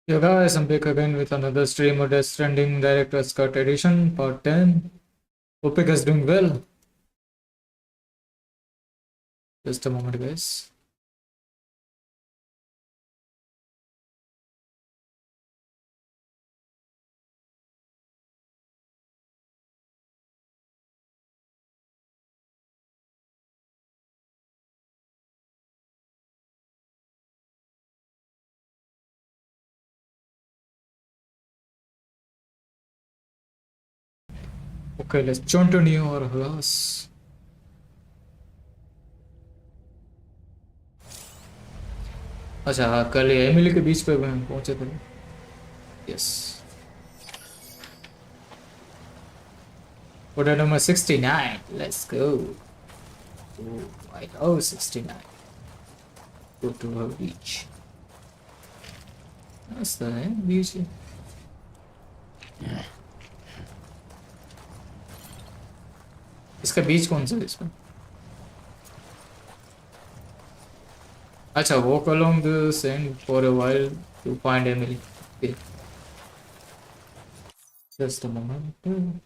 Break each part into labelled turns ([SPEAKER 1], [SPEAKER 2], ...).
[SPEAKER 1] Yo guys, I'm back again with another stream of Death Stranding Director's Cut Edition, Part 10. Hope you guys doing well. Just a moment, guys. Okay, let's continue our class. अच्छा हाँ कल Emily के बीच पे पहुंचे थे. Yes. Order number 69. Let's go. Oh, I know 69. Go to her beach. That's the beach. इसका बीच कौन सा है इसमें? अच्छा, walk along the sand for a while to find Emily. Okay. Just a moment.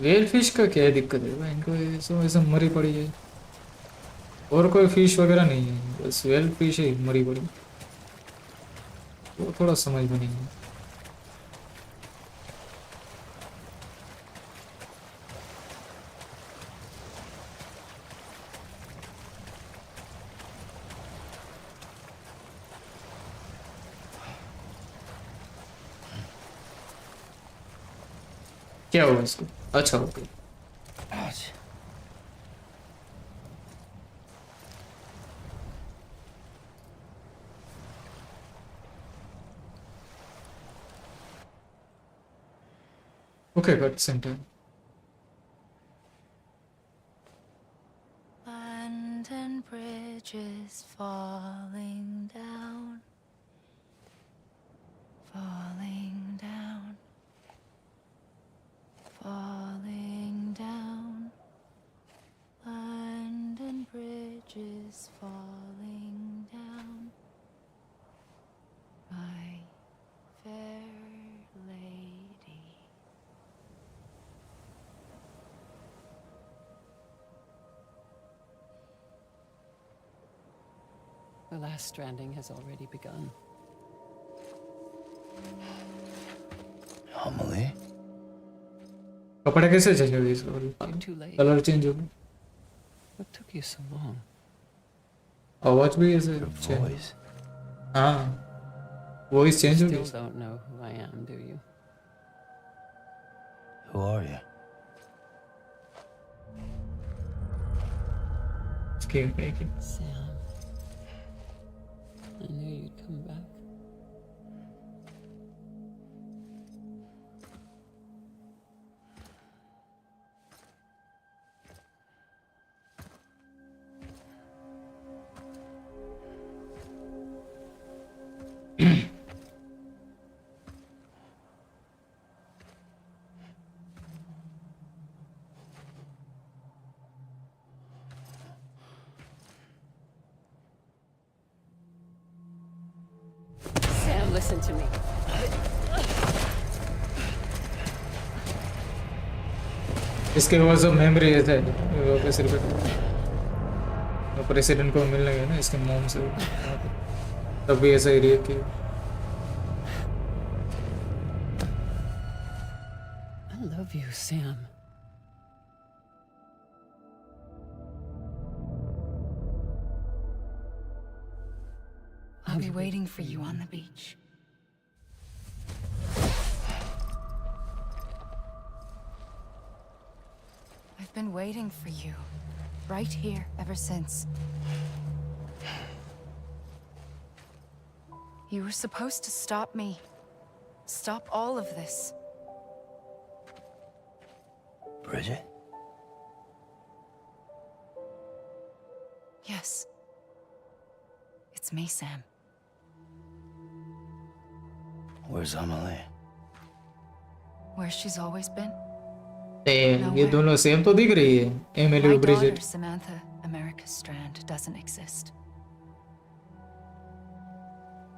[SPEAKER 1] Well fish का क्या दिक्कत है भाई? इनको ऐसा ऐसा मरी पड़ी है. और कोई फिश वगैरह नहीं है, बस वेल फिश ही मरी पड़ी. वो थोड़ा समझ में नहीं है. क्या हुआ इसको? अच्छा okay. Okay cut centre.
[SPEAKER 2] Land and bridges falling down, falling down, falling down. Land and bridges falling down. My fair lady.
[SPEAKER 3] The last stranding has already begun.
[SPEAKER 4] Emily?
[SPEAKER 1] कपड़े कैसे चेंज हो गए इसका?
[SPEAKER 3] You're too late.
[SPEAKER 1] Colour change हो गया.
[SPEAKER 3] What took you so long?
[SPEAKER 1] आवाज भी ऐसे
[SPEAKER 4] Your
[SPEAKER 1] चेंज.
[SPEAKER 4] voice.
[SPEAKER 1] हाँ, वॉइस चेंज हो
[SPEAKER 3] Still
[SPEAKER 1] गई.
[SPEAKER 3] don't know who I am, do you?
[SPEAKER 4] Who are you?
[SPEAKER 1] Skin making.
[SPEAKER 3] Sam. I knew you'd come back. Sam, listen to me.
[SPEAKER 1] इसके वो सब memory है थे वापस रिपीट. प्रेसिडेंट को मिलने गया ना इसके मोम से, तब भी ऐसा ही रिएक्ट किया.
[SPEAKER 3] I love you, Sam.
[SPEAKER 2] I'll be waiting for you on the beach. I've been waiting for you, right here, ever since. You were supposed to stop me. Stop all of this.
[SPEAKER 4] Bridget?
[SPEAKER 2] Yes. It's me, Sam.
[SPEAKER 4] Where's Amelie?
[SPEAKER 2] Where she's always been.
[SPEAKER 1] ये दोनों same तो दिख रही है, Emily
[SPEAKER 2] My
[SPEAKER 1] और Bridget.
[SPEAKER 2] daughter, Samantha America Strand, doesn't exist.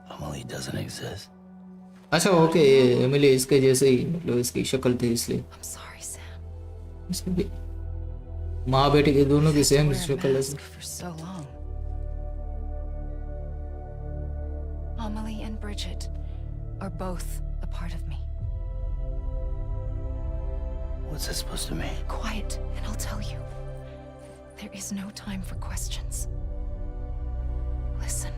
[SPEAKER 4] Amelie doesn't exist.
[SPEAKER 1] अच्छा okay, Emily इसके जैसे ही, मतलब इसकी शक्ल थी इसलिए।
[SPEAKER 2] I'm sorry, Sam.
[SPEAKER 1] इसकी भी माँ बेटी के दोनों की
[SPEAKER 2] To
[SPEAKER 1] सेम
[SPEAKER 2] wear a
[SPEAKER 1] शक्ल है।
[SPEAKER 2] mask for so long. Amelie and Bridget are both a part of me.
[SPEAKER 4] What's this supposed to mean?
[SPEAKER 2] Quiet, and I'll tell you. There is no time for questions. Listen.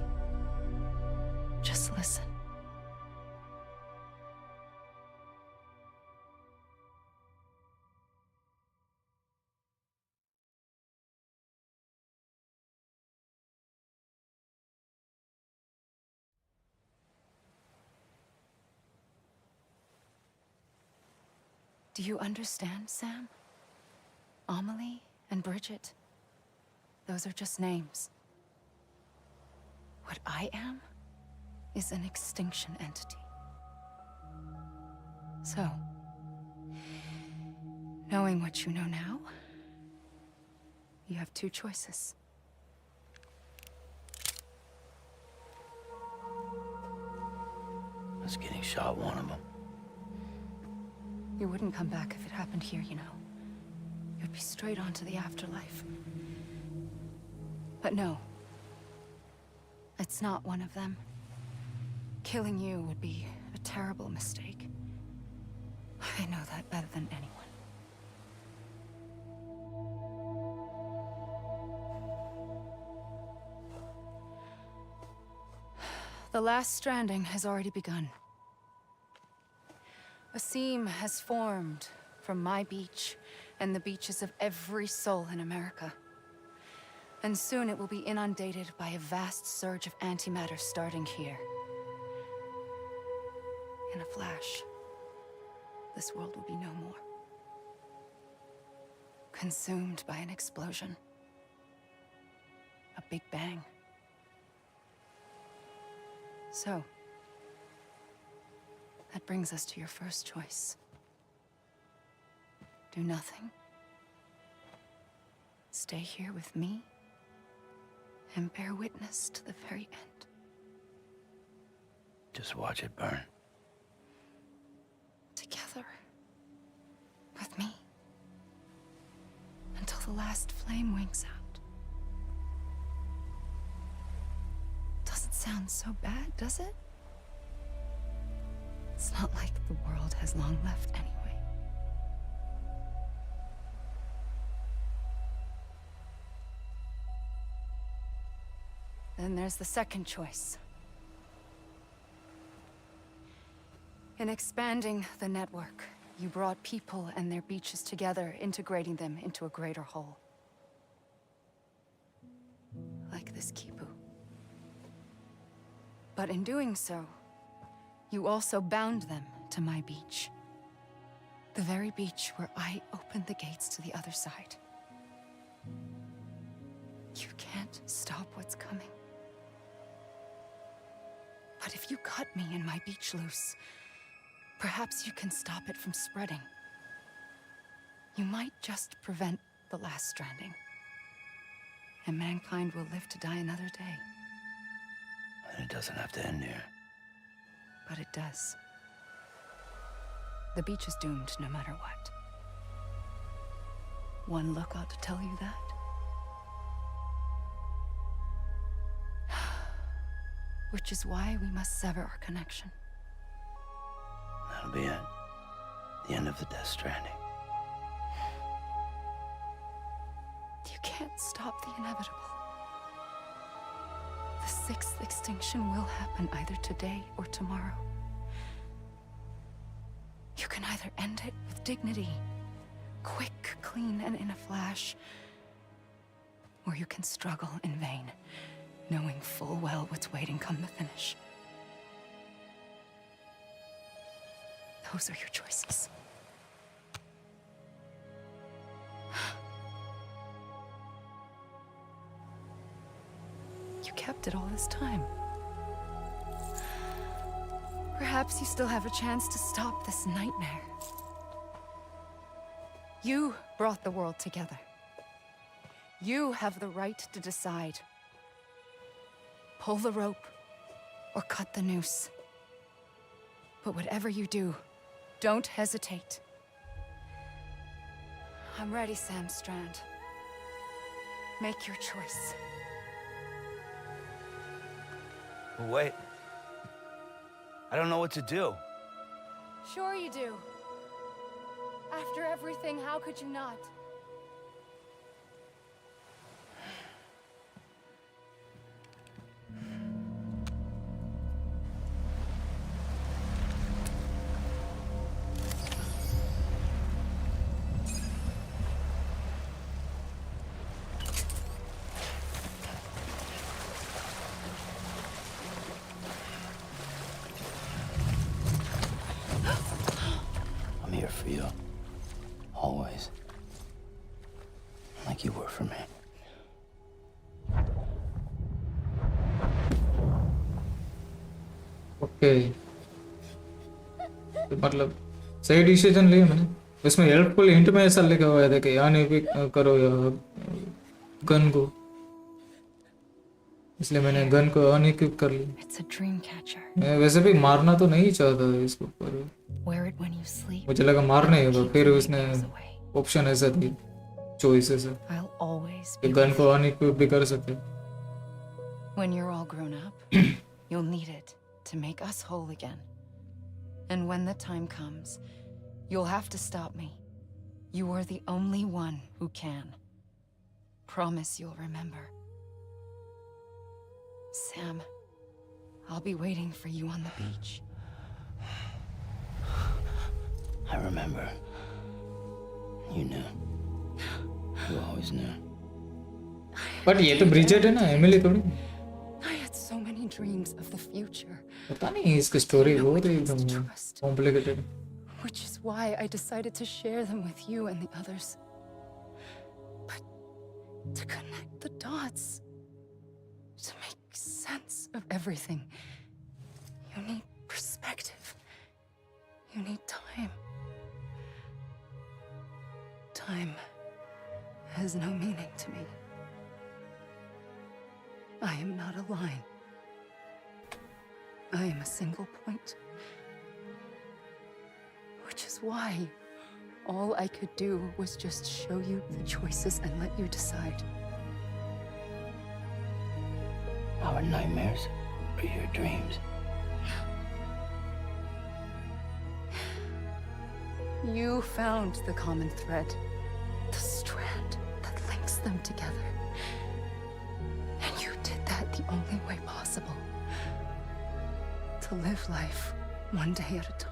[SPEAKER 2] Just listen. Do you understand, Sam? Amelie and Bridget, those are just names. What I am is an extinction entity. So, knowing what you know now, you have two choices.
[SPEAKER 4] Is getting shot one of them?
[SPEAKER 2] You wouldn't come back if it happened here, you know. You'd be straight on to the afterlife. But no. It's not one of them. Killing you would be a terrible mistake. I know that better than anyone. The last stranding has already begun. A seam has formed from my beach and the beaches of every soul in America. And soon it will be inundated by a vast surge of antimatter starting here. In a flash, this world will be no more. Consumed by an explosion. A big bang. So, that brings us to your first choice. Do nothing. Stay here with me and bear witness to the very end.
[SPEAKER 4] Just watch it burn.
[SPEAKER 2] Together. With me. Until the last flame winks out. Doesn't sound so bad, does it? It's not like the world has long left anyway. Then there's the second choice. In expanding the network, you brought people and their beaches together, integrating them into a greater whole. Like this Kipu. But in doing so, you also bound them to my beach. The very beach where I opened the gates to the other side. You can't stop what's coming. But if you cut me and my beach loose, perhaps you can stop it from spreading. You might just prevent the last stranding. And mankind will live to die another day.
[SPEAKER 4] And it doesn't have to end here.
[SPEAKER 2] But it does. The beach is doomed no matter what. One look ought to tell you that. Which is why we must sever our connection.
[SPEAKER 4] That'll be it. The end of the Death Stranding.
[SPEAKER 2] You can't stop the inevitable. The sixth extinction will happen either today or tomorrow. You can either end it with dignity, quick, clean, and in a flash, or you can struggle in vain, knowing full well what's waiting come the finish. those are your choices. You kept it all this time. Perhaps you still have a chance to stop this nightmare. You brought the world together. You have the right to decide. Pull the rope or cut the noose. But whatever you do, don't hesitate. I'm ready, Sam Strand. Make your choice.
[SPEAKER 4] But wait. I don't know what to do.
[SPEAKER 2] Sure you do. After everything, how could you not?
[SPEAKER 4] I'm here for you. Always. Like you were for me.
[SPEAKER 1] Okay तो मतलब सही decision लिए मैंने उसमें helpful hint में ऐसा लिखा हुआ था कि यहाँ नहीं भी करो या गन को इसलिए मैंने गन को अनइक्विप कर ली
[SPEAKER 2] It's a dream catcher.
[SPEAKER 1] मैं वैसे भी मारना तो नहीं चाहता था इसको पर
[SPEAKER 2] Wear it when you sleep.
[SPEAKER 1] मुझे लगा मारना ही होगा फिर उसने
[SPEAKER 2] Goes away.
[SPEAKER 1] ऑप्शन ऐसा थी चॉइसेस है
[SPEAKER 2] I'll always
[SPEAKER 1] कि
[SPEAKER 2] be
[SPEAKER 1] गन
[SPEAKER 2] with
[SPEAKER 1] को अनइक्विप भी कर सकते
[SPEAKER 2] When you're all grown up, you'll need it to make us whole again. And when the time comes, you'll have to stop me. You are the only one who can. Promise you'll remember. Sam, I'll be waiting for you on the beach.
[SPEAKER 4] I remember. You knew. You always knew.
[SPEAKER 1] But ये तो Bridget है ना Emily थोड़ी
[SPEAKER 2] I had so many dreams of the future,
[SPEAKER 1] पता नहीं इसकी story
[SPEAKER 2] No
[SPEAKER 1] बहुत
[SPEAKER 2] one
[SPEAKER 1] एकदम
[SPEAKER 2] wants to trust.
[SPEAKER 1] Complicated
[SPEAKER 2] which is why I decided to share them with you and the others. But to connect the dots, to make sense of everything, you need perspective. You need time. Time has no meaning to me. I am not a line. I am a single point. Which is why all I could do was just show you the choices and let you decide.
[SPEAKER 4] Our nightmares are your dreams.
[SPEAKER 2] You found the common thread, the strand that links them together. And you did that the only way possible. To live life one day at a time.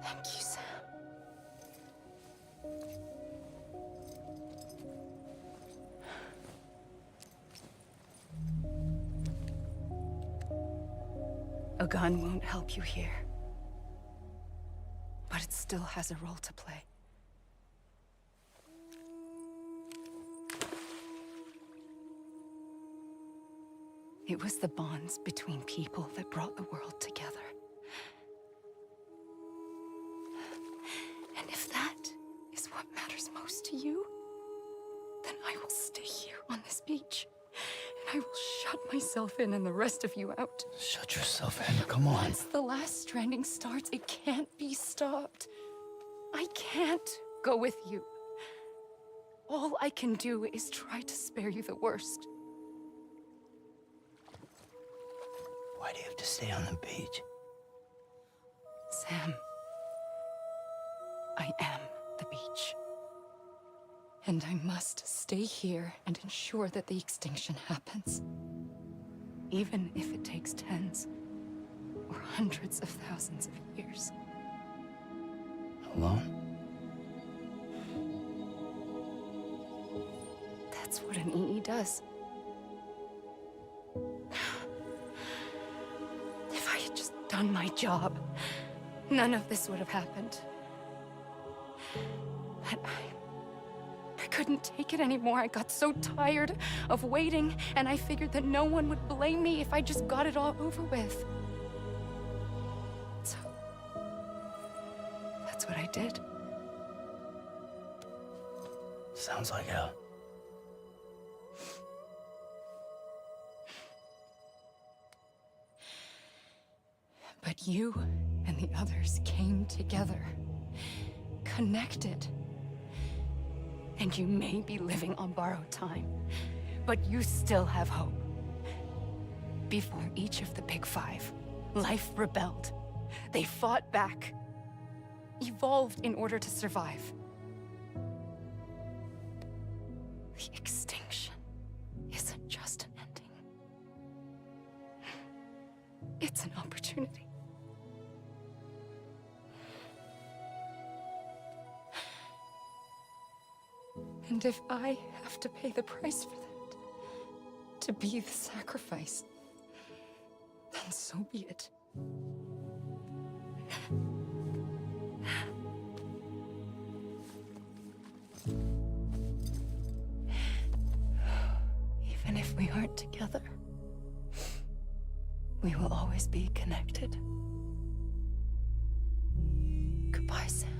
[SPEAKER 2] Thank you, Sam. A gun won't help you here. But it still has a role to play. It was the bonds between people that brought the world together. And if that is what matters most to you, then I will stay here on this beach. And I will shut myself in and the rest of you out.
[SPEAKER 4] Shut yourself in. Come on.
[SPEAKER 2] Once the last stranding starts, it can't be stopped. I can't go with you. All I can do is try to spare you the worst.
[SPEAKER 4] Why do you have to stay on the beach?
[SPEAKER 2] Sam, I am the beach. And I must stay here and ensure that the extinction happens. Even if it takes tens or hundreds of thousands of years.
[SPEAKER 4] Alone?
[SPEAKER 2] That's what an EE does. If I had just done my job, none of this would have happened. But I couldn't take it anymore. I got so tired of waiting, and I figured that no one would blame me if I just got it all over with. So that's what I did.
[SPEAKER 4] Sounds like hell.
[SPEAKER 2] But you and the others came together, connected. And you may be living on borrowed time, but you still have hope. Before each of the Big Five, life rebelled. They fought back, evolved in order to survive. The extinction isn't just an ending. It's an opportunity. And if I have to pay the price for that, to be the sacrifice, then so be it. Even if we aren't together, we will always be connected. Goodbye, Sam.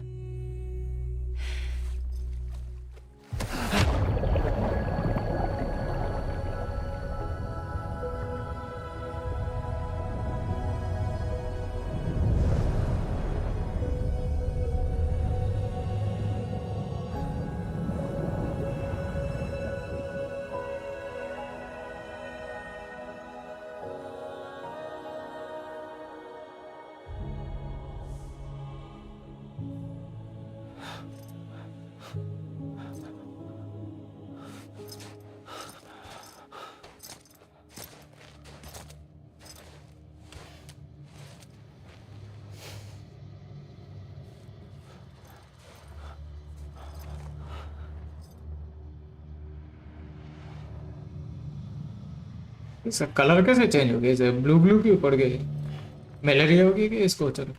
[SPEAKER 1] इसका colour कैसे change हो गया? जैसे blue blue क्यों पड़ गए? Malaria हो गया कि इसको? चलो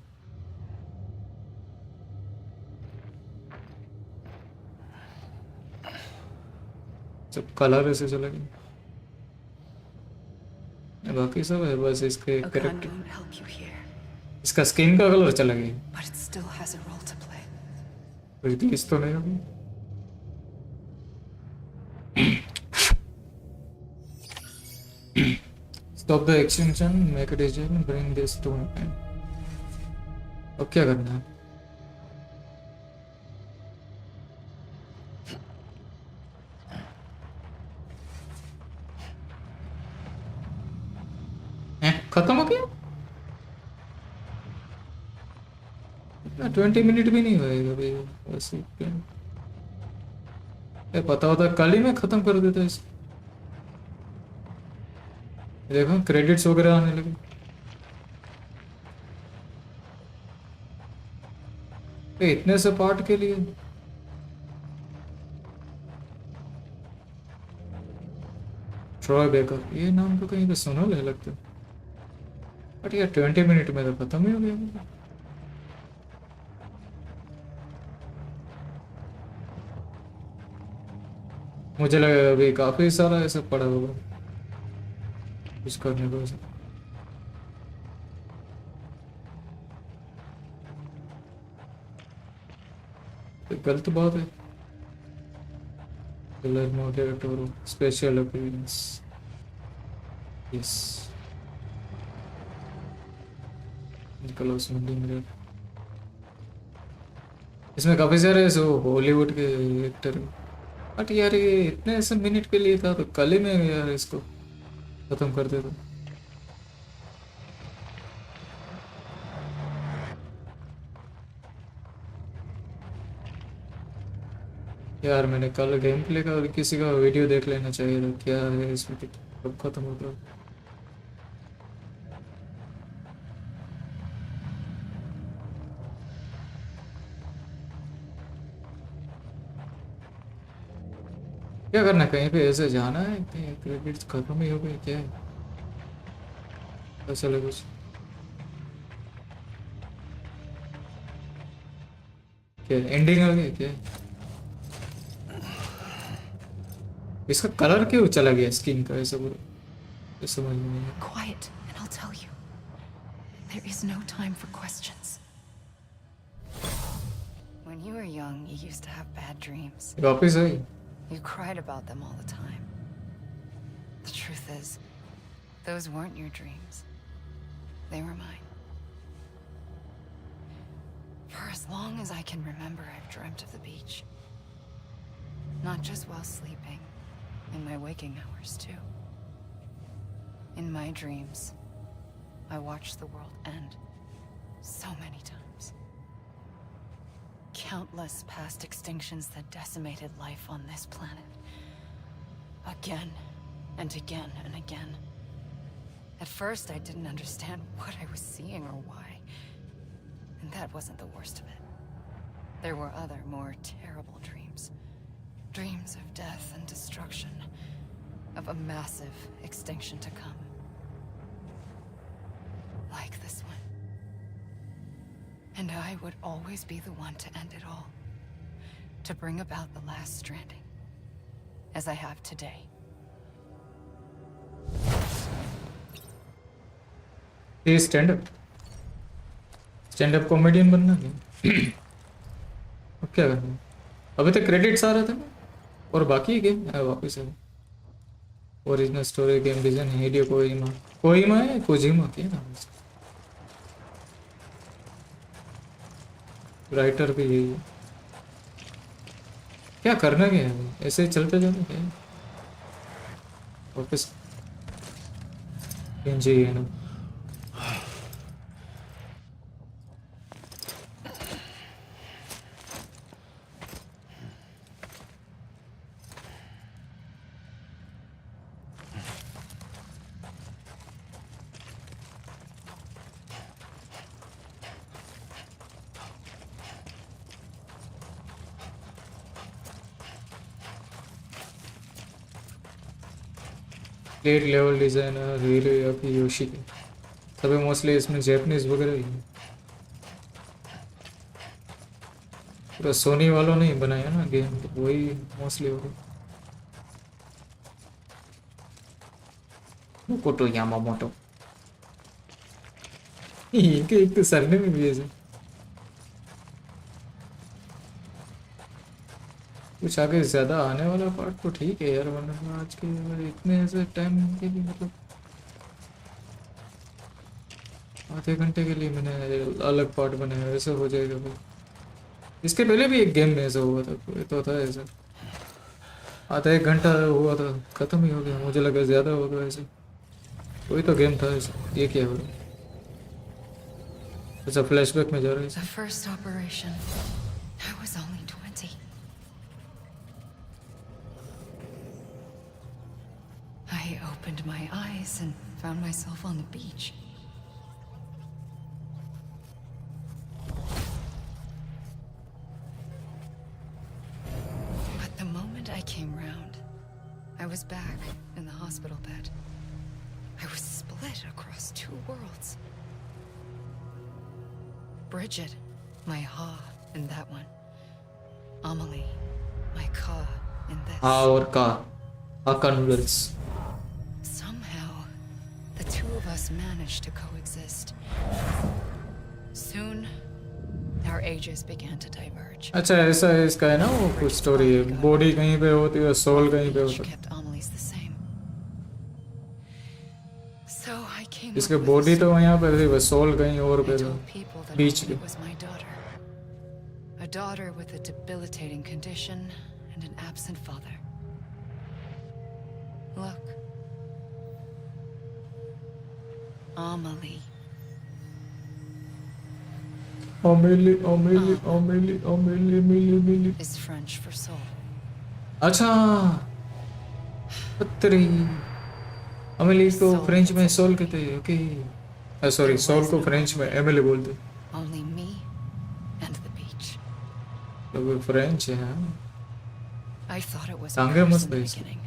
[SPEAKER 1] सब कलर ऐसे चला गया। बाकी सब है बस इसके
[SPEAKER 2] A gun
[SPEAKER 1] character,
[SPEAKER 2] won't help you here,
[SPEAKER 1] इसका स्किन का कलर चला गया।
[SPEAKER 2] but it still has a role to play.
[SPEAKER 1] Release तो नहीं होगी। Stop the extinction, make a decision, bring this to an end. अब क्या करना है? खत्म हो गया? 20 मिनट भी नहीं होएगा भाई वैसे। पता होता कल ही मैं खत्म कर देता इसको। देखो क्रेडिट्स वगैरह आने लगे। इतने से पार्ट के लिए ट्रॉय बेकर, ये नाम तो कहीं पे सुना ले लगता है, बट यार 20 मिनट में तो खत्म ही हो गया। मुझे लगा अभी काफी सारा ऐसा पड़ा होगा कुछ करने को। गलत बात है। कलर मोड और special appearance, yes Nicholas milling. इसमें काफी सारे ऐसे हॉलीवुड के एक्टर, बट यार ये इतने ऐसे मिनट के लिए था तो कल ही में यार इसको खत्म कर देता। यार मैंने कल गेम प्ले का किसी का वीडियो देख लेना चाहिए था, क्या है इसमें, कब खत्म होता है। क्या करना है, कहीं पे ऐसे जाना है, कहीं क्रेडिट्स खत्म ही हो गए क्या है? चलो कुछ क्या एंडिंग आ गई क्या? इसका कलर क्यों चला गया स्किन का ऐसा पूरा? ये समझ में नहीं आया।
[SPEAKER 2] Quiet, and I'll tell you. There is no time for questions. When you were young, you used to have bad dreams.
[SPEAKER 1] वापस आई।
[SPEAKER 2] You cried about them all the time. The truth is, those weren't your dreams. They were mine. For as long as I can remember, I've dreamt of the beach. Not just while sleeping, in my waking hours too. In my dreams, I watched the world end so many times. Countless past extinctions that decimated life on this planet. Again and again and again. At first, I didn't understand what I was seeing or why. And that wasn't the worst of it. There were other, more terrible dreams. Dreams of death and destruction. Of a massive extinction to come. Like this one. And I would always be the one to end it all. To bring about the last stranding. As I have today.
[SPEAKER 1] ये stand up comedian बनना क्या? अब क्या करना है? अभी तक credits आ रहे थे ना, और बाकी गेम वापस है। Original story, game design Hideo Kojima. Kojima है कोजिमा क्या नाम है इसका? राइटर भी यही है। क्या करना क्या है? ऐसे ही चलते जाना क्या है? वापस है ना। लेट लेवल डिजाइनर हीरो या फिर योशी के सभी मोस्टली इसमें जैपनीज वगैरह ही हैं। पूरा सोनी वालों ने ही बनाया ना गेम, तो वही मोस्टली होगा। मोकोटो यामामोटो इनके एक तो सरने में भी ऐसे कुछ आगे ज्यादा आने वाला पार्ट तो ठीक है यार, वरना आज के इतने ऐसे टाइम के लिए मतलब आधे घंटे के लिए मैंने अलग पार्ट बनाया, ऐसा हो जाएगा भाई। इसके पहले भी एक गेम में ऐसा हुआ था, कोई तो था ऐसा, आधा एक घंटा हुआ था खत्म ही हो गया, मुझे लगा ज्यादा होगा ऐसे। कोई तो गेम था ऐसा। ये क्या हो रहा है? अच्छा फ्लैशबैक में जा रहा है।
[SPEAKER 2] The first operation. I was only 20. I opened my eyes and found myself on the beach. But the moment I came round, I was back in the hospital bed. I was split across two worlds. Bridget, my Ha in that one. Amelie, my Ka in this.
[SPEAKER 1] हाँ और का हाका noodles.
[SPEAKER 2] Somehow, the two of us managed to coexist. Soon, our ages began to diverge.
[SPEAKER 1] अच्छा ऐसा है इसका है ना, वो कुछ स्टोरी है, बॉडी कहीं पे होती है सोल कहीं पे
[SPEAKER 2] Each
[SPEAKER 1] होता है।
[SPEAKER 2] kept Amelie's the same. So I came
[SPEAKER 1] इसके
[SPEAKER 2] up with
[SPEAKER 1] बॉडी
[SPEAKER 2] a
[SPEAKER 1] तो
[SPEAKER 2] story.
[SPEAKER 1] यहाँ पे थी, बस सोल कहीं और
[SPEAKER 2] I
[SPEAKER 1] पे था,
[SPEAKER 2] told people that
[SPEAKER 1] beach
[SPEAKER 2] Amelie
[SPEAKER 1] पे।
[SPEAKER 2] was my daughter. A daughter with a debilitating condition and an absent father. Look. Amelie.
[SPEAKER 1] Amelie.
[SPEAKER 2] Is French for soul.
[SPEAKER 1] अच्छा पत्तरी अमेली को फ्रेंच में सोल कहते हैं। ओके सॉरी, सोल को French में Emily बोलते हैं।
[SPEAKER 2] Only me and the beach.
[SPEAKER 1] तो वो फ्रेंच है हाँ।
[SPEAKER 2] I thought it was a
[SPEAKER 1] Tango
[SPEAKER 2] curse
[SPEAKER 1] must
[SPEAKER 2] in the
[SPEAKER 1] be.
[SPEAKER 2] beginning.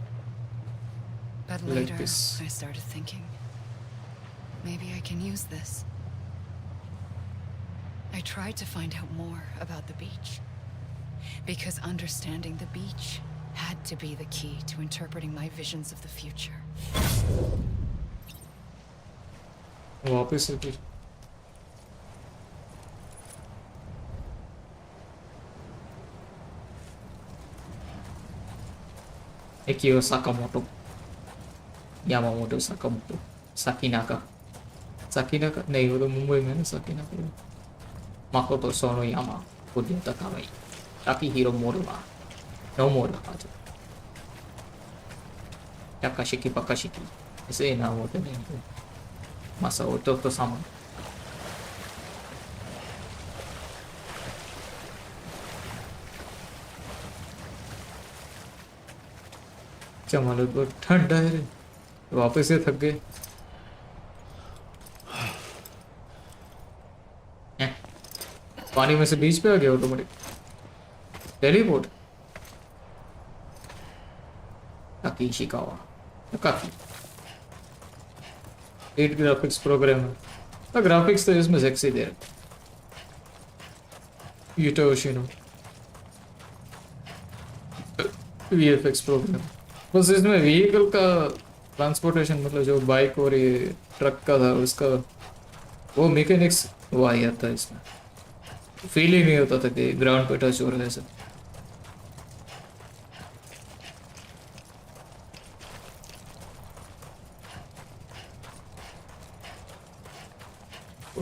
[SPEAKER 2] But
[SPEAKER 1] Like
[SPEAKER 2] later,
[SPEAKER 1] this.
[SPEAKER 2] I started thinking, maybe I can use this. I tried to find out more about the beach. Because understanding the beach had to be the key to interpreting my visions of the future.
[SPEAKER 1] वापस से फिर Ekio Sakamoto, Yamamoto Sakamoto, Sakinaka, Sakinaka, नहीं वो तो मुंबई में ना Sakinaka, Makoto Sonoyama, Kodiota Kamei, Takihiro Morima, no Morimato, Takashiki Bakashiki, ऐसे नाम होते हैं Masaoto Tosama. क्या मालूम तो ठंडा है रे वापस से थक गए पानी में से बीच पे आ गया ऑटोमेटिक टेलीपोर्ट काकी शिकावा काफी 8 ग्राफिक्स प्रोग्राम है तो ग्राफिक्स तो इसमें सेक्सी दे रहे यूटो ओशिनो वीएफएक्स प्रोग्राम बस इसमें व्हीकल का ट्रांसपोर्टेशन मतलब जो बाइक और ये ट्रक का था उसका वो मैकेनिक्स वो आ जाता है इसमें फील ही नहीं होता था कि ग्राउंड पे टच हो रहा है सब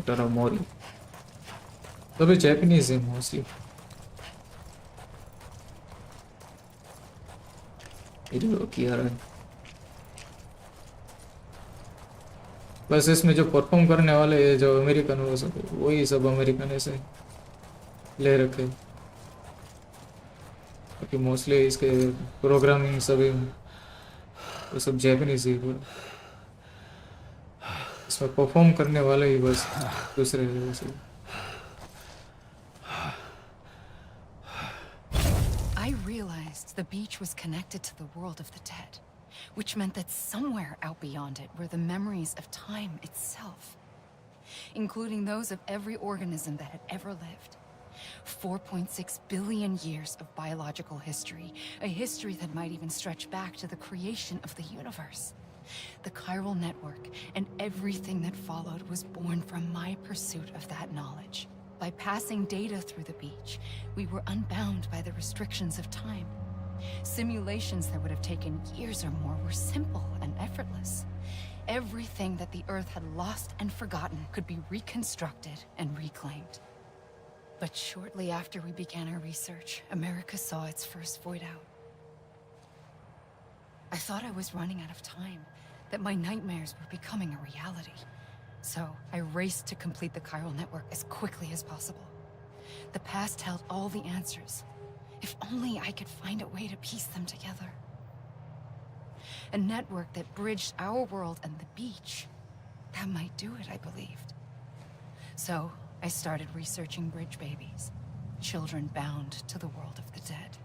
[SPEAKER 1] Utara Mori तभी जापानीज है मोस्टली हिडेयो किया रहा है बस इसमें जो परफॉर्म करने वाले ये जो अमेरिकन वो सब वही सब अमेरिकन ऐसे ले रखे क्योंकि मोस्टली इसके प्रोग्रामिंग सभी वो सब जापानीज ही पूरा इसमें परफॉर्म करने वाले ही बस दूसरे वैसे
[SPEAKER 2] I realized the beach was connected to the world of the dead, which meant that somewhere out beyond it were the memories of time itself, including those of every organism that had ever lived. 4.6 billion years of biological history, a history that might even stretch back to the creation of the universe. The chiral network and everything that followed was born from my pursuit of that knowledge. By passing data through the beach, we were unbound by the restrictions of time. Simulations that would have taken years or more were simple and effortless. Everything that the Earth had lost and forgotten could be reconstructed and reclaimed. But shortly after we began our research, America saw its first void out. I thought I was running out of time, that my nightmares were becoming a reality. So I raced to complete the chiral network as quickly as possible. The past held all the answers. If only I could find a way to piece them together. A network that bridged our world and the beach. That might do it, I believed. So I started researching bridge babies, children bound to the world of the dead.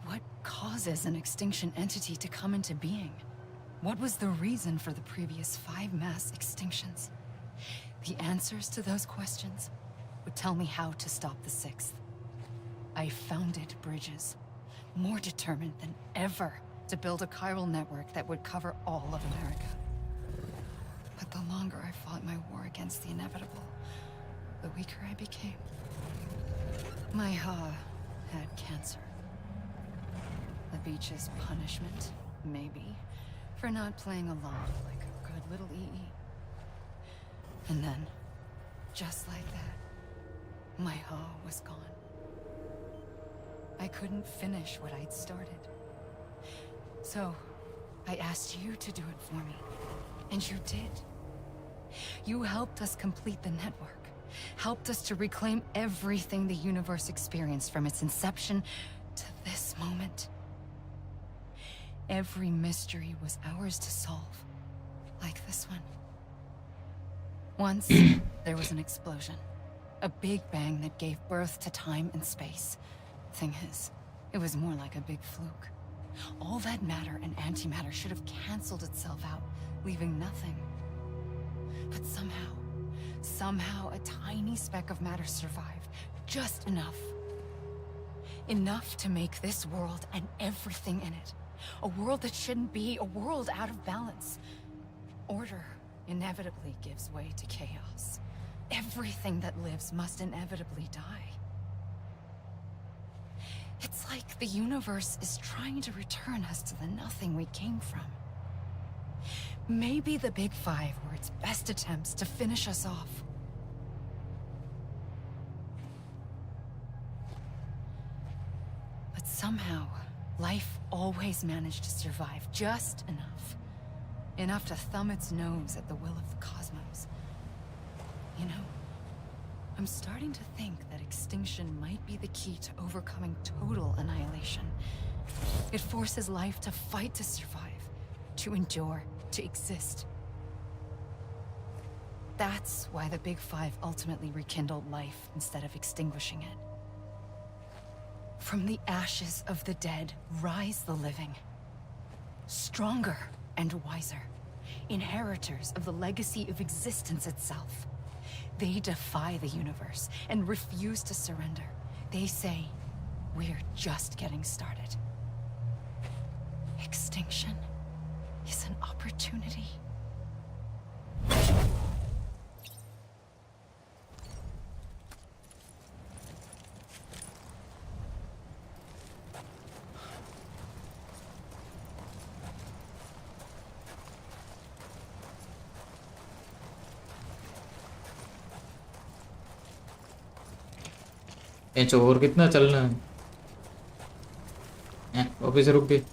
[SPEAKER 2] What causes an extinction entity to come into being? What was the reason for the previous 5 mass extinctions? The answers to those questions would tell me how to stop the 6th. I founded bridges, more determined than ever to build a chiral network that would cover all of America. But the longer I fought my war against the inevitable, the weaker I became. My Ha had cancer. The beach's punishment, maybe, for not playing along like a good little EE. And then, just like that, my Ha was gone. I couldn't finish what I'd started. So, I asked you to do it for me. And you did. You helped us complete the network. Helped us to reclaim everything the universe experienced from its inception to this moment. Every mystery was ours to solve. Like this one. Once, there was an explosion. A big bang that gave birth to time and space. Thing is, it was more like a big fluke. All that matter and antimatter should have canceled itself out, leaving nothing. But somehow, Somehow, a tiny speck of matter survived. Just enough. Enough to make this world and everything in it. A world that shouldn't be, a world out of balance. Order inevitably gives way to chaos. Everything that lives must inevitably die. It's like the universe is trying to return us to the nothing we came from. Maybe the Big Five were its best attempts to finish us off. But somehow, life always managed to survive just enough. Enough to thumb its nose at the will of the cosmos. You know, I'm starting to think that extinction might be the key to overcoming total annihilation. It forces life to fight to survive, to endure, to exist. That's why the Big Five ultimately rekindled life instead of extinguishing it. From the ashes of the dead rise the living. Stronger and wiser. Inheritors of the legacy of existence itself. They defy the universe and refuse to surrender. They say, we're just getting started. Extinction is an opportunity.
[SPEAKER 1] और कितना चलना है वापिस रुक गई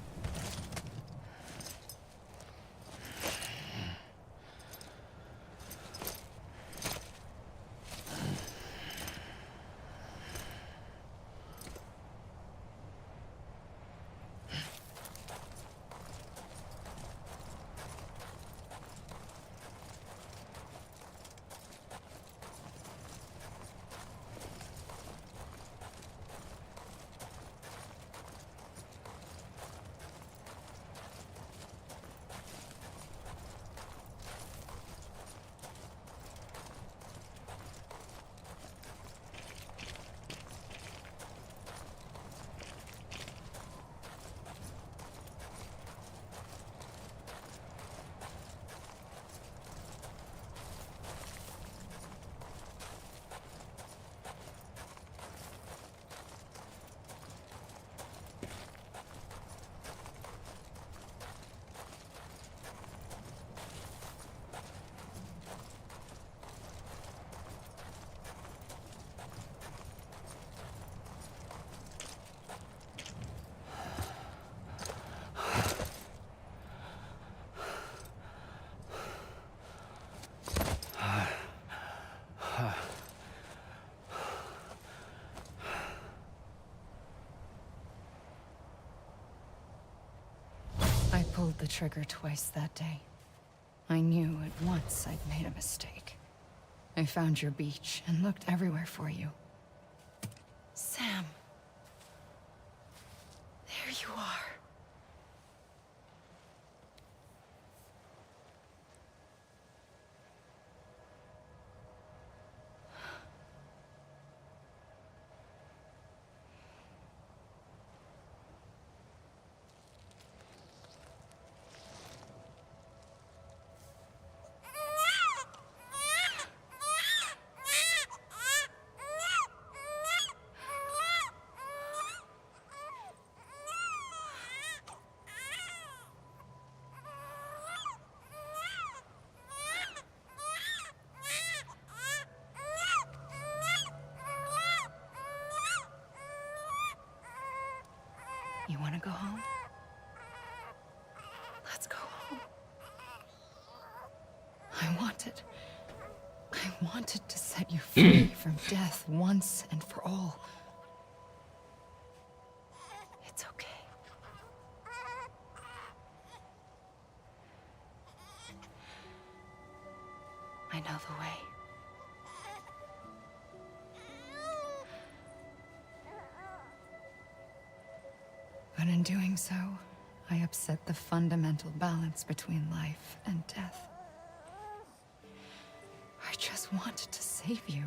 [SPEAKER 2] I pulled the trigger twice that day. I knew at once I'd made a mistake. I found your beach and looked everywhere for you. Sam. There you are. You want to go home? Let's go home. I wanted to set you free from death once and for all. It's okay. I know the way. But in doing so, I upset the fundamental balance between life and death. I just just wanted to save you.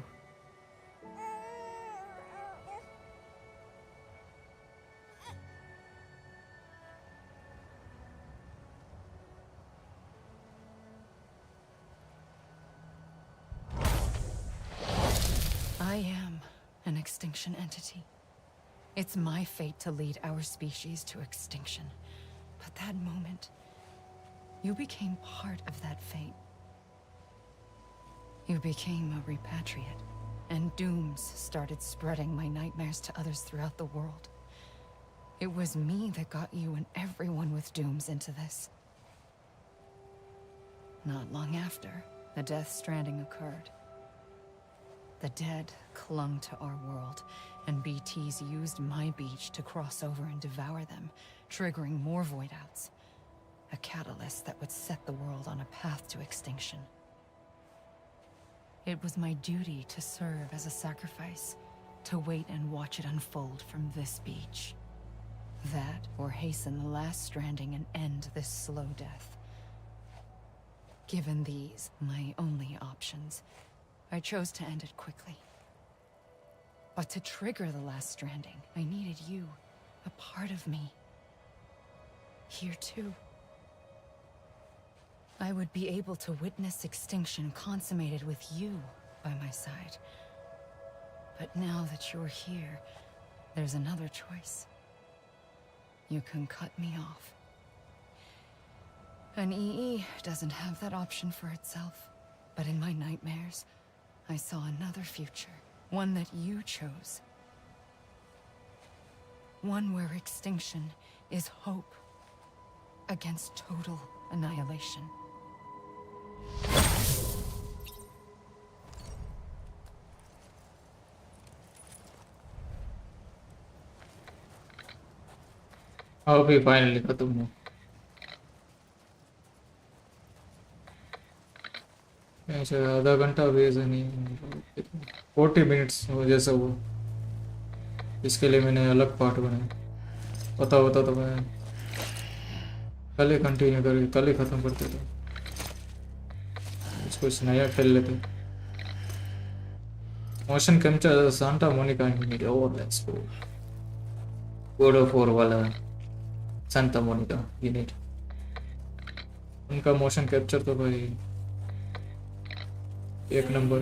[SPEAKER 2] I am an extinction entity. It's my fate to lead our species to extinction. But that moment, you became part of that fate. You became a repatriate, and dooms started spreading my nightmares to others throughout the world. It was me that got you and everyone with dooms into this. Not long after, the Death Stranding occurred. The dead clung to our world, and BTs used my beach to cross over and devour them, triggering more void outs. A catalyst that would set the world on a path to extinction. It was my duty to serve as a sacrifice, to wait and watch it unfold from this beach. That, or hasten the last stranding and end this slow death. Given these, my only options, I chose to end it quickly. But to trigger the last stranding, I needed you, a part of me. Here too. I would be able to witness extinction consummated with you by my side. But now that you're here, there's another choice. You can cut me off. An EE doesn't have that option for itself. But in my nightmares, I saw another future. One that you chose. One where extinction is hope against total annihilation.
[SPEAKER 1] अभी finally खत्म हुआ। ऐसे आधा घंटा भी ऐसा नहीं, 40 minutes जैसा हुआ। इसके लिए मैंने अलग पार्ट बनाया। पता होता तो मैं कल ही कंटिन्यू करके कल ही ख़त्म करते थे। कुछ नया खेल लेते। Motion capture Santa Monica unit. Oh let's go. God of war वाला सांता मोनिका यूनिट, उनका मोशन कैप्चर तो भाई एक नंबर।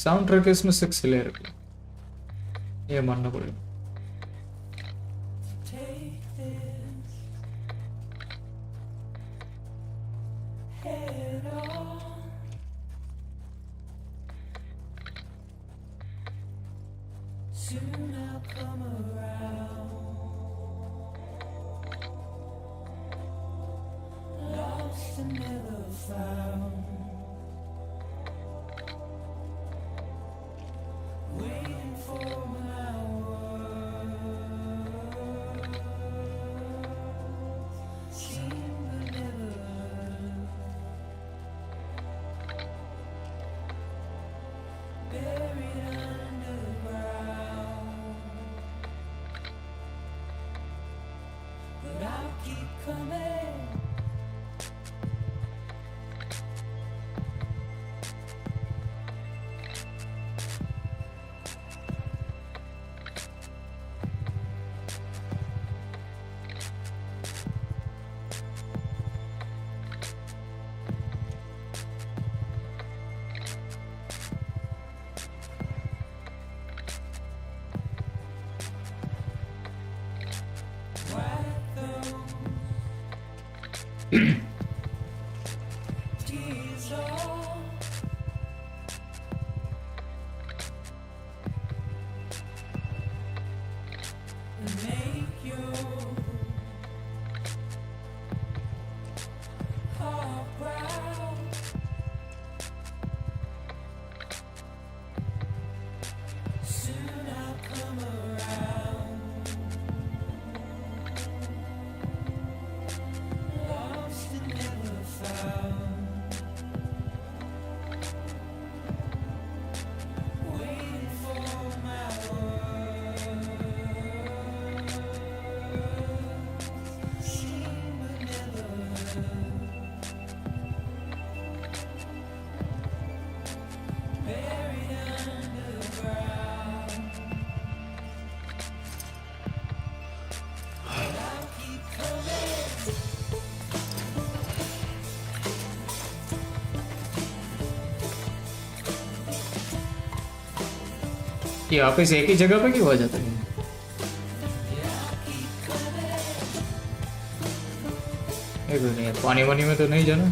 [SPEAKER 1] साउंड ट्रैक इसमें 6 ले रहे, ये मानना पड़ेगा। ये वापस एक ही जगह पे क्यों आ जाता है? एक मिनट, पानी वानी में तो नहीं जाना?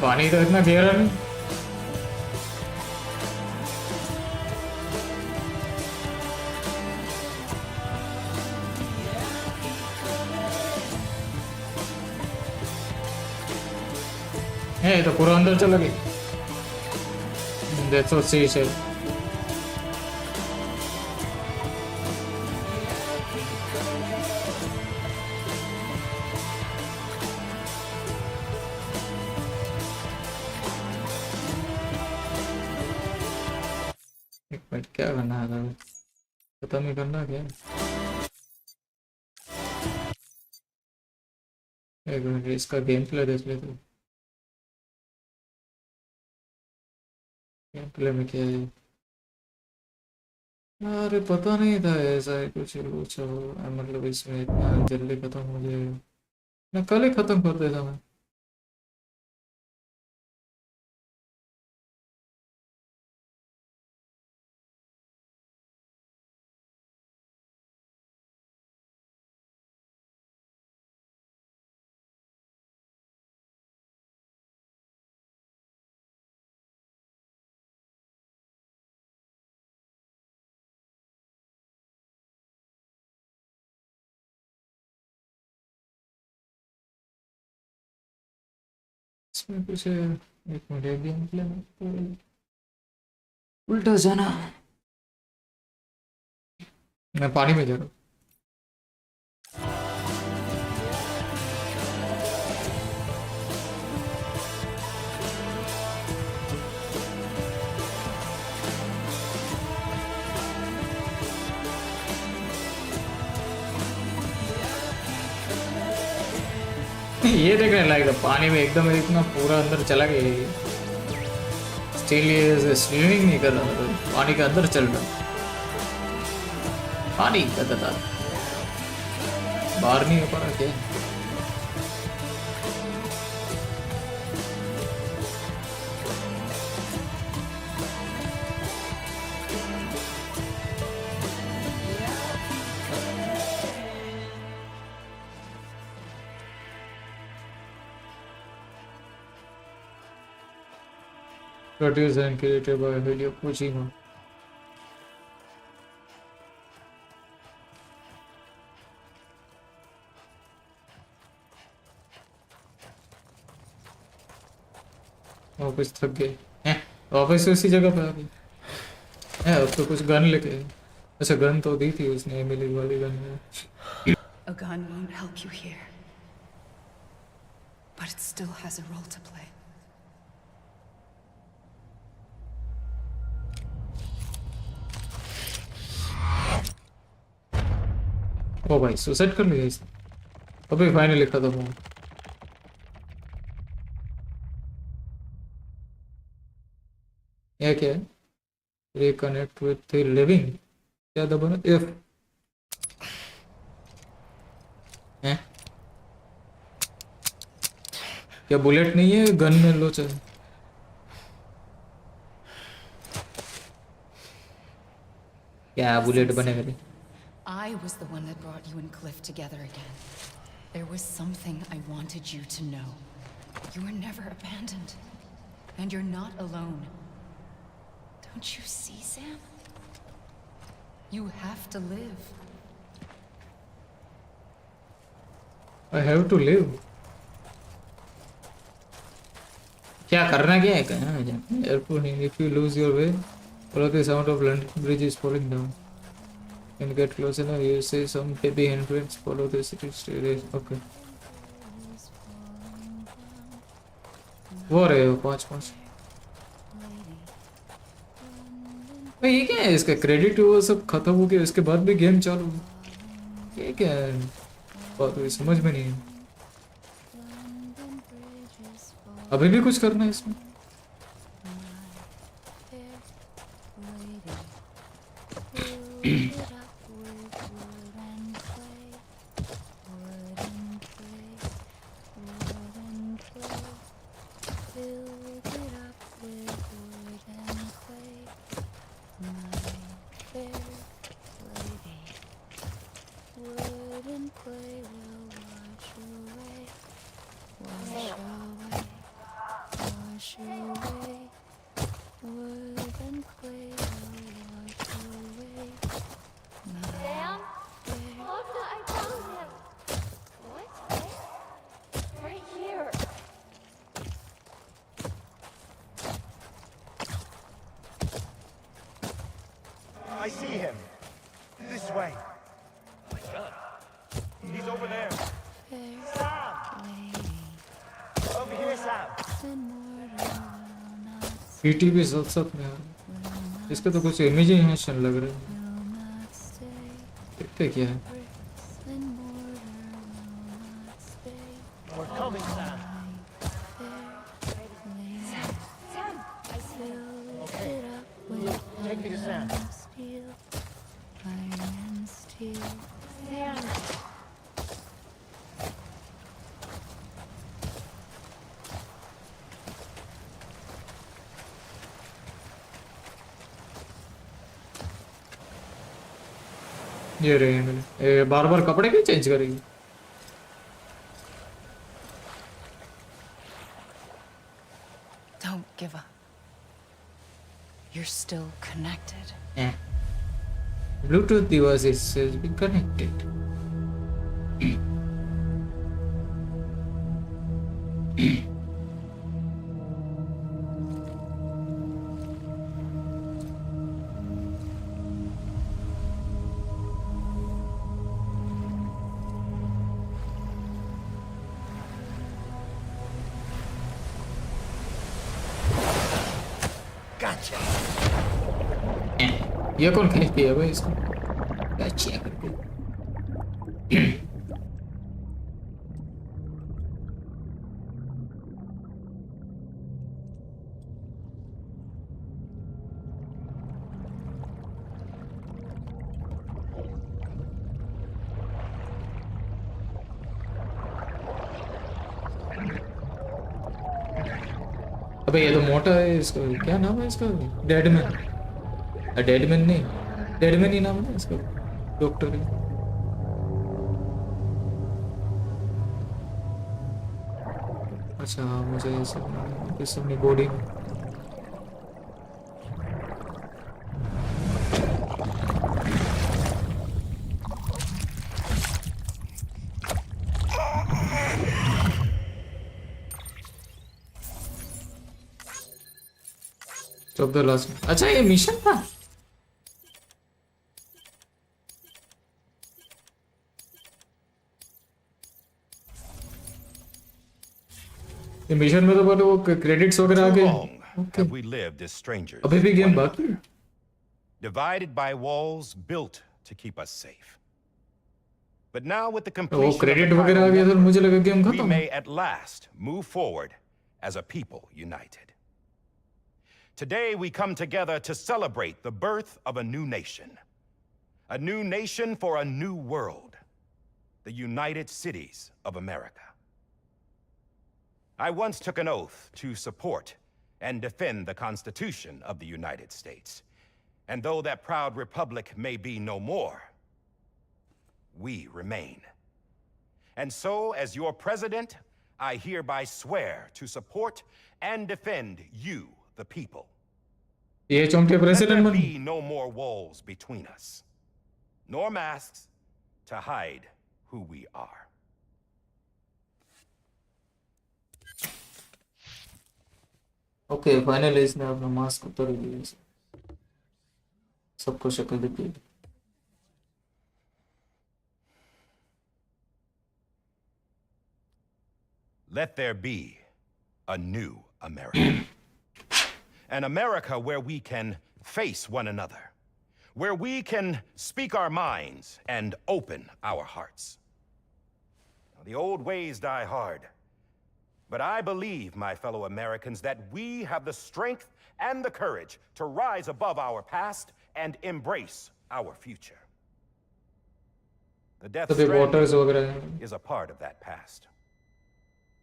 [SPEAKER 1] पानी तो इतना गहरा नहीं। है ये तो पूरा अंदर चला गया। That's what she said. एक मिनट, क्या करना है? खत्म ही करना क्या? एक मिनट, इसका गेम प्ले देख लेते। गेम प्ले में क्या है? अरे पता नहीं था ऐसा है कुछ कुछ मतलब इसमें इतना जल्दी खत्म हो जाएगा। मैं कल ही खत्म कर देता मैं। इसमें कुछ एक मिनट, गेम प्ले में तो उल्टा जाना। मैं पानी में जा रहा हूँ। ये देखने लायक पानी में एकदम इतना पूरा अंदर चला गया। स्टिल ये स्विमिंग नहीं कर रहा था, पानी के अंदर चल रहा। पानी का था, बाहर नहीं हो पा रहा क्या? Produced and created by Hideo Kojima. वापस थक गए हैं, वापस उसी जगह पे आ गए हैं। अब तो कुछ गन लेके। अच्छा, गन तो दी थी उसने, एमिली वाली गन है।
[SPEAKER 2] A gun won't help you here, but it still has a role to play.
[SPEAKER 1] ओ भाई, सुसाइड कर लिया इसने। अबे फाइनली खत्म हुआ। यह क्या है? Reconnect with the living. क्या दबाना? एफ है क्या? बुलेट नहीं है गन में? लो चल। क्या बुलेट बने मेरे?
[SPEAKER 2] I was the one that brought you and Cliff together again. There was something I wanted you to know. You were never abandoned. And you're not alone. Don't you see, Sam? You have to live.
[SPEAKER 1] I have to live. क्या करना क्या है? कहाँ जाना? Airport. If you lose your way, follow the sound of London Bridge is falling down. And get close enough, you see some heavy handprints. Follow the city straight. Okay. वो रहे हो 5-5। भाई ये क्या है, इसका क्रेडिट वो सब खत्म हो गया इसके बाद भी गेम चालू, ये क्या है बात हुई समझ में नहीं है। अभी भी कुछ करना है इसमें।
[SPEAKER 5] Sam? Look, I found him. What? Right here.
[SPEAKER 6] I see him. This way. My God. He's over there. Sam! Over here, Sam.
[SPEAKER 1] PT भी साथ साथ में आ रहा है। इसका तो कुछ इमेजिनेशन लग रहा है, देखते क्या है।
[SPEAKER 6] We're coming, Sam. Okay. Take me to Sam.
[SPEAKER 5] Sam.
[SPEAKER 1] ये रहे मेरे बार बार कपड़े क्यों चेंज करेगी।
[SPEAKER 2] Don't give up. You're still connected.
[SPEAKER 1] Bluetooth devices has been connected.
[SPEAKER 6] Gotcha.
[SPEAKER 1] ये कौन खींच दिया भाई इसको, अच्छा करके। अबे ये तो मोटा है, इसका क्या नाम है इसका, डेडमैन। डेडमैन नहीं, डेडमैन ही नाम है ना इसका डॉक्टर का। अच्छा हाँ, मुझे ये सब इस अपनी बॉडी में चौक द लास्ट। अच्छा ये मिशन था, ये मिशन में तो बोले वो क्रेडिट्स वगैरह आ
[SPEAKER 7] Too
[SPEAKER 1] गए।
[SPEAKER 7] long
[SPEAKER 1] okay,
[SPEAKER 7] have we lived as strangers.
[SPEAKER 1] अभी भी
[SPEAKER 7] to
[SPEAKER 1] गेम
[SPEAKER 7] one
[SPEAKER 1] बाकी
[SPEAKER 7] another,
[SPEAKER 1] है।
[SPEAKER 7] divided by walls built to keep us safe. But now, with the
[SPEAKER 1] वो
[SPEAKER 7] completion of
[SPEAKER 1] क्रेडिट
[SPEAKER 7] the
[SPEAKER 1] वगैरह आ
[SPEAKER 7] tribal
[SPEAKER 1] गया तो
[SPEAKER 7] network,
[SPEAKER 1] मुझे लगा गेम
[SPEAKER 7] we
[SPEAKER 1] खत्म
[SPEAKER 7] may
[SPEAKER 1] है।
[SPEAKER 7] at last move forward as a people united. Today, we come together to celebrate the birth of a new nation for a new world, the United Cities of America. I once took an oath to support and defend the Constitution of the United States. And though that proud republic may be no more, we remain. And so, as your president, I hereby swear to support and defend you, the people.
[SPEAKER 1] ये चौंके
[SPEAKER 7] Let
[SPEAKER 1] president
[SPEAKER 7] there
[SPEAKER 1] बन
[SPEAKER 7] be no more walls between us, nor masks to hide who we are.
[SPEAKER 1] Okay finally इसने अपना mask उतार दिया, सबको शक्ल दिख गई।
[SPEAKER 7] Let there be a new America. An America where we can face one another, where we can speak our minds and open our hearts. Now, the old ways die hard, but I believe, my fellow Americans, that we have the strength and the courage to rise above our past and embrace our future. The Death
[SPEAKER 1] तो फिर waters
[SPEAKER 7] Stranding
[SPEAKER 1] वगैरह हैं।
[SPEAKER 7] is a part of that past.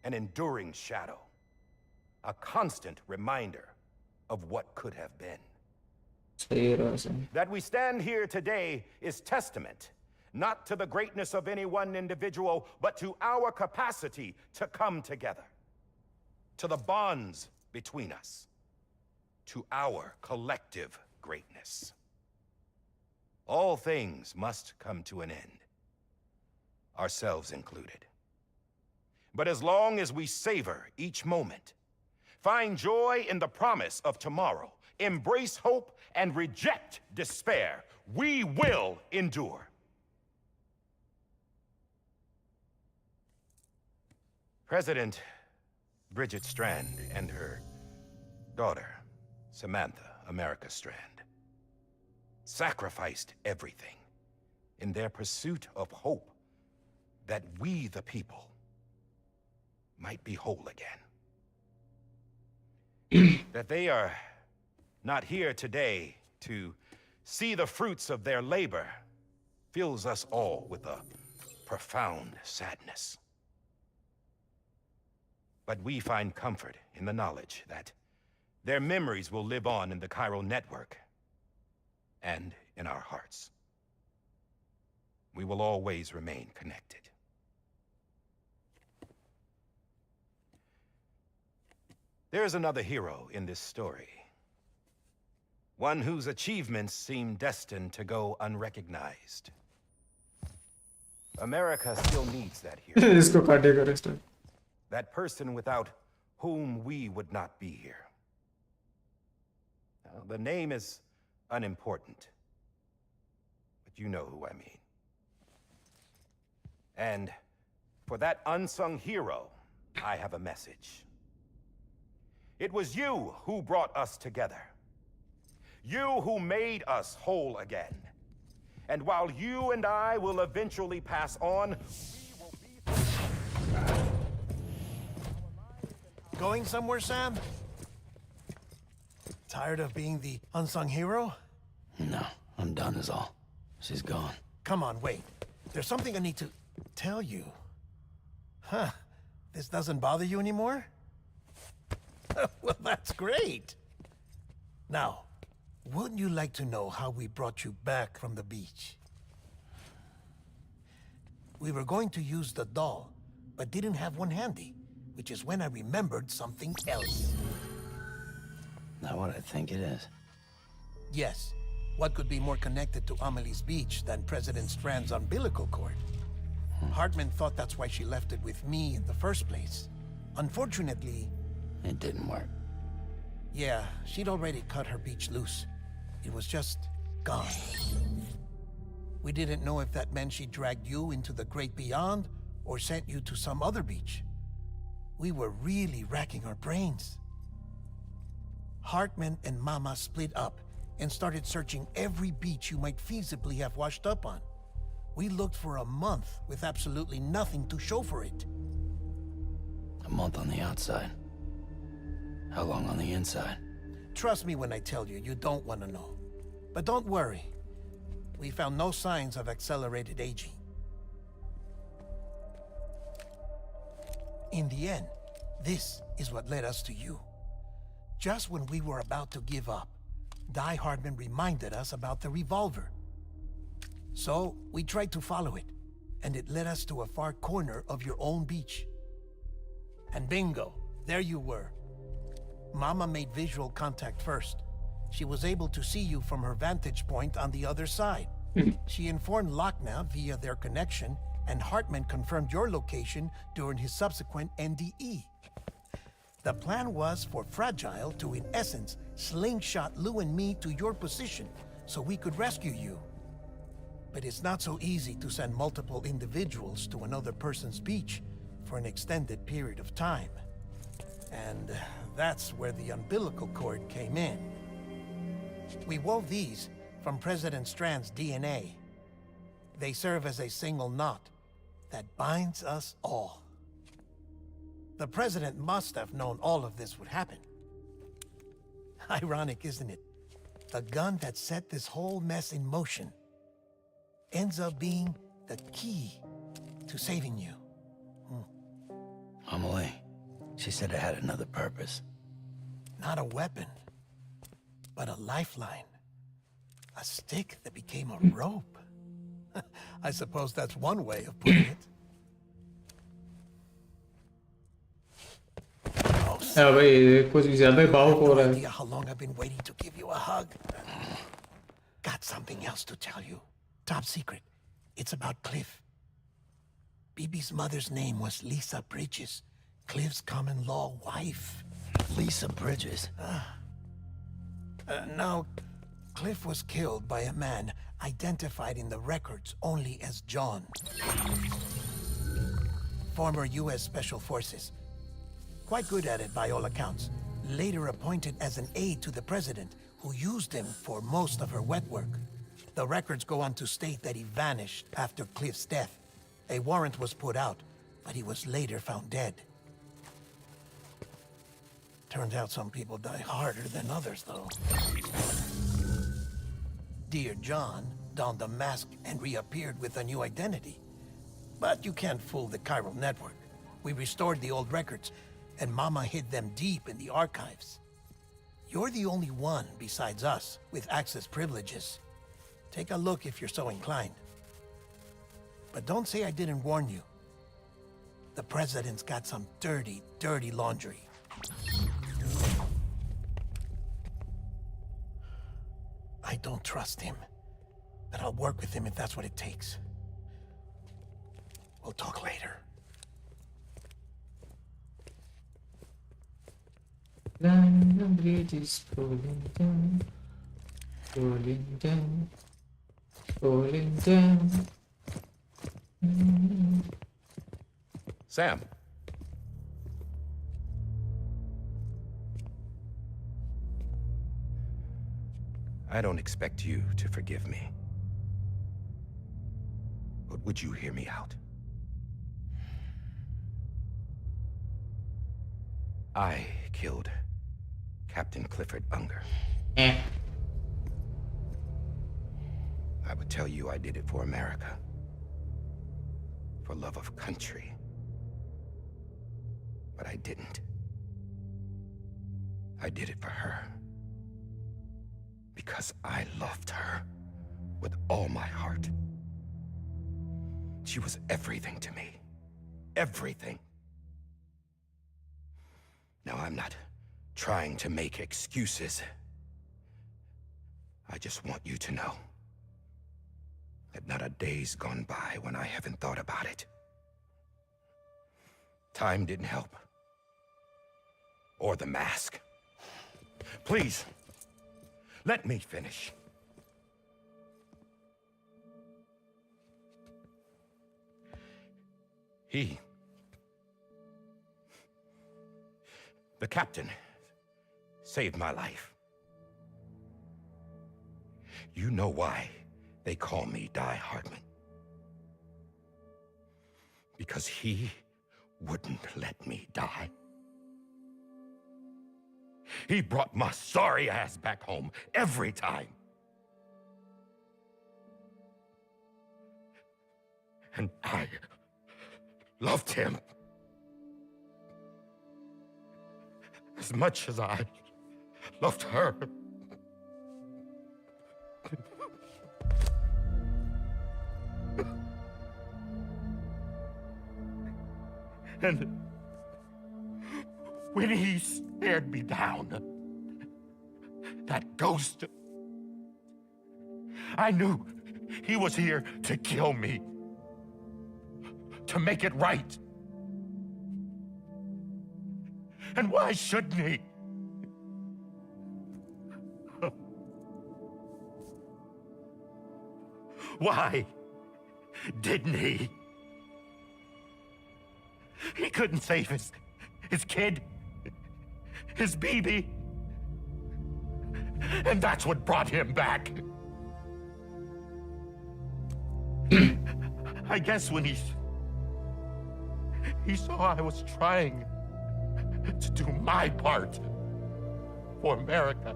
[SPEAKER 7] An enduring shadow. A constant reminder of what could have been.
[SPEAKER 1] सही है रहा सही।
[SPEAKER 7] That we stand here today is testament, not to the greatness of any one individual, but to our capacity to come together. To the bonds between us. To our collective greatness. All things must come to an end. Ourselves included. But as long as we savor each moment, find joy in the promise of tomorrow, embrace hope, and reject despair, we will endure. President Bridget Strand and her daughter, Samantha America Strand, sacrificed everything in their pursuit of hope that we, the people, might be whole again. That they are not here today to see the fruits of their labor fills us all with a profound sadness. But we find comfort in the knowledge that their memories will live on in the chiral network and in our hearts. We will always remain connected. There's another hero in this story. One whose achievements seem destined to go unrecognized. America still needs that hero.
[SPEAKER 1] इसको काटेगा rest.
[SPEAKER 7] That person without whom we would not be here. Now, the name is unimportant, but you know who I mean. And for that unsung hero, I have a message. It was you who brought us together. You who made us whole again. And while you and I will eventually pass on,
[SPEAKER 6] Going somewhere, Sam? Tired of being the unsung hero?
[SPEAKER 4] No, I'm done is all. She's gone.
[SPEAKER 6] Come on, wait. There's something I need to tell you. Huh. This doesn't bother you anymore? Well, that's great. Now, wouldn't you like to know how we brought you back from the beach? We were going to use the doll, but didn't have one handy, which is when I remembered something else.
[SPEAKER 4] Not what I think it is.
[SPEAKER 6] Yes. What could be more connected to Amelie's beach than President Strand's umbilical cord? Hartman thought that's why she left it with me in the first place. Unfortunately...
[SPEAKER 4] It didn't work.
[SPEAKER 6] Yeah, she'd already cut her beach loose. It was just gone. We didn't know if that meant she dragged you into the great beyond or sent you to some other beach. We were really racking our brains. Hartman and Mama split up and started searching every beach you might feasibly have washed up on. We looked for a month with absolutely nothing to show for it.
[SPEAKER 4] A month on the outside. How long on the inside?
[SPEAKER 6] Trust me when I tell you, you don't want to know. But don't worry. We found no signs of accelerated aging. In the end, this is what led us to you. Just when we were about to give up, Die Hardman reminded us about the revolver. So, we tried to follow it, and it led us to a far corner of your own beach. And bingo, there you were. Mama made visual contact first. She was able to see you from her vantage point on the other side. She informed Lochna via their connection, and Hartman confirmed your location during his subsequent NDE. The plan was for Fragile to, in essence, slingshot Lou and me to your position so we could rescue you. But it's not so easy to send multiple individuals to another person's beach for an extended period of time. And That's where the umbilical cord came in. We wove these from President Strand's DNA. They serve as a single knot that binds us all. The President must have known all of this would happen. Ironic, isn't it? The gun that set this whole mess in motion ends up being the key to saving you.
[SPEAKER 4] Amelie, she said it had another purpose.
[SPEAKER 6] Not a weapon, but a lifeline. A stick that became a rope. I suppose that's one way of putting it.
[SPEAKER 1] हाँ भाई कुछ ज़्यादा ही भावुक हो
[SPEAKER 6] No
[SPEAKER 1] रहा है.
[SPEAKER 6] idea how long I've been waiting to give you a hug. Got something else to tell you. Top secret. It's about Cliff. BB's mother's name was Lisa Bridges, Cliff's common-law wife.
[SPEAKER 4] Lisa Bridges.
[SPEAKER 6] Now, Cliff was killed by a man identified in the records only as John. Former U.S. Special Forces. Quite good at it by all accounts. Later appointed as an aide to the president, who used him for most of her wet work. The records go on to state that he vanished after Cliff's death. A warrant was put out, but he was later found dead. Turns out some people die harder than others, though. Dear John donned a mask and reappeared with a new identity. But you can't fool the chiral network. We restored the old records, and Mama hid them deep in the archives. You're the only one besides us with access privileges. Take a look if you're so inclined. But don't say I didn't warn you. The president's got some dirty, dirty laundry. I don't trust him, but I'll work with him if that's what it takes. We'll talk later.
[SPEAKER 1] London Bridge is falling down, falling down, falling down.
[SPEAKER 7] Sam. I don't expect you to forgive me. But would you hear me out? I killed Captain Clifford Unger.
[SPEAKER 1] Eh.
[SPEAKER 7] I would tell you I did it for America. For love of country. But I didn't. I did it for her. Because I loved her with all my heart. She was everything to me. Everything. Now, I'm not trying to make excuses. I just want you to know that not a day's gone by when I haven't thought about it. Time didn't help. Or the mask. Please, let me finish. The captain, saved my life. You know why they call me Die Hardman. Because he wouldn't let me die. He brought my sorry ass back home every time. And I loved him as much as I loved her. And when he stared me down, that ghost, I knew he was here to kill me, to make it right. And why shouldn't he? Why didn't he? He couldn't save his kid,
[SPEAKER 8] his BB. And that's what brought him back. I guess when he saw I was trying to do my part for America,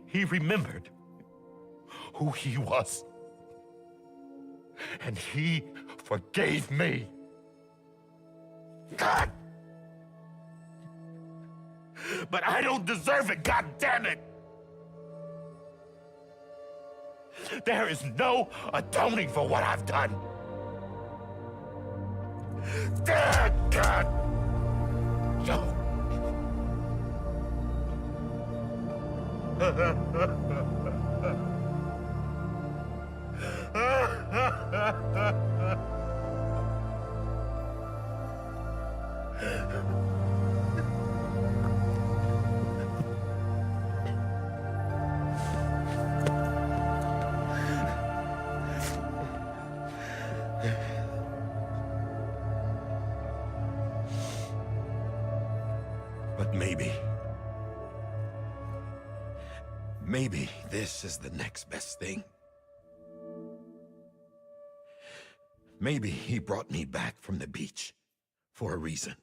[SPEAKER 8] he remembered who he was. And he forgave me. God! But I don't deserve it, god damn it! There is no atoning for what I've done. God! No. But maybe this is the next best thing. Maybe he brought me back from the beach for a reason.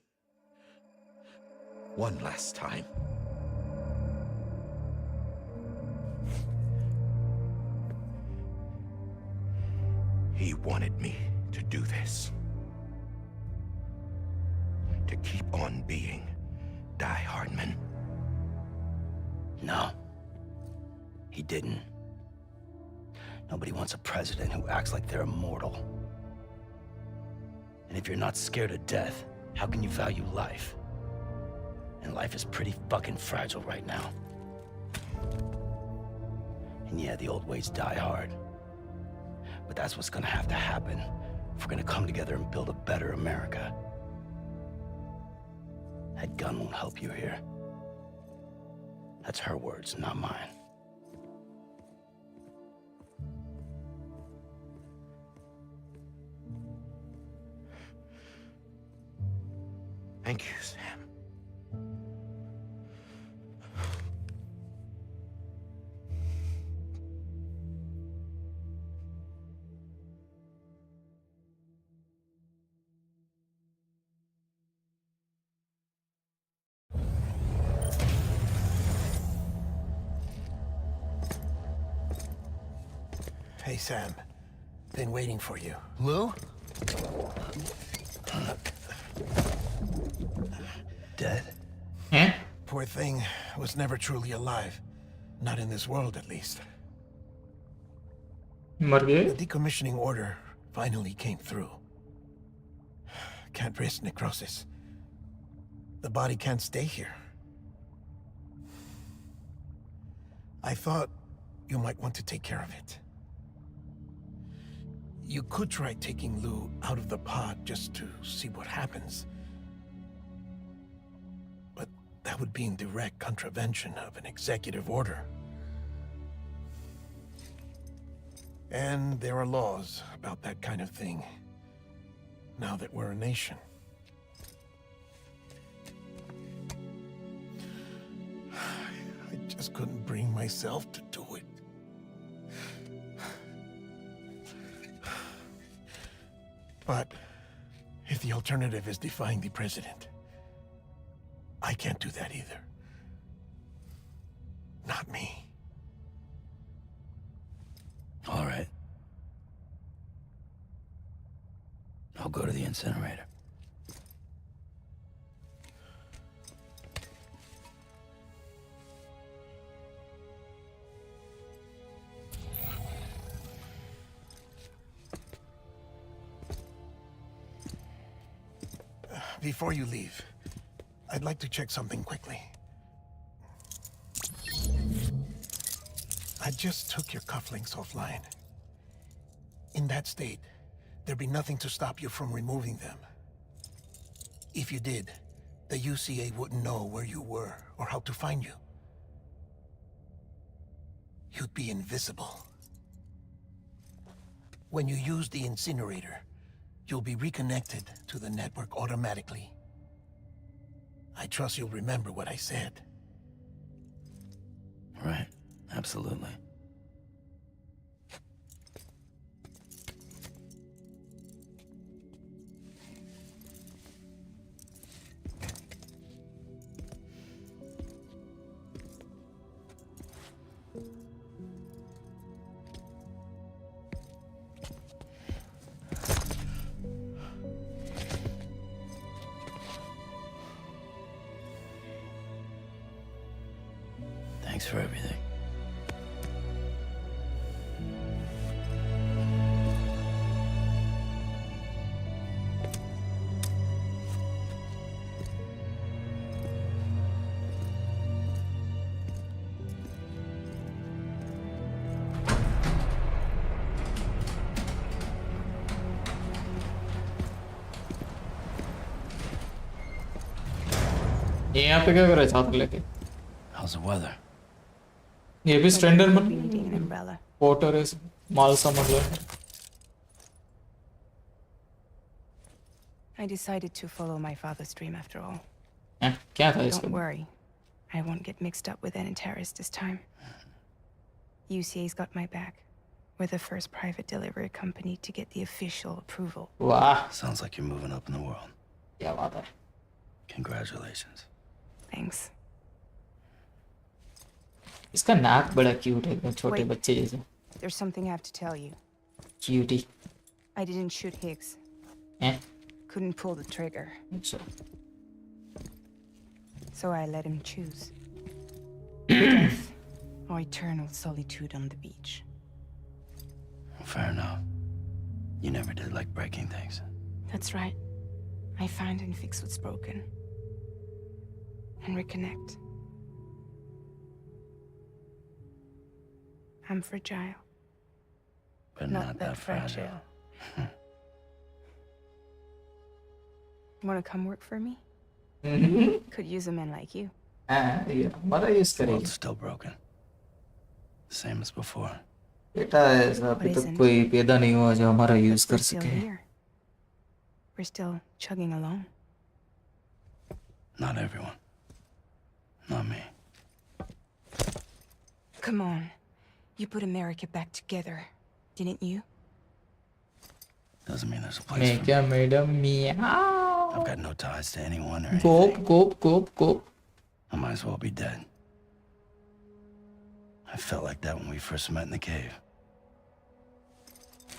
[SPEAKER 8] One last time. He wanted me to do this. To keep on being Die Hardman.
[SPEAKER 4] No. He didn't. Nobody wants a president who acts like they're immortal. And if you're not scared of death, how can you value life? And life is pretty fucking fragile right now. And yeah, the old ways die hard. But that's what's gonna have to happen if we're gonna come together and build a better America. That gun won't help you here. That's her words, not mine.
[SPEAKER 7] Thank you, Sam.
[SPEAKER 6] Hey, Sam. Been waiting for you.
[SPEAKER 4] Lou? Dead?
[SPEAKER 1] हैं?
[SPEAKER 6] Poor thing was never truly alive. Not in this world, at least.
[SPEAKER 1] मर
[SPEAKER 6] The
[SPEAKER 1] गए?
[SPEAKER 6] decommissioning order finally came through. Can't risk necrosis. The body can't stay here. I thought you might want to take care of it. You could try taking Lou out of the pod just to see what happens. But that would be in direct contravention of an executive order. And there are laws about that kind of thing, now that we're a nation. I just couldn't bring myself to do it. But if the alternative is defying the president, I can't do that either. Not me.
[SPEAKER 4] All right. I'll go to the incinerator.
[SPEAKER 6] Before you leave, I'd like to check something quickly. I just took your cufflinks offline. In that state, there'd be nothing to stop you from removing them. If you did, the UCA wouldn't know where you were or how to find you. You'd be invisible. When you use the incinerator, you'll be reconnected to the network automatically. I trust you'll remember what I said.
[SPEAKER 4] Right. Absolutely. Thanks for everything.
[SPEAKER 1] ये यहाँ पे क्या कर रहा है छात्र लेके?
[SPEAKER 4] How's the weather?
[SPEAKER 1] ये भी स्ट्रेंडर
[SPEAKER 2] Be
[SPEAKER 1] मन
[SPEAKER 2] needing an umbrella.
[SPEAKER 1] पोर्टर है माल सामान लो.
[SPEAKER 2] I decided to follow my father's dream after all.
[SPEAKER 1] क्या था
[SPEAKER 2] Don't
[SPEAKER 1] इसका?
[SPEAKER 2] worry. I won't get mixed up with any terrorists this time. UCA's got my back. We're the first private delivery company to get the official approval.
[SPEAKER 1] वाह
[SPEAKER 4] Sounds like you're moving up in the world.
[SPEAKER 1] क्या बात है.
[SPEAKER 4] Congratulations.
[SPEAKER 2] Thanks.
[SPEAKER 1] इसका नाक बड़ा cute है एकदम छोटे
[SPEAKER 2] Wait.
[SPEAKER 1] बच्चे जैसे.
[SPEAKER 2] There's something I have to tell you.
[SPEAKER 1] Cutie.
[SPEAKER 2] I didn't shoot Higgs.
[SPEAKER 1] हैं?
[SPEAKER 2] Couldn't pull the trigger.
[SPEAKER 1] अच्छा.
[SPEAKER 2] So I let him choose. Death or eternal solitude on the beach.
[SPEAKER 4] Fair enough. You never did like breaking things.
[SPEAKER 2] That's right. I find and fix what's broken. And reconnect. I'm fragile.
[SPEAKER 4] But not that fragile.
[SPEAKER 2] Wanna come work for me? Could use a man like you.
[SPEAKER 1] हाँ ये हमारा use
[SPEAKER 4] The
[SPEAKER 1] करेगी.
[SPEAKER 4] world's still broken. Same as before.
[SPEAKER 1] बेटा ऐसा अभी
[SPEAKER 2] But
[SPEAKER 1] तक
[SPEAKER 2] isn't.
[SPEAKER 1] कोई पैदा नहीं हुआ जो हमारा यूज़
[SPEAKER 2] We're
[SPEAKER 1] कर
[SPEAKER 2] still
[SPEAKER 1] सके.
[SPEAKER 2] here. We're still chugging along.
[SPEAKER 4] Not everyone. Not me.
[SPEAKER 2] Come on. You put America back together, didn't you?
[SPEAKER 4] Doesn't mean there's a place
[SPEAKER 1] मैं
[SPEAKER 4] for me.
[SPEAKER 1] क्या मैडम मियाँ.
[SPEAKER 4] I've got no ties to anyone or
[SPEAKER 1] गोप
[SPEAKER 4] anything.
[SPEAKER 1] गोप गोप गोप.
[SPEAKER 4] I might as well be dead. I felt like that when we first met in the cave.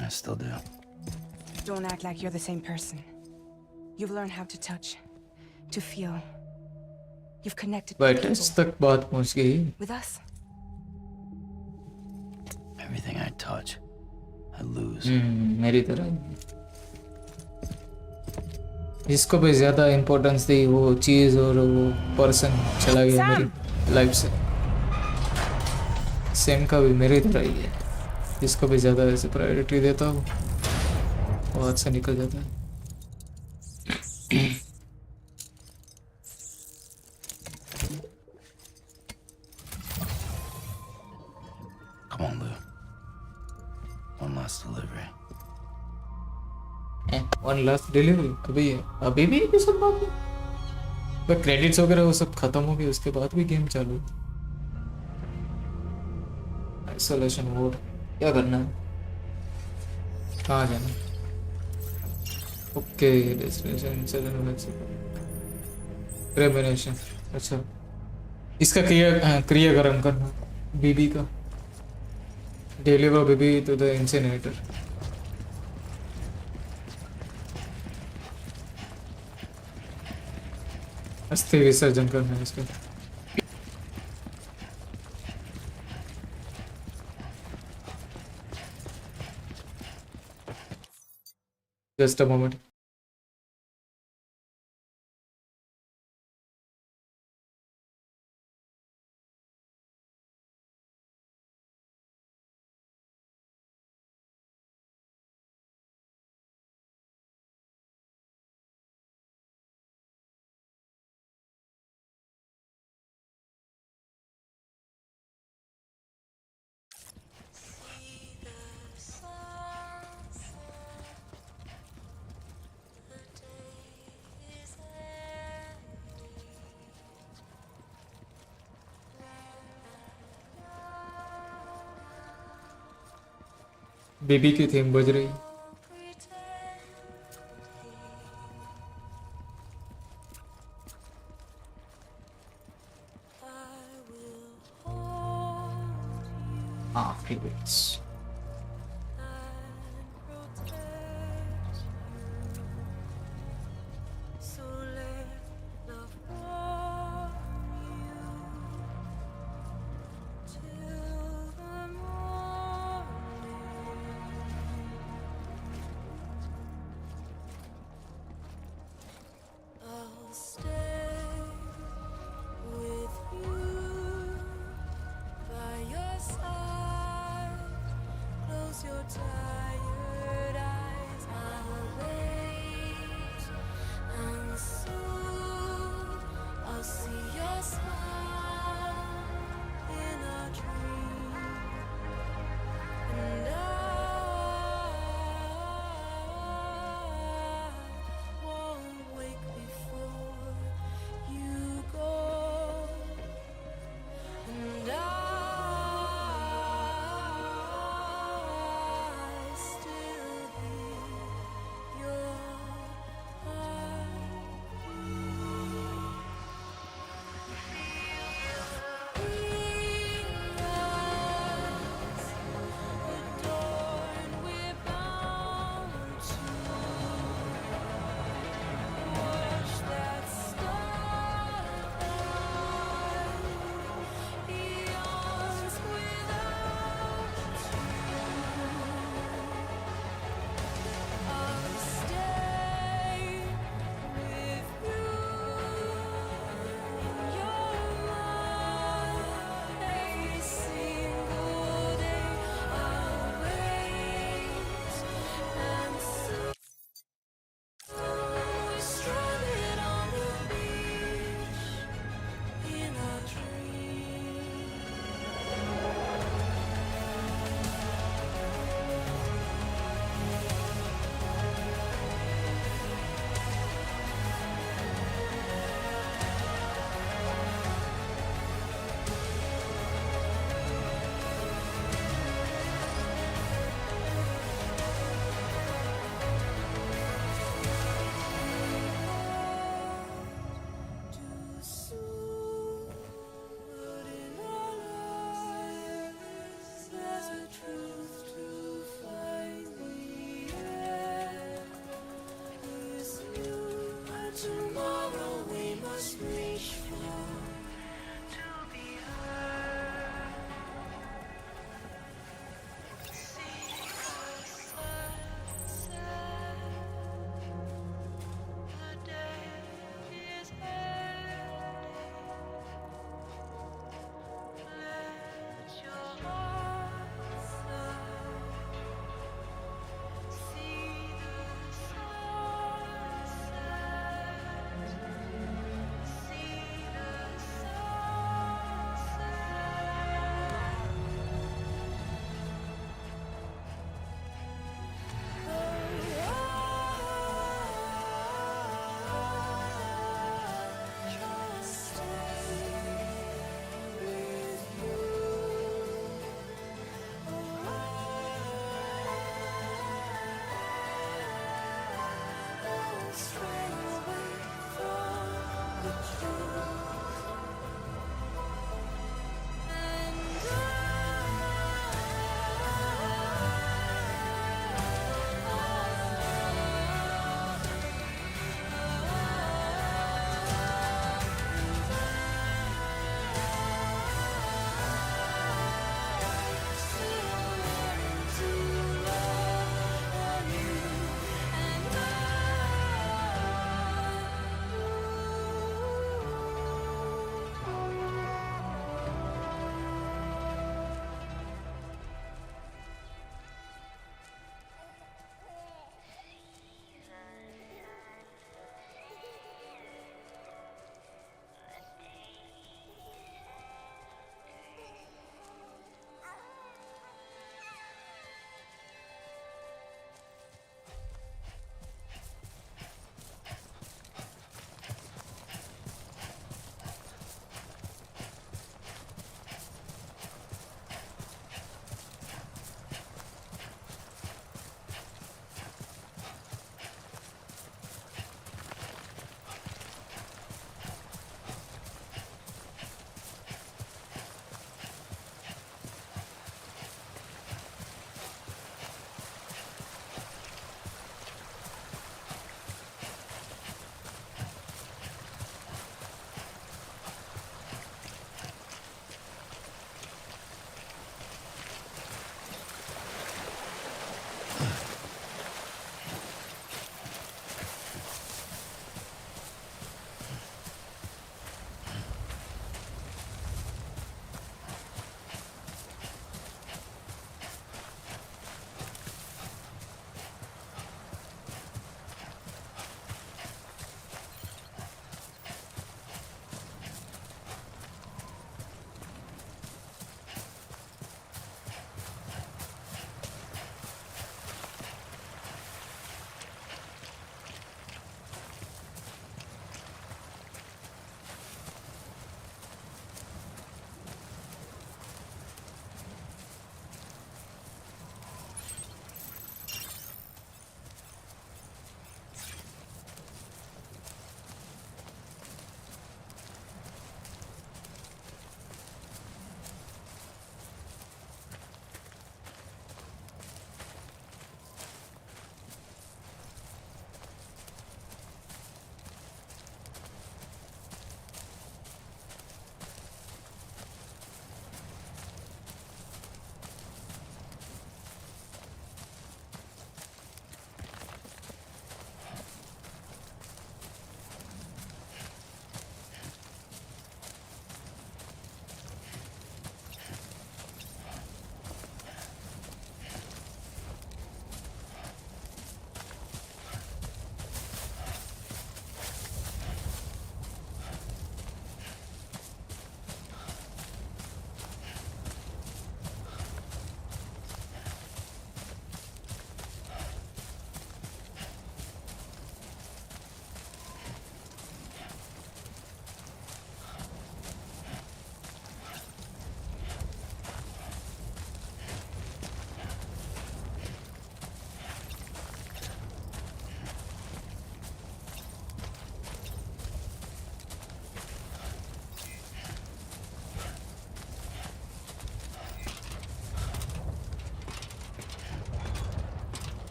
[SPEAKER 4] I still do.
[SPEAKER 2] Don't act like you're the same person. You've learned how to touch, to feel. You've connected with
[SPEAKER 1] but इस
[SPEAKER 2] people.
[SPEAKER 1] तक बात पहुंच गई.
[SPEAKER 2] With us.
[SPEAKER 4] Everything I touch, I lose.
[SPEAKER 1] मेरी तरह ही. जिसको भी ज्यादा इम्पोर्टेंस दी वो चीज और वो पर्सन चला गया मेरी लाइफ से. सेम का भी मेरी तरह ही है. जिसको भी ज्यादा ऐसे प्रायोरिटी देता हूँ वो हाथ से निकल जाता है.
[SPEAKER 4] Come on, Lou. One last delivery.
[SPEAKER 1] One last delivery अभी भी ये सब बाकी. बस क्रेडिट्स वगैरह वो सब खत्म हो गए उसके बाद भी गेम चालू. आइसोलेशन मोड क्या करना है. कहाँ जाना. Okay destination cremation. अच्छा इसका क्रियाकर्म करना बीबी का. Deliver baby to the incinerator. अस्थि विसर्जन करना है इसका. Just a moment. बेबी की थीम बज रही। हाँ favorites।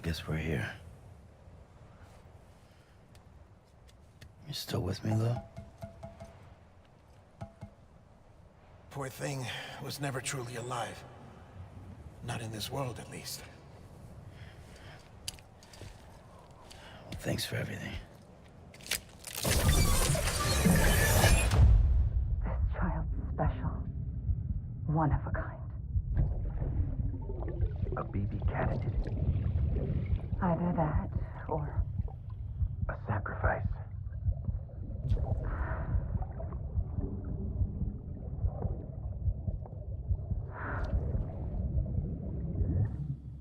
[SPEAKER 4] guess we're here. You still with me, Lou?
[SPEAKER 6] Poor thing was never truly alive. Not in this world, at least.
[SPEAKER 4] Well, thanks for everything.
[SPEAKER 2] This child's special. One of a kind.
[SPEAKER 4] A BB candidate.
[SPEAKER 2] Either that, or
[SPEAKER 4] A sacrifice.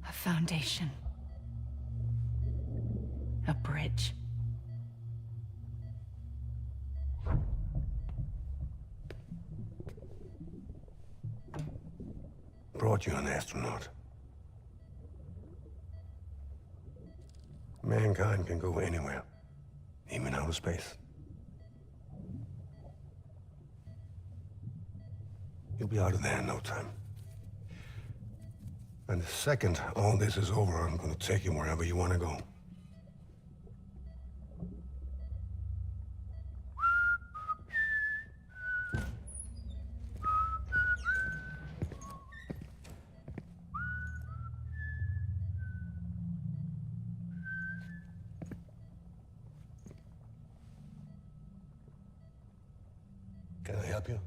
[SPEAKER 2] a foundation. A bridge.
[SPEAKER 9] Brought you an astronaut. Mankind can go anywhere, even outer space. You'll be out of there in no time. And the second all this is over, I'm gonna take you wherever you want to go. Can I help you?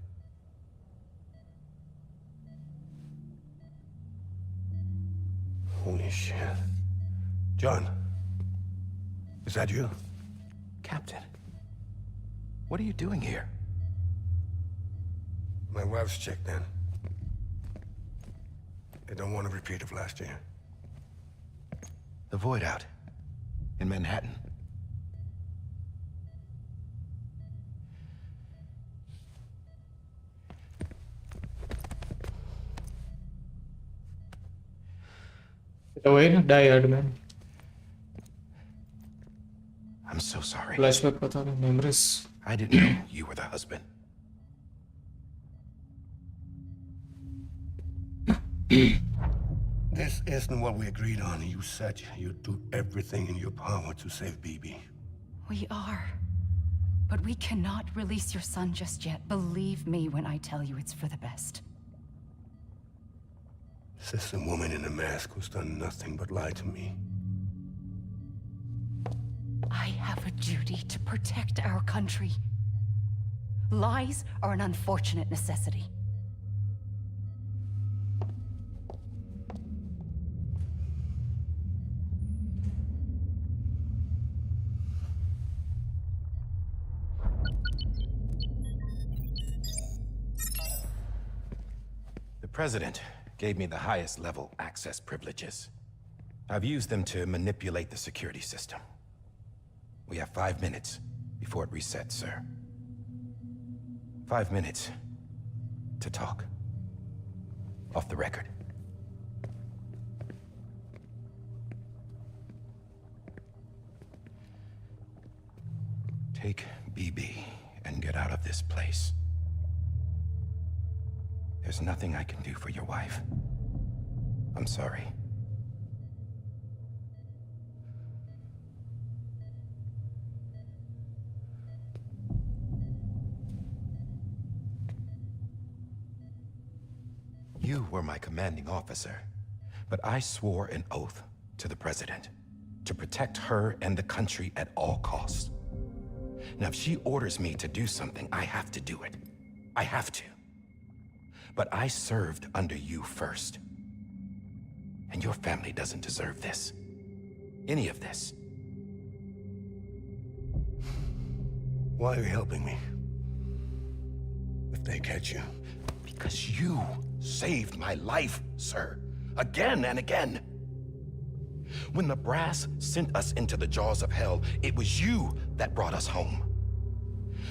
[SPEAKER 9] Holy shit. John, is that you?
[SPEAKER 7] Captain, what are you doing here?
[SPEAKER 9] My wife's checked in. They don't want a repeat of last year.
[SPEAKER 7] The Void Out in Manhattan.
[SPEAKER 1] तो वही ना die hard में
[SPEAKER 7] I'm so sorry.
[SPEAKER 1] Flashback पता नहीं memories
[SPEAKER 7] I didn't know you were the husband.
[SPEAKER 9] This isn't what we agreed on. You said you'd do everything in your power to save BB.
[SPEAKER 2] We are. But we cannot release your son just yet. Believe me when I tell you it's for the best.
[SPEAKER 9] This is a woman in a mask who's done nothing but lie to me.
[SPEAKER 2] I have a duty to protect our country. Lies are an unfortunate necessity.
[SPEAKER 7] The President gave me the highest level access privileges. I've used them to manipulate the security system. We have 5 minutes before it resets, sir. 5 minutes to talk. Off the record. Take BB and get out of this place. There's nothing I can do for your wife. I'm sorry. You were my commanding officer, but I swore an oath to the President to protect her and the country at all costs. Now, if she orders me to do something, I have to do it. I have to. But I served under you first. And your family doesn't deserve this. Any of this.
[SPEAKER 9] Why are you helping me? If they catch you.
[SPEAKER 7] Because you saved my life, sir. Again and again. When the brass sent us into the jaws of hell, it was you that brought us home.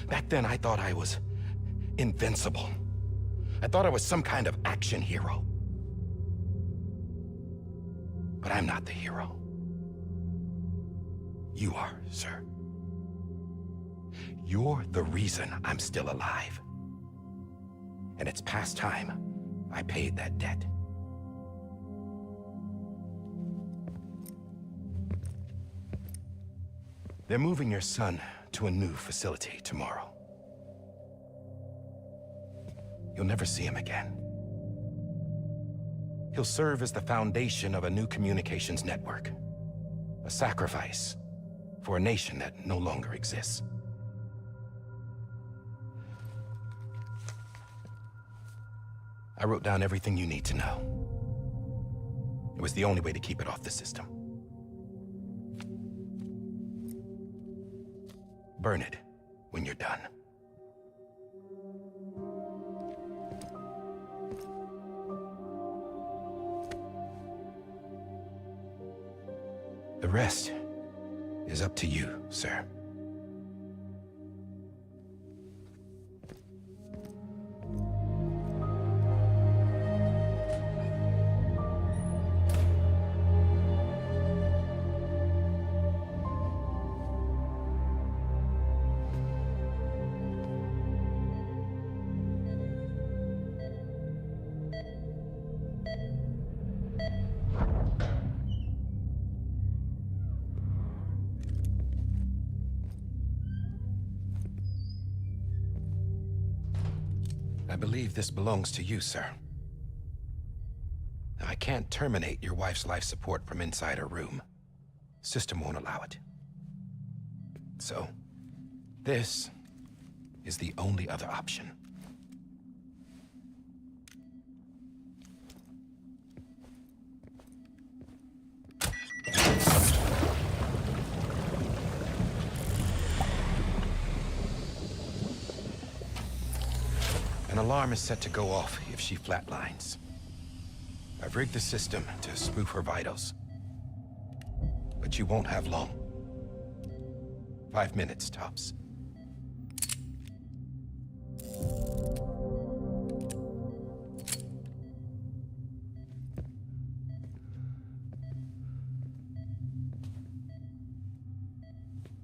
[SPEAKER 7] Back then, I thought I was invincible. I thought I was some kind of action hero. But I'm not the hero. You are, sir. You're the reason I'm still alive. And it's past time I paid that debt. They're moving your son to a new facility tomorrow. You'll never see him again. He'll serve as the foundation of a new communications network. A sacrifice for a nation that no longer exists. I wrote down everything you need to know. It was the only way to keep it off the system. Burn it when you're done. The rest is up to you, sir. I believe this belongs to you, sir. I can't terminate your wife's life support from inside her room. System won't allow it. So, this is the only other option. An alarm is set to go off if she flatlines. I've rigged the system to spoof her vitals. But you won't have long. 5 minutes, tops.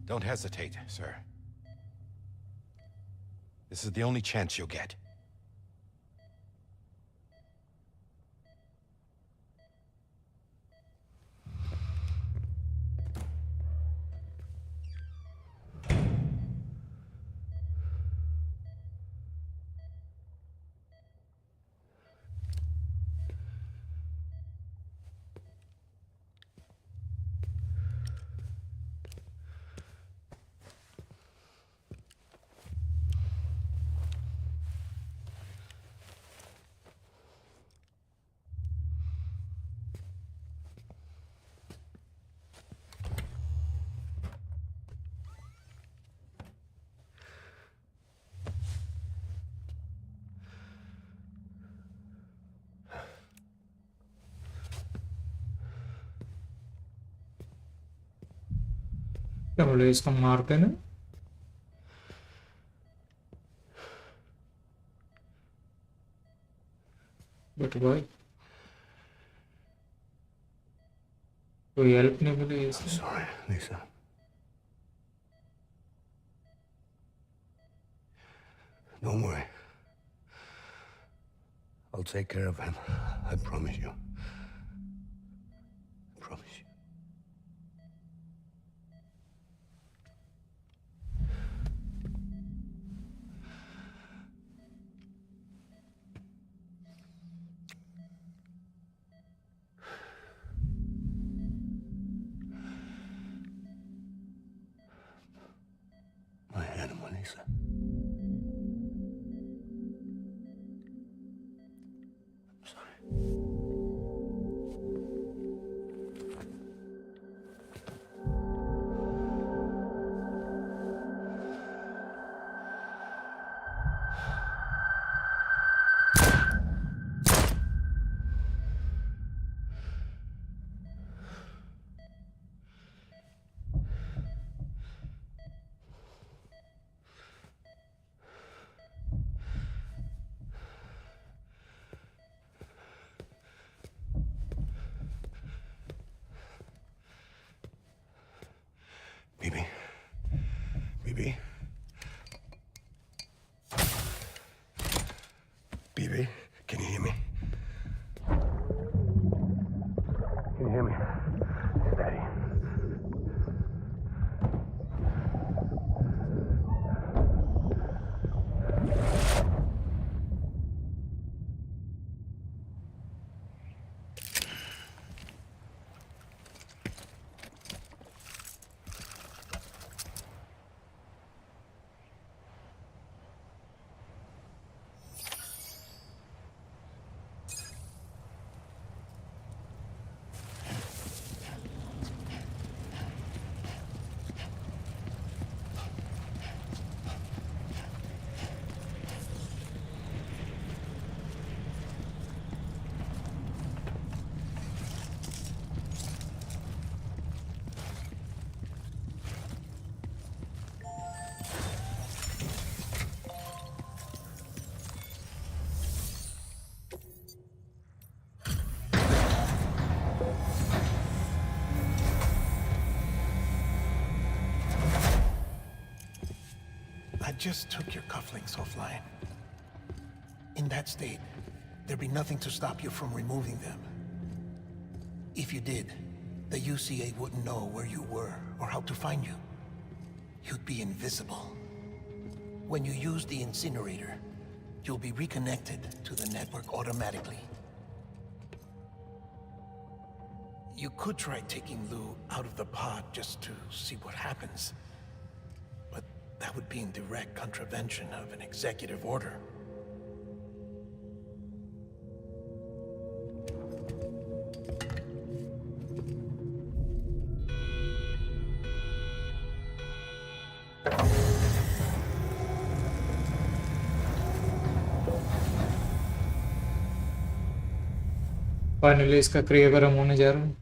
[SPEAKER 7] Don't hesitate, sir. This is the only chance you'll get.
[SPEAKER 1] क्या बोले इसको मारते ना but भाई कोई help नहीं मिली इससे
[SPEAKER 9] Sorry, Lisa. Don't worry. I'll take care of him. I promise you. I promise you. My animal, Lisa. I'm sorry. Bibi. Bibi. Bibi, can you hear me? Can you hear me? Steady.
[SPEAKER 6] just took your cufflinks offline. In that state, there'd be nothing to stop you from removing them. If you did, the UCA wouldn't know where you were or how to find you. You'd be invisible. When you use the incinerator, you'll be reconnected to the network automatically. You could try taking Lou out of the pod just to see what happens. But that would be in direct contravention of an executive order.
[SPEAKER 1] Finally इसका क्रिएगरम होने जा रहा है.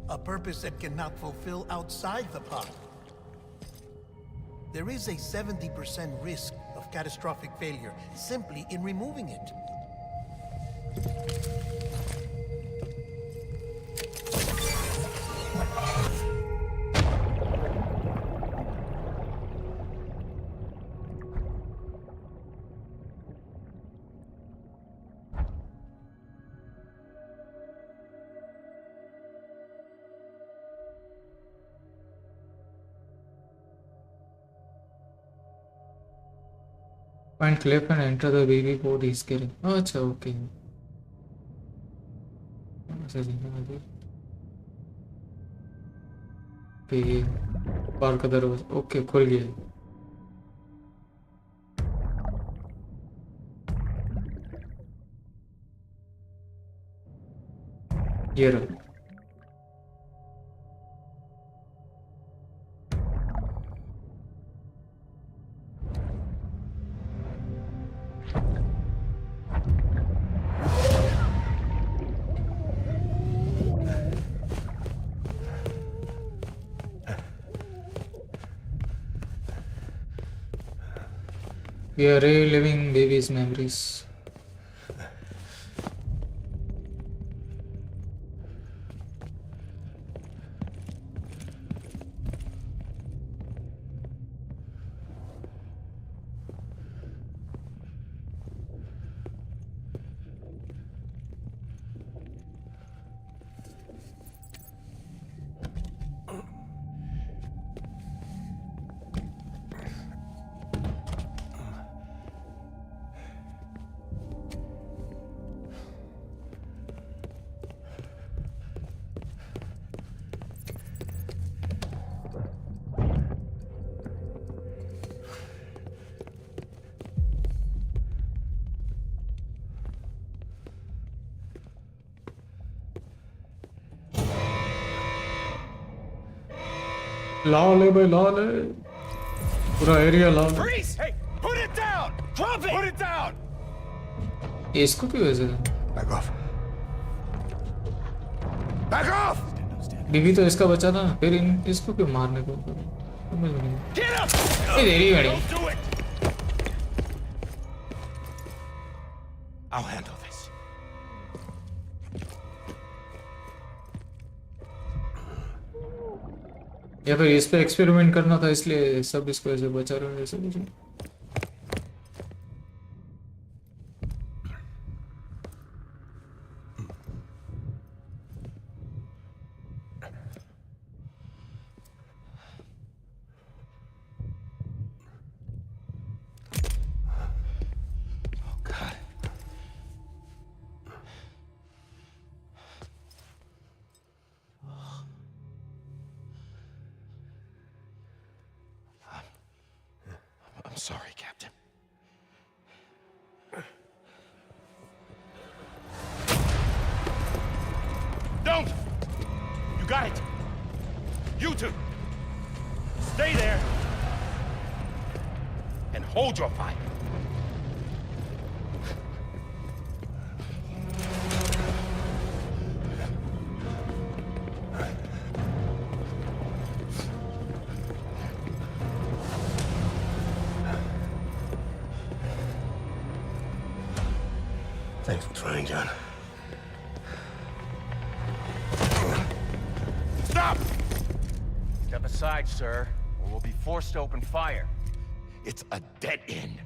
[SPEAKER 6] A purpose that cannot fulfill outside the pod. There is a 70% risk of catastrophic failure simply in removing it.
[SPEAKER 1] Find clip and enter the baby code he's getting. अच्छा okay. Okay बाहर का दरवाजा okay खुल गया. ये रहा. We are reliving baby's memories. लाल है भाई लाल है पूरा एरिया लाल है.
[SPEAKER 7] Freeze! Hey, put it down! Drop it! Put it down!
[SPEAKER 1] इसको क्यों ऐसे?
[SPEAKER 9] Back off.
[SPEAKER 7] Back off!
[SPEAKER 1] बीवी तो इसका बचा था फिर इसको क्यों मारने को समझ में नहीं.
[SPEAKER 7] Get up!
[SPEAKER 1] ये देरी बड़ी.
[SPEAKER 7] Don't do it! I'll handle this.
[SPEAKER 1] या फिर इस पे एक्सपेरिमेंट करना था इसलिए सब इसको ऐसे बचा रहे हैं ऐसे कुछ.
[SPEAKER 7] Oh, God. I'm sorry, Captain. Don't! You got it! You two! Stay there! And hold your fire!
[SPEAKER 9] Thanks for trying, John.
[SPEAKER 8] Stop! Step aside, sir, or we'll be forced to open fire.
[SPEAKER 7] It's a dead end.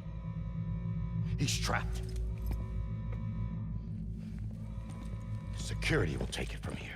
[SPEAKER 7] He's trapped. Security will take it from here.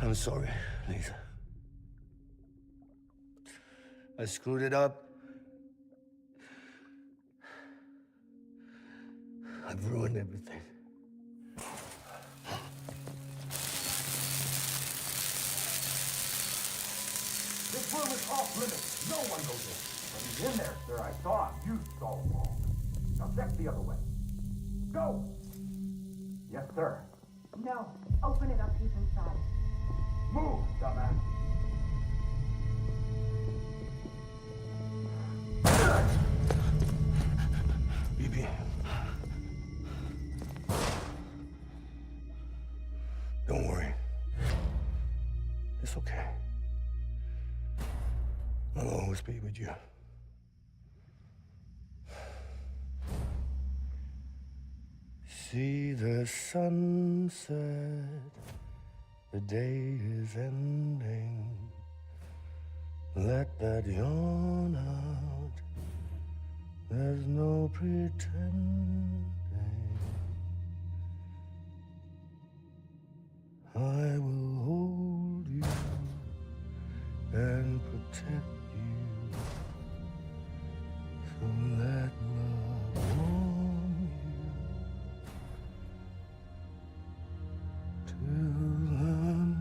[SPEAKER 9] I'm sorry, Lisa. I screwed it up. I've ruined everything.
[SPEAKER 8] This room is off limits. No one goes in. When he's in there, sir, I saw him. You saw him all. Now check the other way. Go! Yes, sir.
[SPEAKER 10] No. Open it up. He's inside.
[SPEAKER 8] Move, dumbass.
[SPEAKER 9] BB. Don't worry. It's okay. I'll always be with you. See the sunset, the day is ending. Let that yawn out, there's no pretending. I will hold you and protect you, so let love warm you till the morning.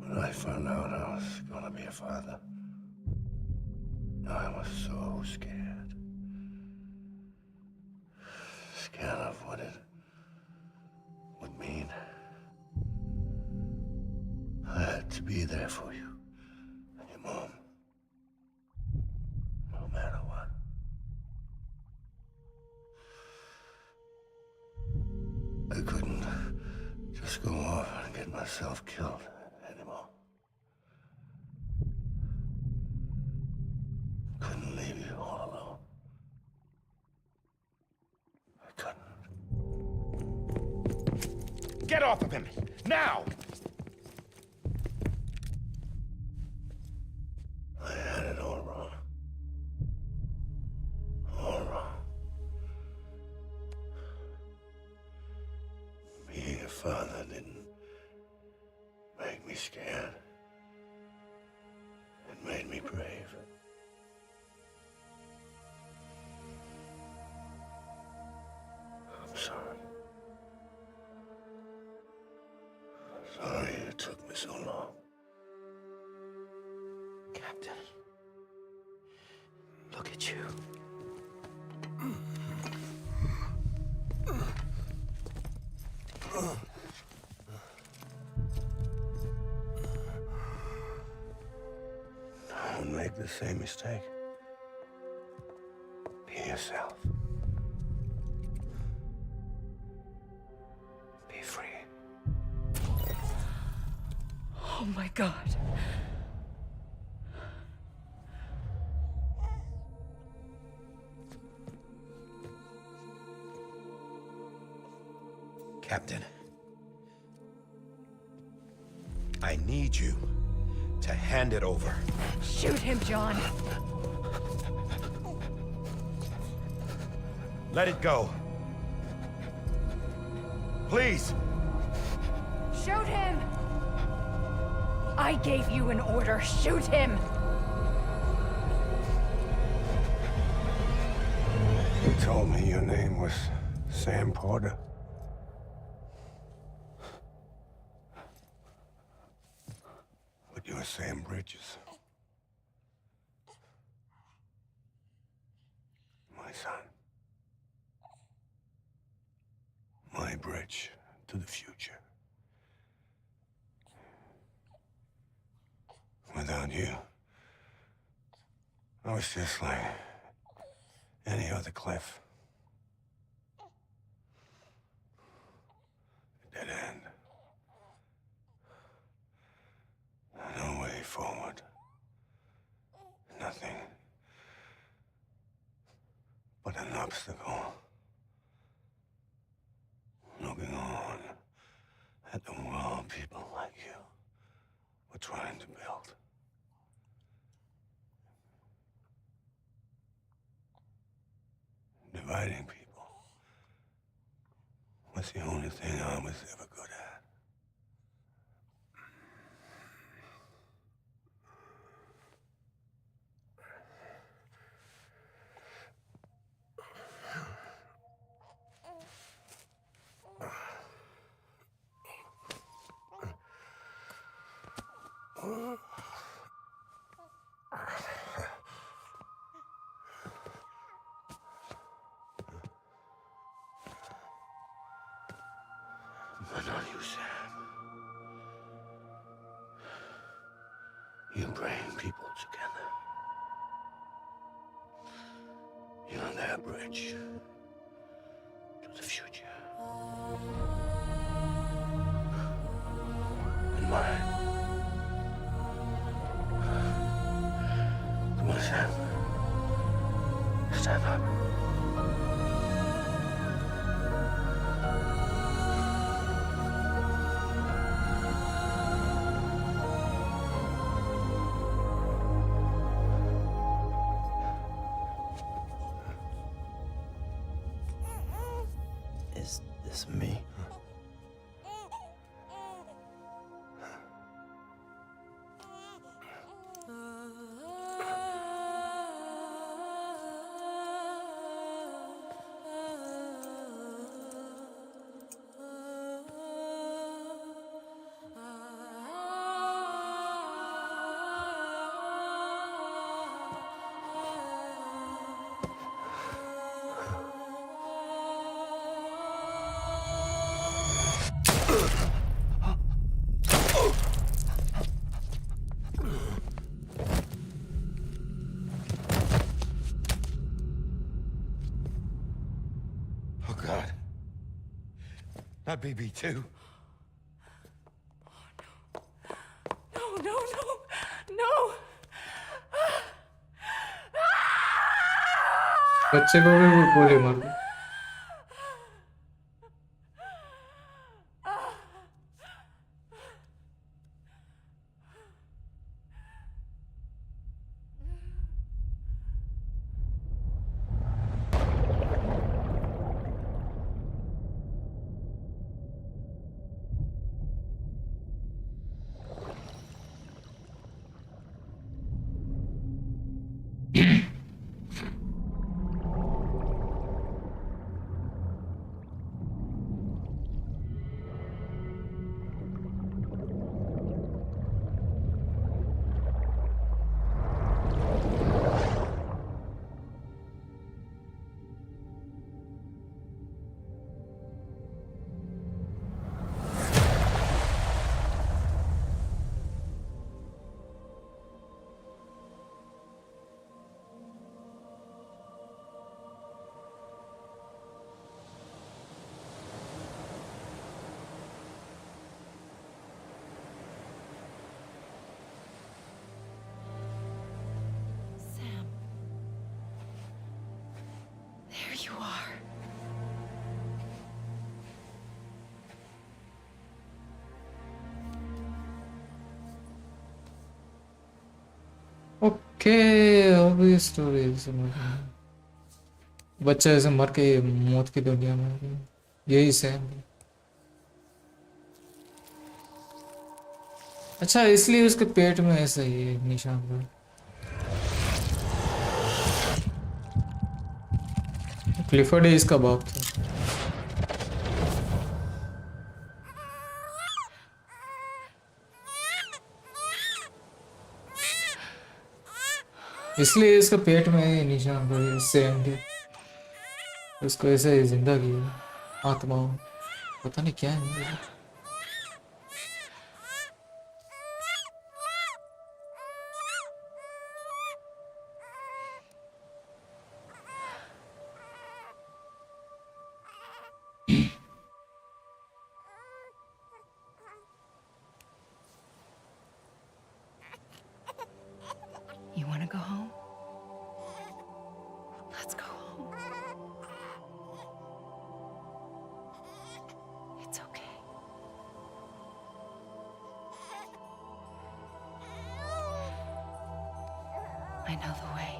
[SPEAKER 9] When I found out I was gonna be a father, I was so scared. Scared of what it would mean. I had to be there for you and your mom, no matter what. I couldn't just go off and get myself killed anymore. Couldn't leave you all alone. I couldn't.
[SPEAKER 7] Get off of him! Now!
[SPEAKER 9] I had it all wrong. All wrong. father didn't make me scared. It made me brave. I'm sorry. Sorry it took me so long.
[SPEAKER 4] Captain, look at you.
[SPEAKER 9] Don't make the same mistake. Be yourself. Be free.
[SPEAKER 2] Oh my God.
[SPEAKER 7] Captain, I need you to hand it over.
[SPEAKER 2] Shoot him, John.
[SPEAKER 7] Let it go. Please.
[SPEAKER 2] Shoot him! I gave you an order. Shoot him!
[SPEAKER 9] You told me your name was Sam Porter. But you're Sam Bridges. My son. My bridge to the future. Without you, I was just like any other Cliff. A dead end. No way forward. Nothing but an obstacle. Looking on at the world people like you were trying to build. Dividing people was the only thing I was ever good at. But not you, Sam. You bring people together. You're their bridge to the future. And mine. Come on, Sam. Stand up.
[SPEAKER 4] Is this me?
[SPEAKER 7] Oh, God. Not BB2.
[SPEAKER 2] No, no, no, no!
[SPEAKER 1] बच्चे को भी वो गोली मार दो.
[SPEAKER 2] you are.
[SPEAKER 1] Okay अब ये story समझ में। बच्चा ऐसे मर के मौत की दुनिया में आ गया। यही सेम। अच्छा इसलिए उसके पेट में ऐसा ही है निशान का। क्लिफर्ड ही इसका बाप था। इसलिए इसका पेट में ही निशान का सेम थे। उसको ऐसे ही जिंदा किया आत्मा। पता नहीं क्या है।
[SPEAKER 2] You want to go home? Let's go home. It's okay. I know the way.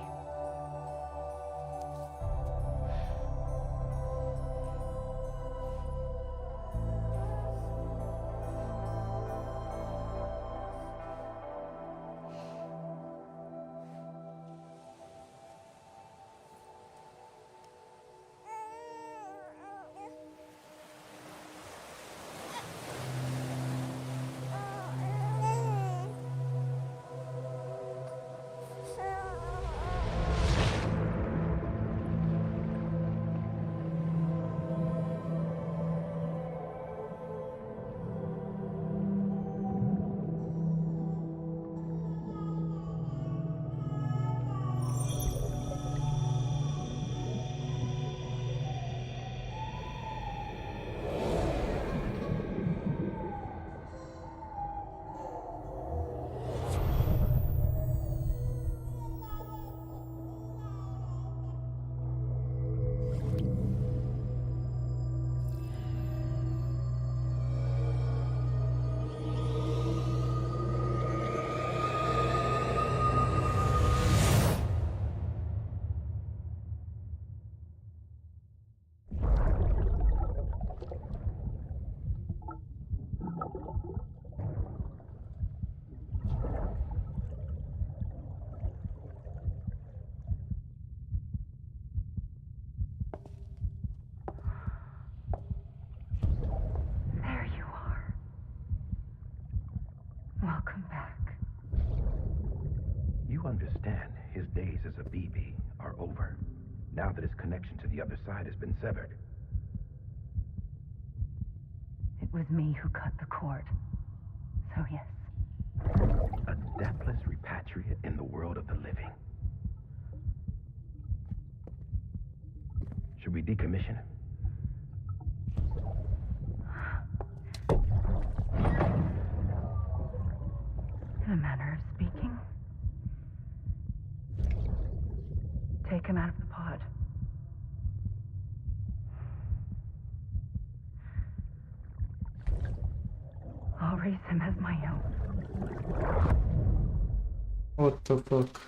[SPEAKER 2] There you are. Welcome back.
[SPEAKER 7] You understand his days as a BB are over, now that his connection to the other side has been severed.
[SPEAKER 10] It was me who cut the cord. So yes.
[SPEAKER 7] A deathless repatriate in the world of the living. Should we decommission him?
[SPEAKER 10] In a manner of speaking. Take him out of the pod. I'll raise him as my own.
[SPEAKER 1] What the fuck?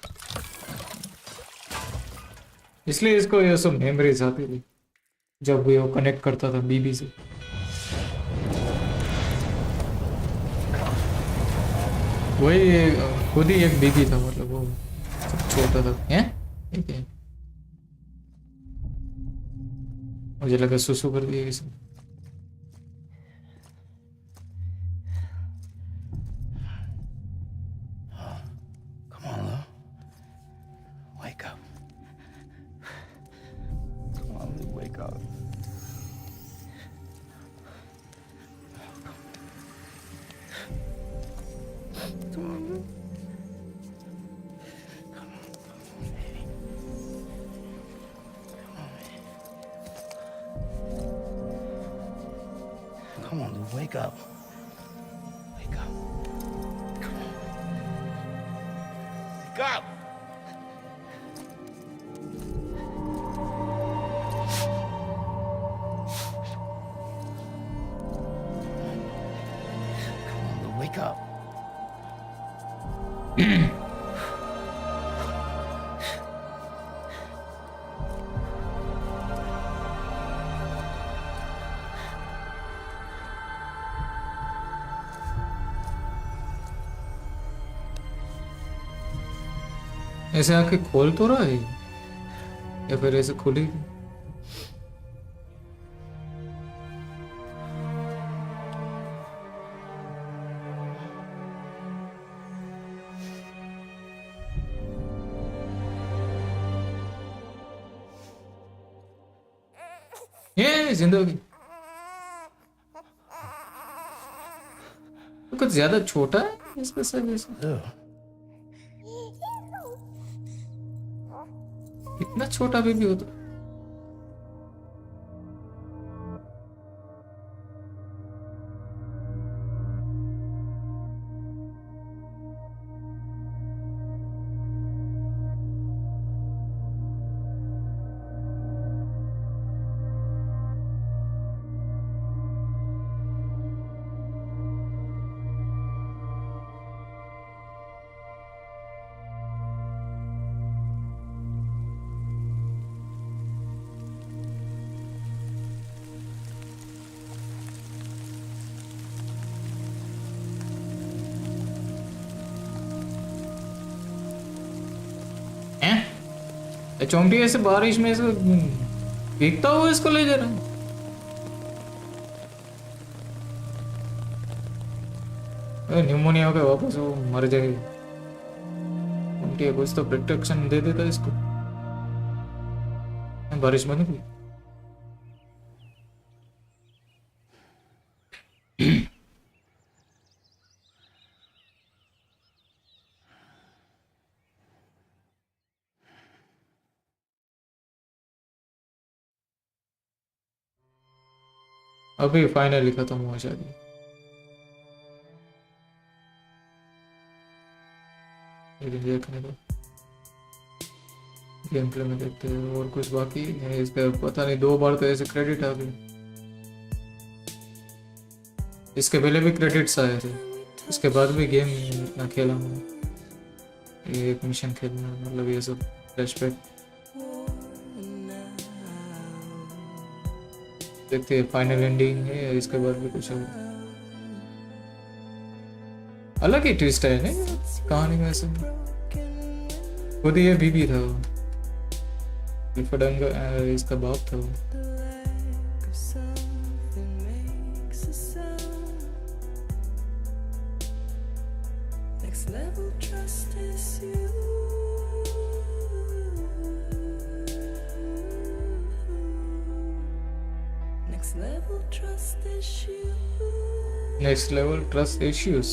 [SPEAKER 1] इसलिए इसको ये सब memories आती थी जब वो connect करता था बीबी से। वही खुद ही एक बीबी था, मतलब वो सब छोटा था। हैं? ठीक है, मुझे लगा सुसु कर दिया किसी।
[SPEAKER 4] Come on, Lou. Wake up. Come on, Lou, wake up. Come on, Lou. Come on, baby. Come on, Lou, wake up. Wake up. Come on. Wake up!
[SPEAKER 3] wake up.
[SPEAKER 1] ऐसे आंखें खोल तो रहा है या फिर ऐसे खुली? ये जिंदगी तो कुछ ज्यादा छोटा है इसका सर जैसे। इतना छोटा बेबी होता। चौंटी ऐसे बारिश में ऐसे भीगता हुआ इसको ले जा रहा है। न्यूमोनिया हो गया वापस वो मर जाएगी। चौंटी कुछ तो प्रोटेक्शन दे देता इसको बारिश में नहीं। अभी फाइनली खत्म हुआ शादी। लेकिन देखने दो गेम प्ले में देखते हैं और कुछ बाकी है इसका पता नहीं। 2 बार तो ऐसे क्रेडिट आ गए। इसके पहले भी क्रेडिट्स आए थे, इसके बाद भी गेम इतना खेला मैंने। ये एक मिशन खेलना मतलब ये सब फ्लैशबैक देखते हैं। फाइनल एंडिंग है इसके बाद भी कुछ और अलग ही ट्विस्ट है नहीं कहानी में। ऐसे खुद ये बीबी था वो फडंगा इसका बाप था वो। Next level trust issues.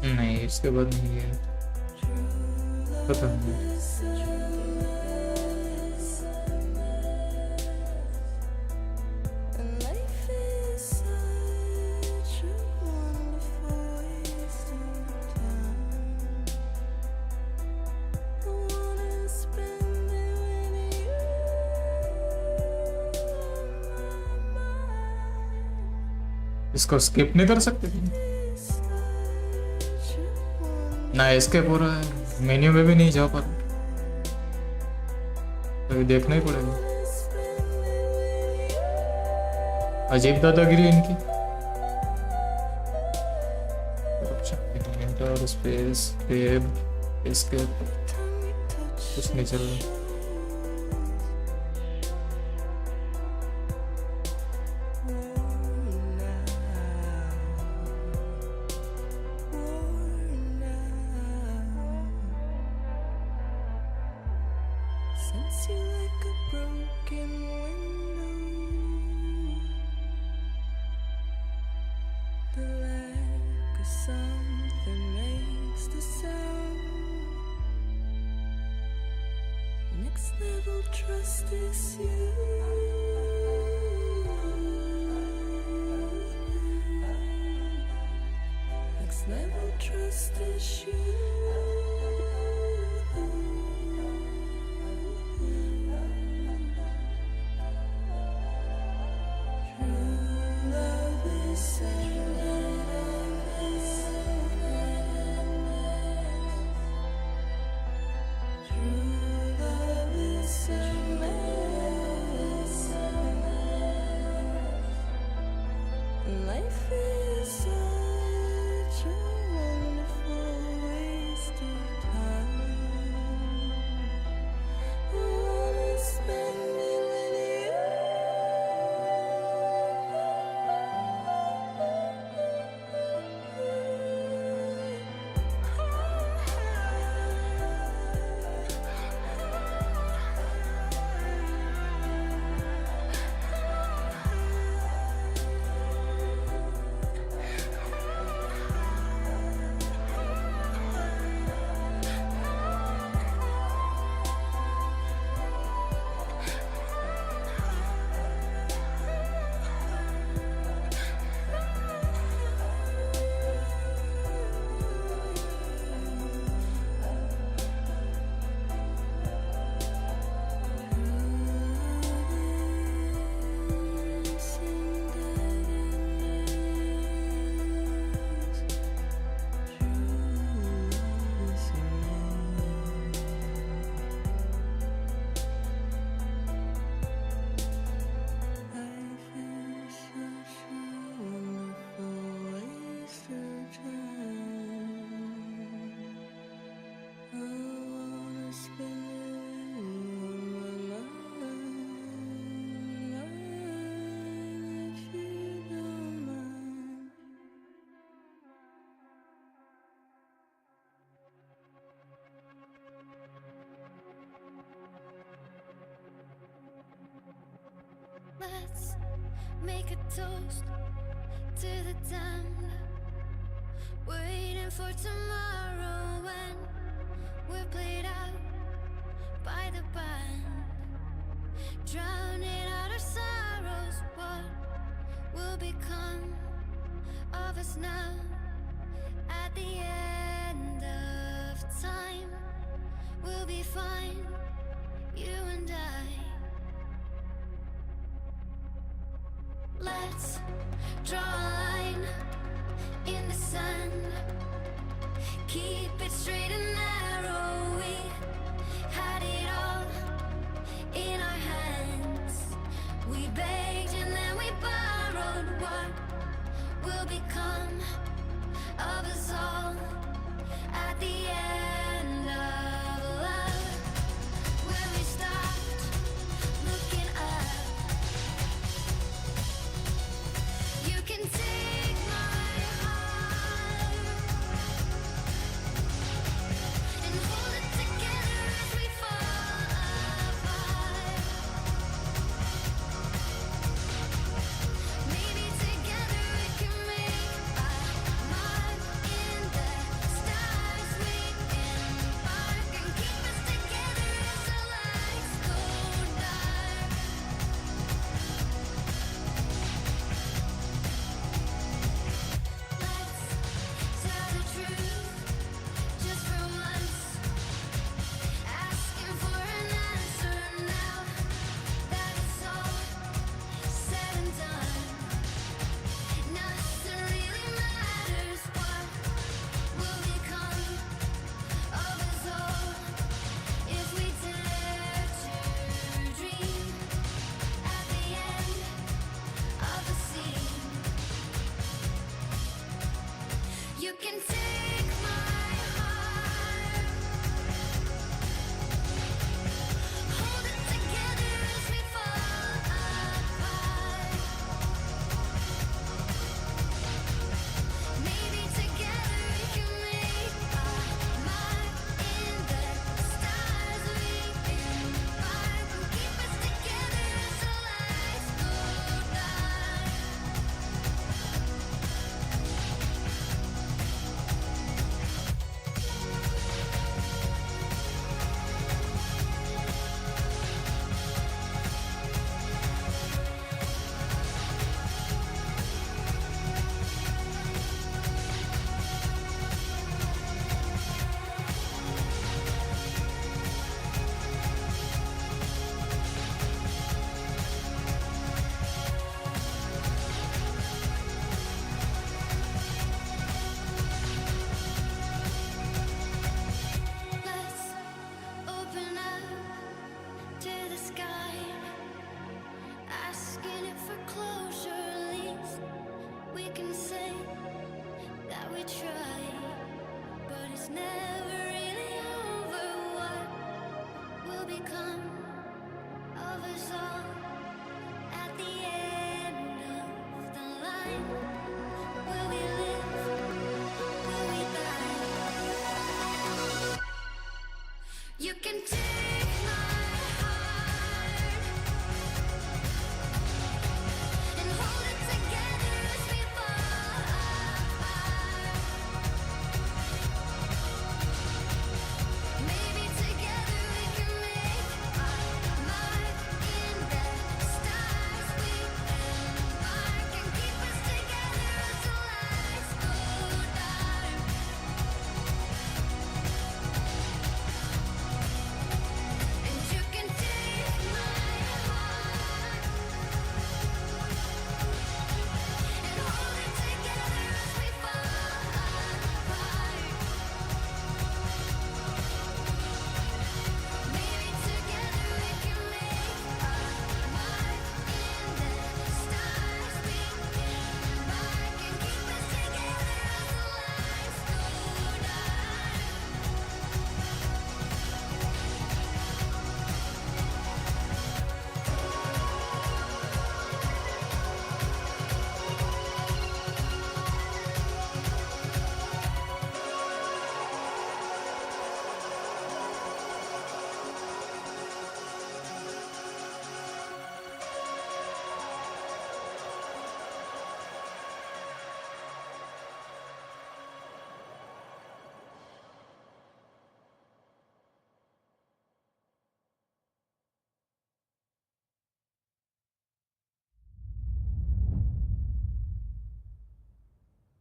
[SPEAKER 1] नहीं इसके बाद नहीं है पता नहीं। इसको स्किप नहीं कर सकते ना। इसके पूरा मेन्यू में भी नहीं जा पा रहा, तो देखना ही पड़ेगा। अजीब दादागिरी इनकी। स्पेस टेब इसके कुछ नहीं चल रहा।
[SPEAKER 11] Next level trust issues.
[SPEAKER 5] Let's make a toast to the damned, waiting for tomorrow when we're played out by the band, drowning out our sorrows. What will become of us now at the end of time? We'll be fine, you and I. Let's draw a line in the sand, keep it straight and narrow. We had it all in our hands. We begged and then we borrowed. What will become of us all at the end of love? When we stopped looking up, you can take my heart and hold it together as we fall apart. Maybe together we can make a mark in the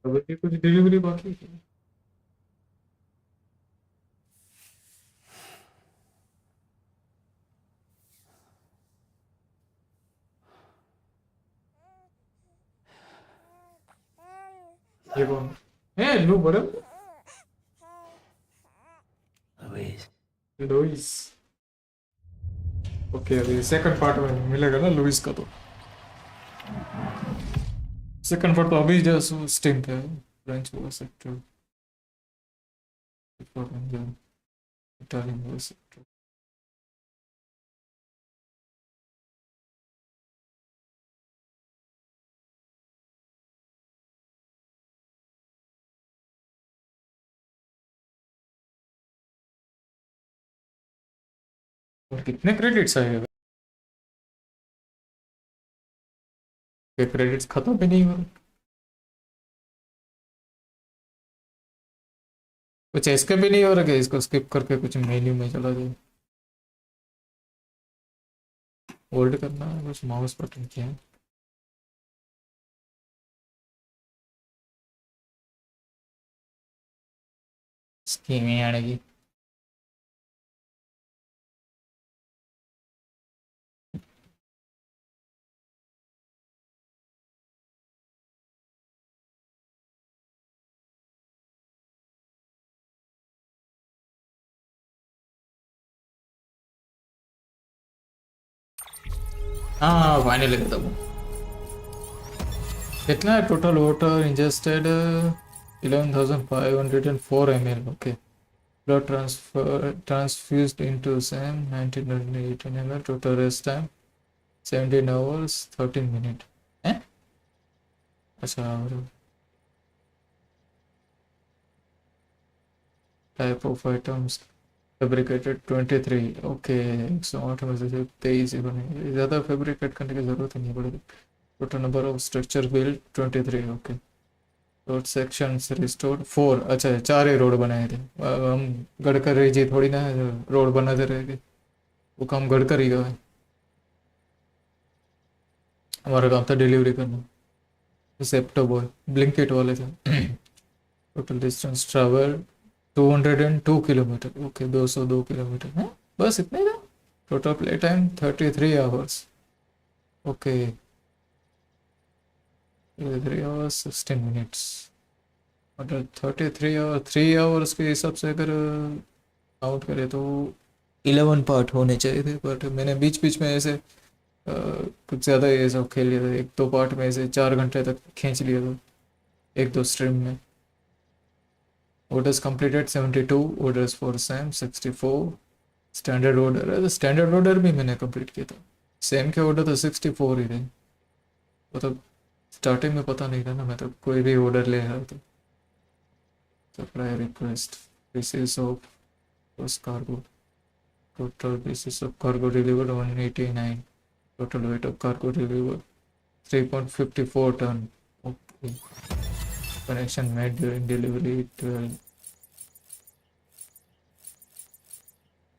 [SPEAKER 1] अभी भी कुछ delivery बाकी है क्या? ये कौन है? लू बड़े
[SPEAKER 4] Louise.
[SPEAKER 1] लुइस। ओके, अभी सेकंड पार्ट में मिलेगा ना लुइस का, तो सेकंड पार्ट तो अभी जस्ट स्टीम पे है। फ्रेंच हुआ सेक्टर, इटालियन हुआ सेक्टर। और कितने क्रेडिट्स आए हैं? ये क्रेडिट्स खत्म भी नहीं हो रहे। कुछ इसके भी नहीं हो रहा कि इसको स्किप करके कुछ मेन्यू में चला जाए? होल्ड करना है बस माउस बटन क्या है? स्कीम ही आएगी। हाँ फाइनली खत्म हुआ। कितना है total water ingested? 11,504 ml। Okay, blood transfused into SAM 1918 ml, total rest time 17 hours 13 minutes। हैं? अच्छा, और type of items fabricated 23। Okay, 108 में से सिर्फ 23 ही बने, ज़्यादा फैब्रिकेट करने की ज़रूरत ही नहीं पड़ेगी। Total number of structure build 23। Okay, road sections restored 4। अच्छा, 4 ही रोड बनाए थे। अब हम गडकरी जी थोड़ी ना रोड बनाते रहेंगे, वो काम गडकरी का है। हमारा काम था डिलीवरी करना। सेप्टो बॉय ब्लिंकिट वाले थे। Total distance travel 202 kilometre. Okay, 202 kilometre है, बस इतने का। Total play time 33 hours. Okay, 33 hours 16 minutes. मतलब 33 आवर 3 आवर्स के हिसाब से अगर काउंट करें तो 11 पार्ट होने चाहिए थे, बट मैंने बीच बीच में ऐसे कुछ ज़्यादा ये सब खेल लिया था। एक दो पार्ट में ऐसे 4 घंटे तक खींच लिया था एक दो स्ट्रीम में। Orders completed 72, orders for Sam 64। Standard order है, तो स्टैंडर्ड ऑर्डर भी मैंने कंप्लीट किया था। सेम के ऑर्डर तो 64 ही थे, वो तो स्टार्टिंग में पता नहीं था ना, मैं तो कोई भी ऑर्डर ले रहा था। Supply request, pieces of cargo, total pieces of cargo delivered 189, total weight of cargo delivered 3.54 ton। Okay, connection made during delivery 12,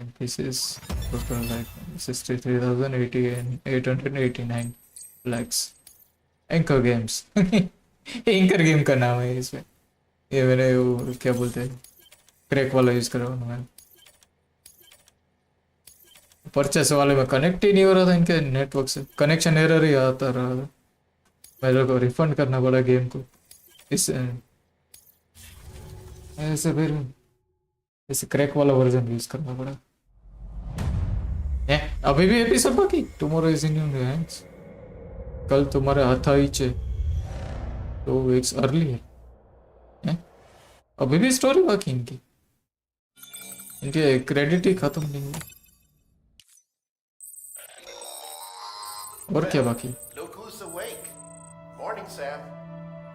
[SPEAKER 1] and pieces total like 63,889 lakhs। Anchor games. Anchor game का नाम है इसमें। ये मैंने वो क्या बोलते हैं, क्रैक वाला यूज करा मैंने। परचेस वाले में कनेक्ट ही नहीं हो रहा था, इनके नेटवर्क से कनेक्शन एरर ही आता रहा था। मेरे को रिफंड करना पड़ा गेम को। इस ऐसे फिर ऐसे क्रैक वाला वर्जन यूज करना पड़ा। अभी भी एपिसोड बाकी। Tomorrow is in your hands, कल तुम्हारे हाथ आइच है, 2 वीक्स अर्ली है। अभी भी स्टोरी बाकी इनकी, इनके क्रेडिट ही खत्म नहीं हुआ। और क्या बाकी?
[SPEAKER 6] Look who's awake. Morning, Sam.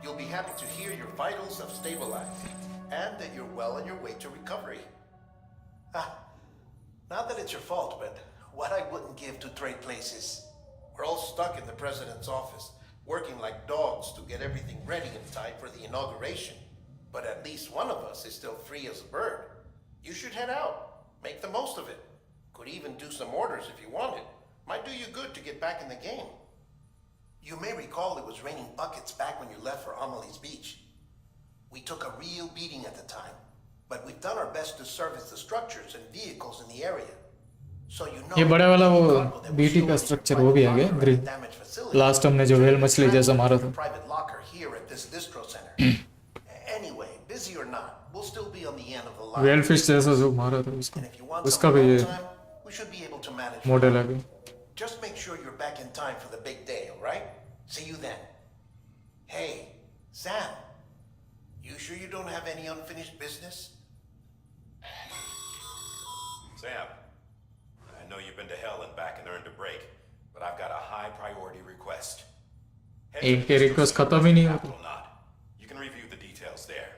[SPEAKER 6] You'll be happy to hear your vitals have stabilized and that you're well on your way to recovery. Not that it's your fault, but what I wouldn't give to trade places. We're all stuck in the president's office, working like dogs to get everything ready in time for the inauguration. But at least one of us is still free as a bird. You should head out. Make the most of it. Could even do some orders if you wanted. Might do you good to get back in the game. You may recall it was raining buckets back when you left for Amelie's Beach. We took a real beating at the time, but we've done our best to service the structures and vehicles in the area. So you know,
[SPEAKER 1] ये बड़ा वाला वो
[SPEAKER 6] any cargo that was
[SPEAKER 1] BT का
[SPEAKER 6] stored in your
[SPEAKER 1] structure वो भी आ
[SPEAKER 6] private
[SPEAKER 1] गया
[SPEAKER 6] locker at
[SPEAKER 1] green.
[SPEAKER 6] the damaged facility
[SPEAKER 1] last हमने जो वेल मछली जैसा मारा था।
[SPEAKER 6] private locker here at this distro center. Anyway, busy or not, we'll still be on the end of the line.
[SPEAKER 1] Well fish जैसा जो मारा था उसको,
[SPEAKER 6] And if you want
[SPEAKER 1] उसका
[SPEAKER 6] some
[SPEAKER 1] भी
[SPEAKER 6] alone
[SPEAKER 1] ये
[SPEAKER 6] time, we should be able to manage.
[SPEAKER 1] Model आ गया।
[SPEAKER 6] Just make sure you're back in time for the big day, all right? See you then. Hey, Sam. You sure you don't have any unfinished business?
[SPEAKER 7] Sam, I know you've been to hell and back and earned a break, but I've got a high priority request. Head to
[SPEAKER 1] इनके
[SPEAKER 7] the
[SPEAKER 1] request
[SPEAKER 7] district
[SPEAKER 1] खत्म ही नहीं
[SPEAKER 7] capital
[SPEAKER 1] होते।
[SPEAKER 7] knot. You can review the details there.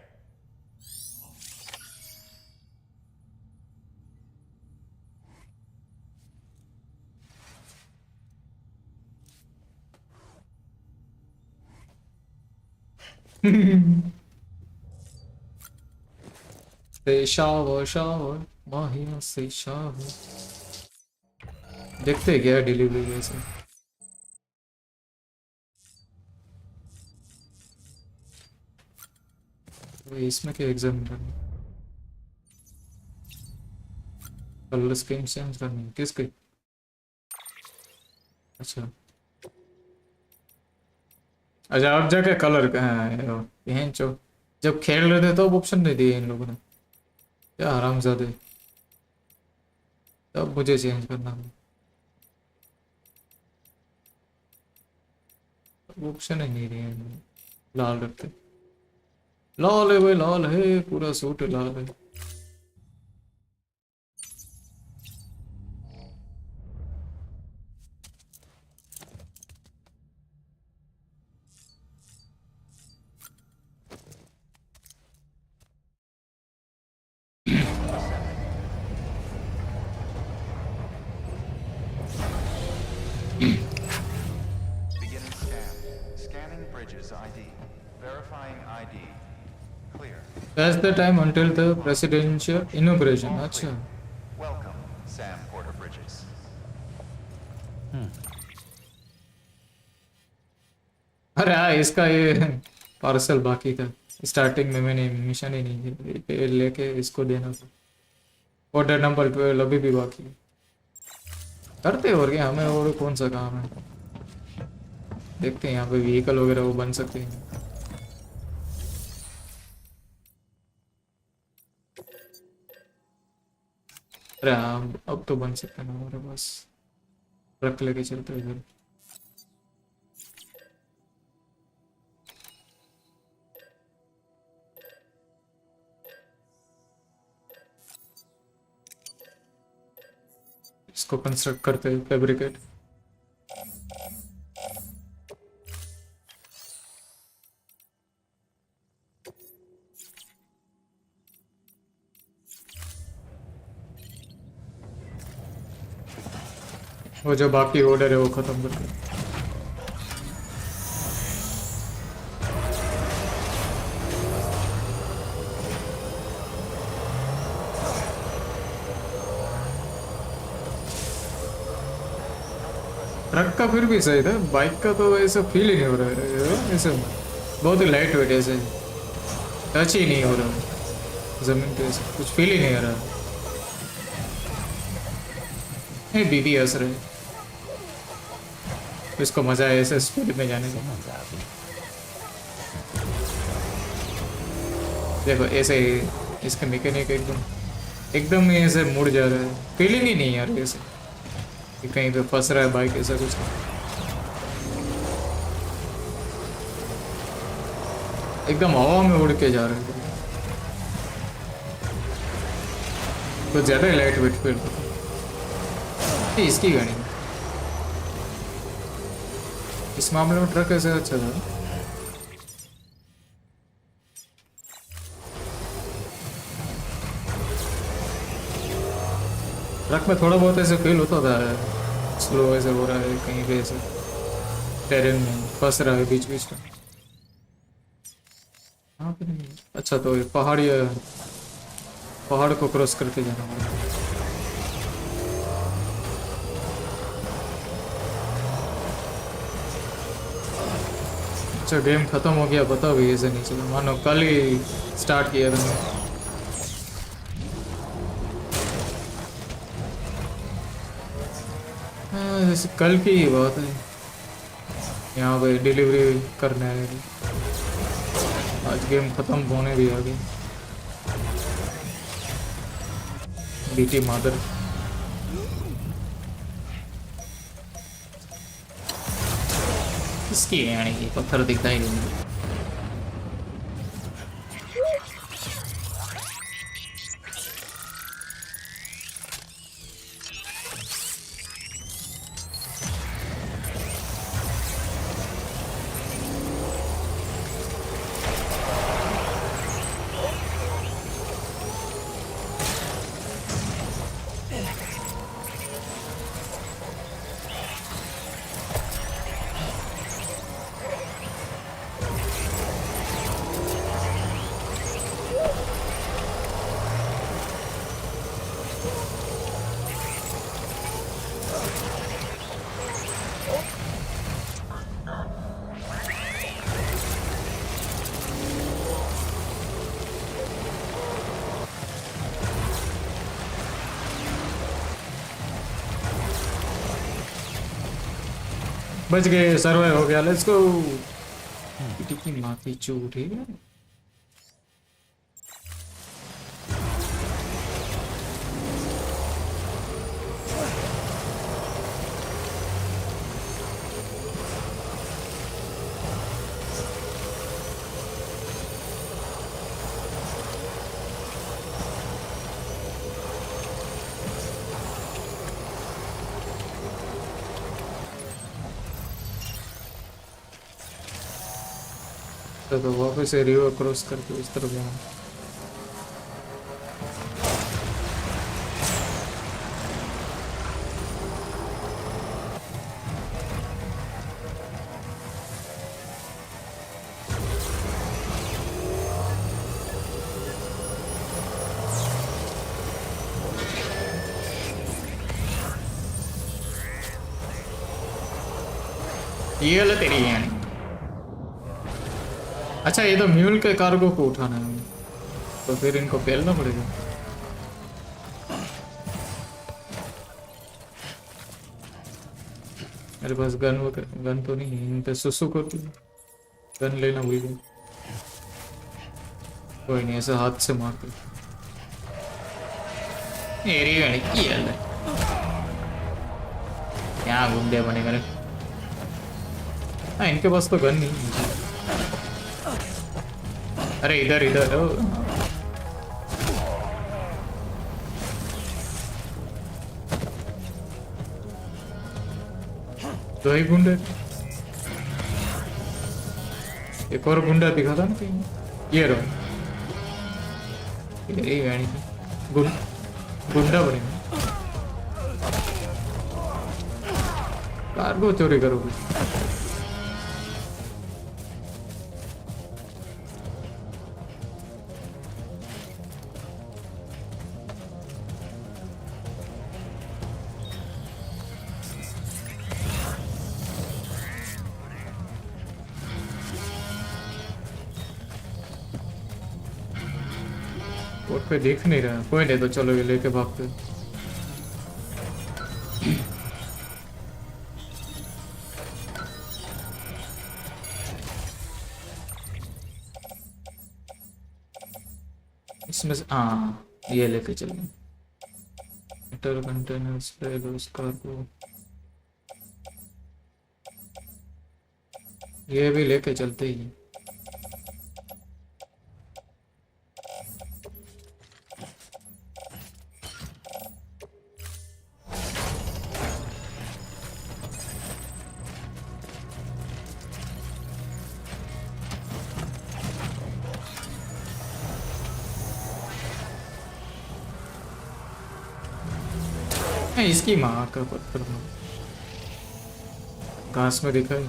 [SPEAKER 1] से shower shower माहिया से shower. देखते हैं क्या डिलीवरी कैसे। इसमें क्या एग्जाम करना, कलर स्कीम चेंज करनी है किसके? अच्छा अच्छा, अब जाके कलर कहाँ है? यहीं चो जब खेल रहे थे तो ऑप्शन नहीं दिए इन लोगों ने, क्या हरामजादे। तब मुझे चेंज करना है, ऑप्शन ही नहीं दिए इन्होंने। लाल रखते, लाल है भाई, लाल है, पूरा सूट लाल है।
[SPEAKER 11] Beginning scan. Scanning bridges ID. Verifying ID. Clear.
[SPEAKER 1] That's the time until the presidential inauguration. अच्छा
[SPEAKER 11] Welcome, Sam Porter Bridges.
[SPEAKER 1] अरे हाँ, इसका ये पार्सल बाकी था। स्टार्टिंग में मैंने मिशन ही नहीं किया, ये लेके इसको देना था। ऑर्डर नंबर 12 अभी भी बाकी है। करते और क्या, हमें और कौन सा काम है। देखते हैं यहाँ पे व्हीकल वगैरह वो बन सकते हैं। अरे हाँ, अब तो बन सकते हैं हमारे पास, ट्रक लेके चलते हैं इधर। इसको कंस्ट्रक्ट करते हैं, फैब्रिकेट। वो जो बाकी ऑर्डर है वो खत्म करके। ट्रक का फिर भी सही था, बाइक का तो ऐसा फील ही नहीं हो रहा है। ऐसे बहुत ही लाइट वेट, ऐसे टच ही नहीं हो रहा जमीन पे, ऐसे कुछ फील ही नहीं हो रहा। नहीं बीबी हंस रहे, इसको मजा है ऐसे स्पीड में जाने का। देखो ऐसे इसका मैकेनिक एकदम ही ऐसे मुड़ जा रहा है, फीलिंग ही नहीं यार ऐसे कि कहीं पे फंस रहा है बाइक, ऐसा कुछ। एकदम हवा में उड़ के जा रहा है, कुछ ज्यादा ही लाइट वेट फील होता है इसकी गाड़ी। इस मामले में ट्रक ऐसे अच्छा था। ट्रक में थोड़ा बहुत ऐसे फील होता था, स्लो ऐसे हो रहा है, कहीं पे ऐसे टेरेन में फंस रहा है बीच बीच में। हाँ फिर नहीं। अच्छा तो ये पहाड़ को क्रॉस करके जाना होगा। अच्छा गेम खत्म हो गया पता भी ऐसे नहीं चला मानो कल ही स्टार्ट किया था जैसे कल की ही बात है यहाँ पे डिलीवरी करने आए थे आज गेम खत्म होने भी आ गई बीटी मादर किसकी है यानी कि पत्थर दिखता ही नहीं बच गए सर्वाइव हो गया लेट्स गो बीटी की माँ की चूट ठीक है तो वापस से रिवर क्रॉस करके उस तरफ जाना ये ले तेरी यानी अच्छा ये तो म्यूल के कार्गो को उठाना है तो फिर इनको पेलना पड़ेगा मेरे पास गन तो नहीं है इन पे सुसु को गन लेना भूल गया कोई नहीं ऐसे हाथ से मार दे क्या गुंडे बने मेरे हाँ इनके पास तो गन नहीं है अरे इधर इधर दो ही गुंडे एक और गुंडा दिखा था ना कहीं ये रहो ये गाड़ी गुंडा बनेगा कार्गो चोरी करोगे बोट पे देख नहीं रहा कोई नहीं तो चलो ये लेके भागते इसमें से हाँ ये लेके चलेंगे कंटेनर्स पे उस कार्गो ये भी लेके चलते ही हैं इसकी माँ का पत्थर घास में दिखा ही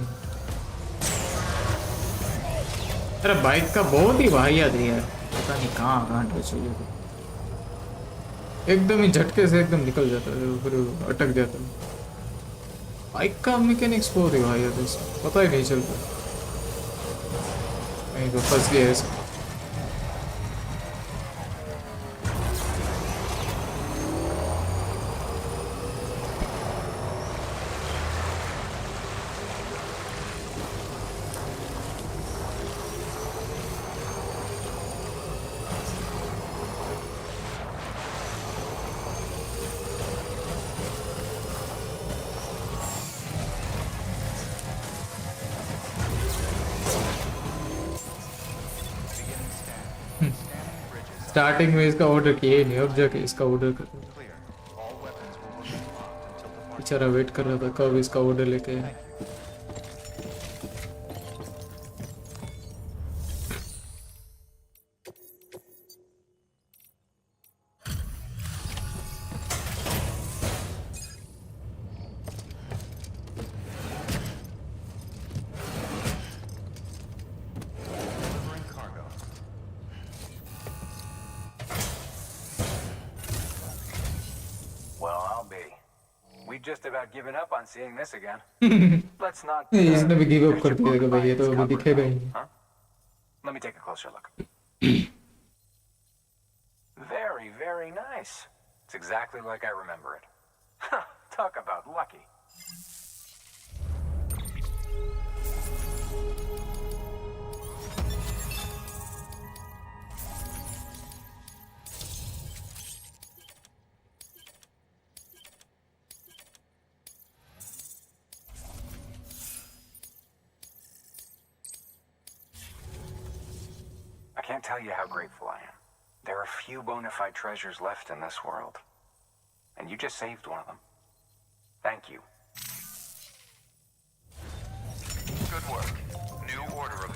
[SPEAKER 1] अरे बाइक का बहुत ही वाहियात है यार पता नहीं कहाँ कहाँ टच हुई एकदम ही झटके से एकदम निकल जाता है फिर अटक जाता है बाइक का मैकेनिक्स बहुत ही वाहियात है पता ही नहीं चलता कहीं पे फंस गया है इसका। स्टार्टिंग में इसका ऑर्डर किया ही नहीं, अब जाके इसका ऑर्डर कर रहा था।
[SPEAKER 11] Clear. All weapons will remain locked until departure.
[SPEAKER 1] बेचारा वेट कर रहा था कब इसका ऑर्डर लेके आए।
[SPEAKER 11] Delivering cargo.
[SPEAKER 8] Well, I'll be. We just about given up on seeing this again. Let's not.
[SPEAKER 1] इसने भी गिव अप
[SPEAKER 8] judge
[SPEAKER 1] कर
[SPEAKER 8] a book
[SPEAKER 1] दिया कि
[SPEAKER 8] by
[SPEAKER 1] भाई ये
[SPEAKER 8] its
[SPEAKER 1] तो अभी
[SPEAKER 8] cover,
[SPEAKER 1] दिखेगा
[SPEAKER 8] though,
[SPEAKER 1] ही नहीं।
[SPEAKER 8] huh? Let me take a closer look. Very, very nice. It's exactly like I remember it. Talk about lucky. I can't tell you how grateful I am. There are few bona fide treasures left in this world. And you just saved one of them. Thank you.
[SPEAKER 11] Good work. New order of...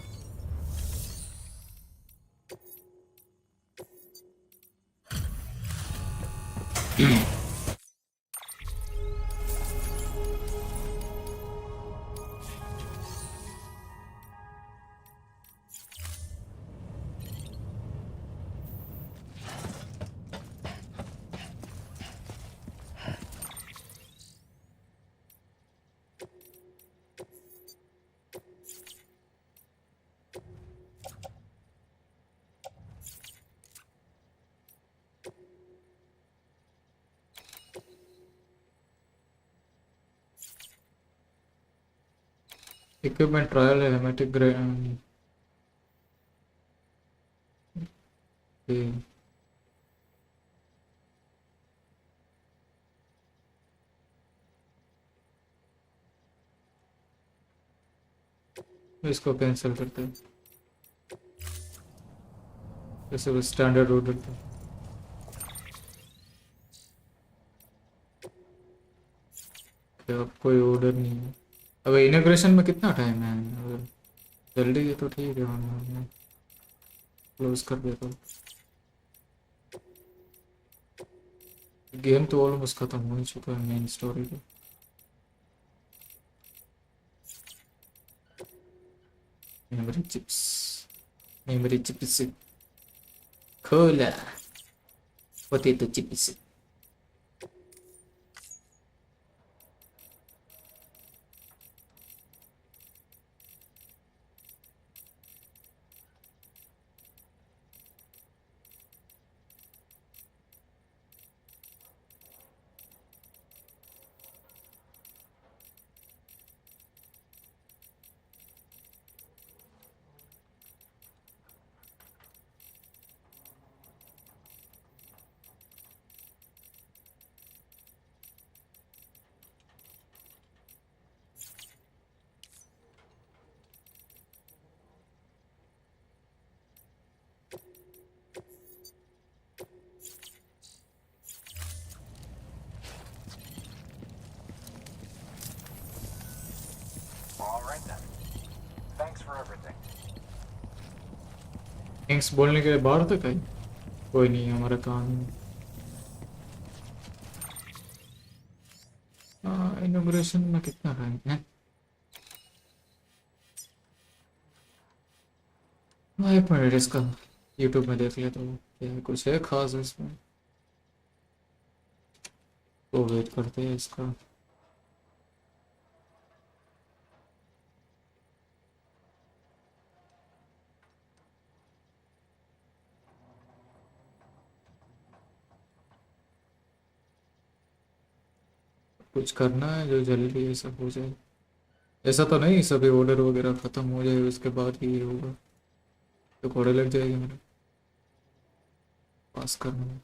[SPEAKER 1] equipment trial है Hamitic grade. इसको cancel करते हैं, जैसे वो standard order था। अब कोई order नहीं है। अब इनॉग्रेशन में कितना टाइम है? अगर जल्दी है तो ठीक है, मैं क्लोज कर देता हूँ। गेम तो ऑलमोस्ट खत्म हो ही चुका है मेन स्टोरी का। मेमोरी चिप्स खोला, potato chips.
[SPEAKER 8] All right then. Thanks for everything.
[SPEAKER 1] Thanks बोलने के लिए बाहर तक आई, कोई नहीं हमारा काम। इनॉग्रेशन में कितना टाइम है? 5 मिनट इसका यूट्यूब में देख लेता हूँ, क्या कुछ है खास इसमें तो वेट करते हैं इसका। कुछ करना है जो जल्दी ये सब हो जाए। ऐसा तो नहीं सभी ऑर्डर वगैरह ख़त्म हो जाए उसके बाद ही ये होगा, तो घोड़े लग जाएगी मेरे पास करने में।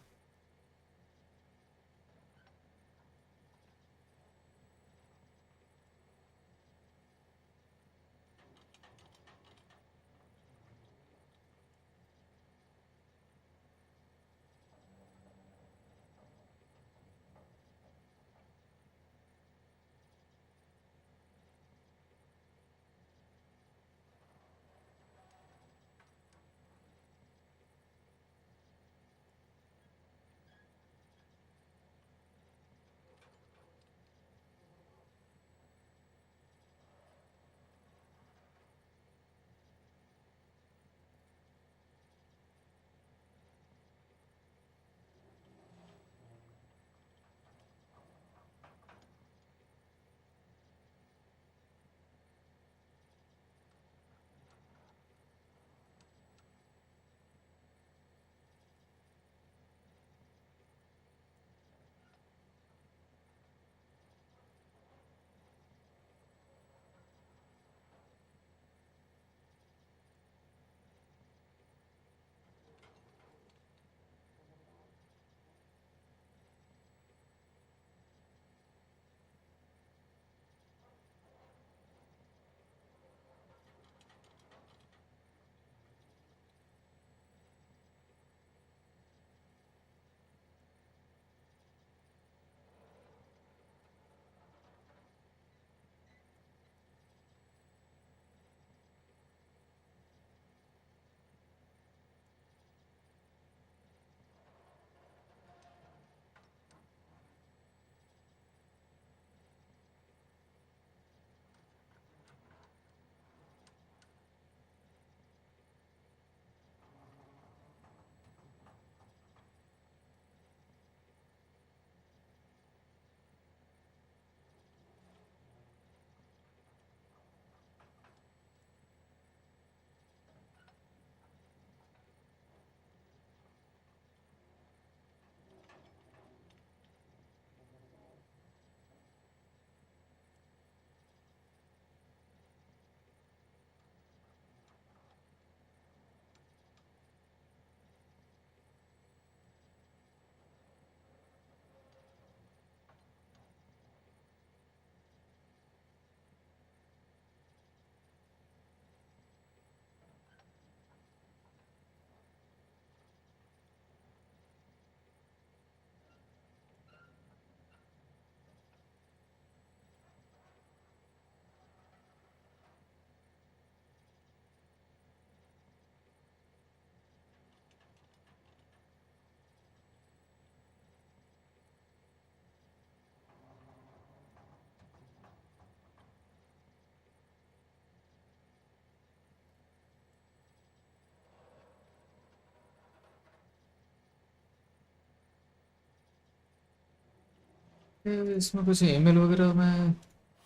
[SPEAKER 1] इसमें कुछ ईमेल वगैरह में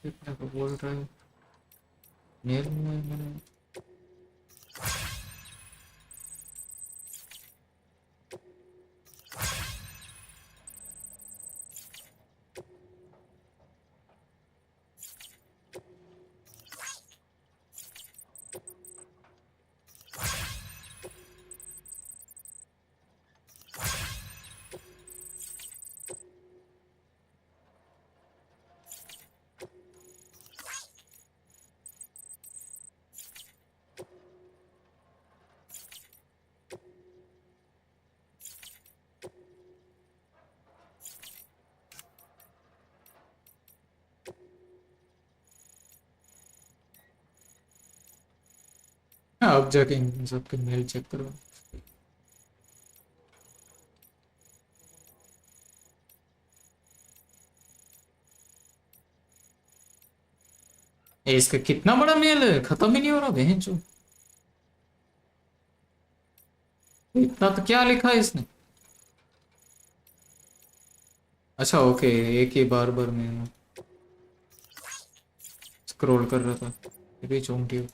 [SPEAKER 1] देखने को बोल रहा है, मेल में मैंने हाँ अब जाके इन सबके मेल चेक करो। इसका कितना बड़ा मेल है, खत्म ही नहीं हो रहा बहन चो। इतना तो क्या लिखा है इसने। अच्छा ओके, एक ही बार बार में स्क्रॉल कर रहा था, ये भी चौंकी।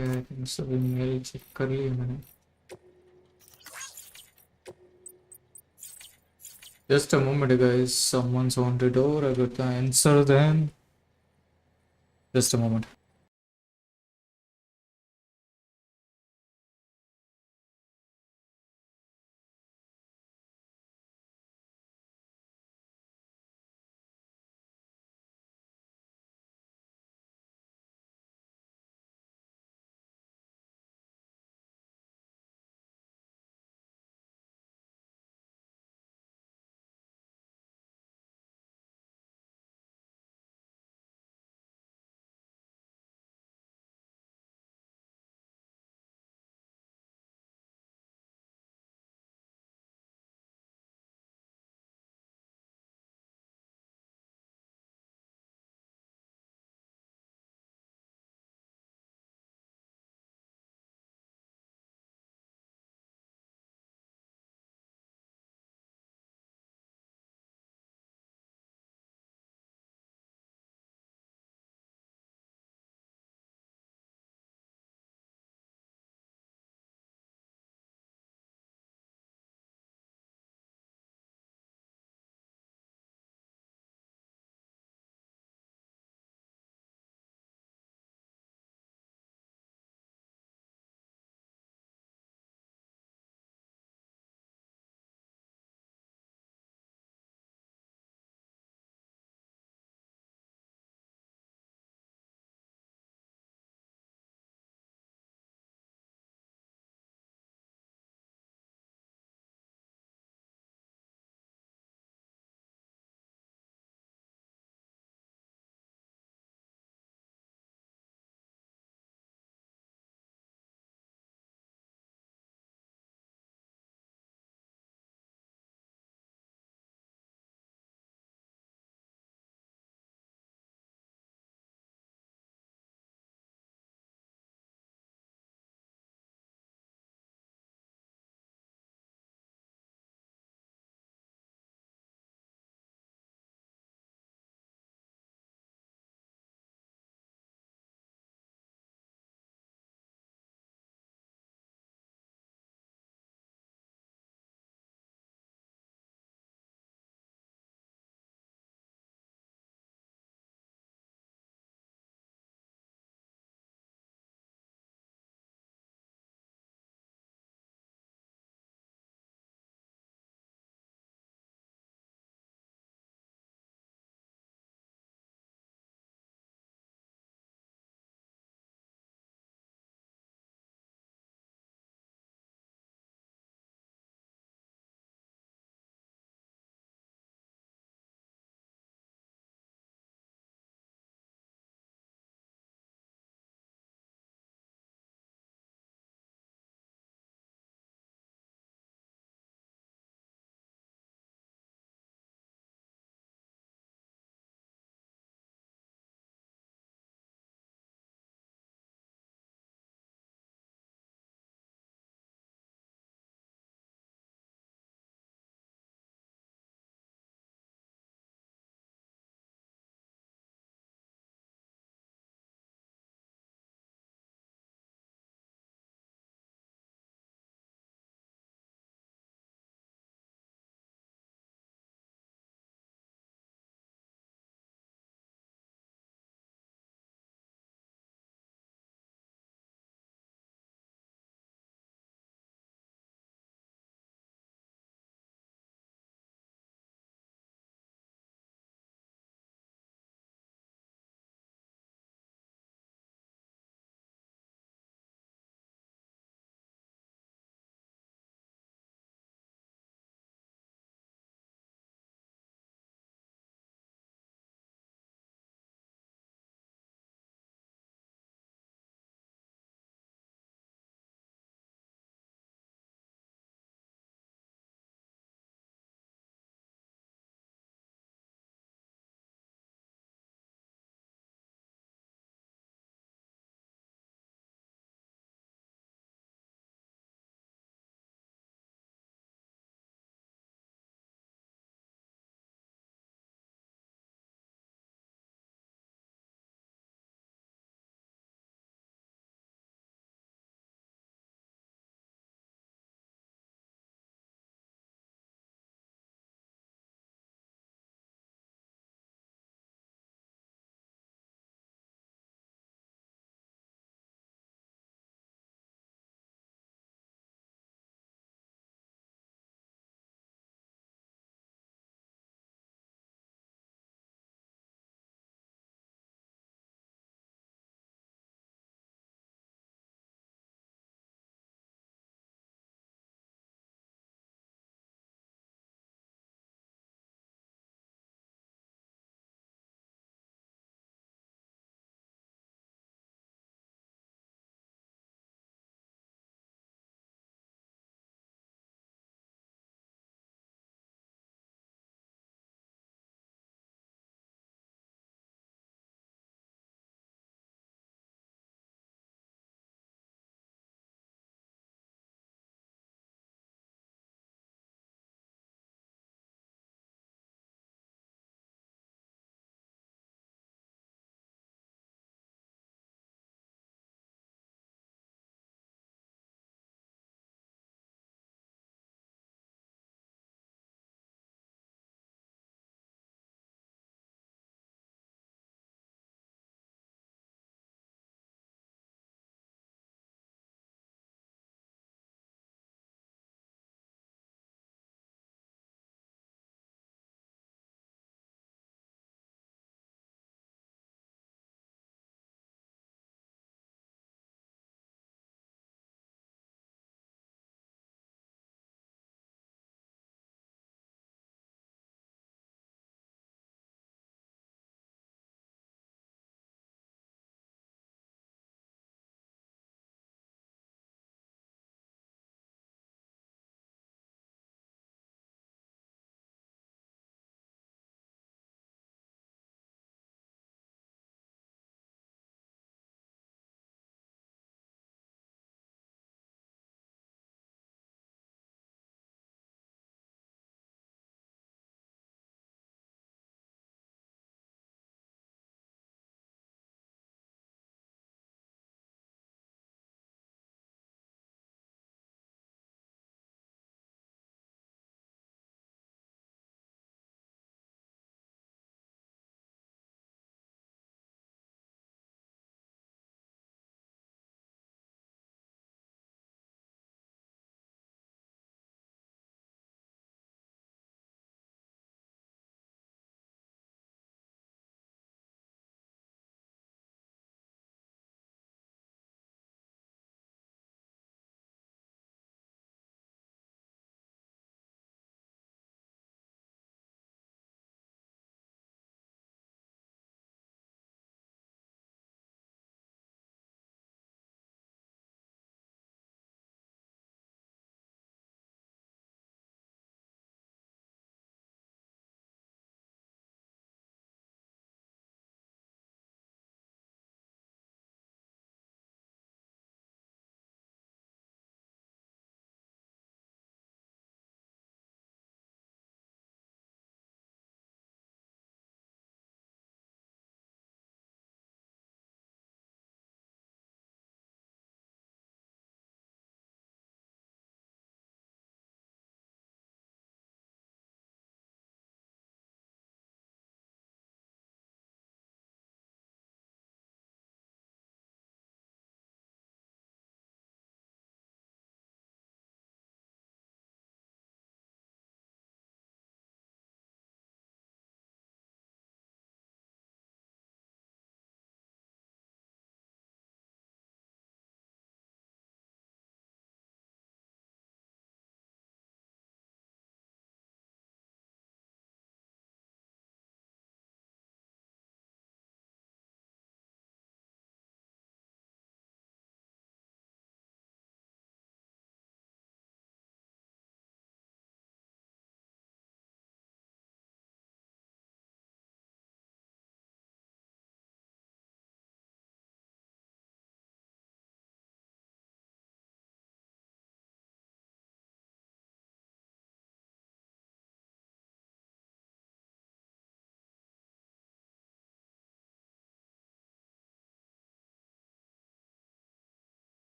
[SPEAKER 1] आई थिंक सभी मेल चेक कर लिए मैंने. Just a moment, guys. Someone's on the door. I got to answer them. Just a moment.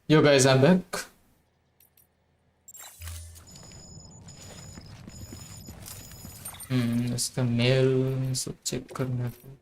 [SPEAKER 1] Yo guys, I'm back. इसका मेल सब चेक करना था.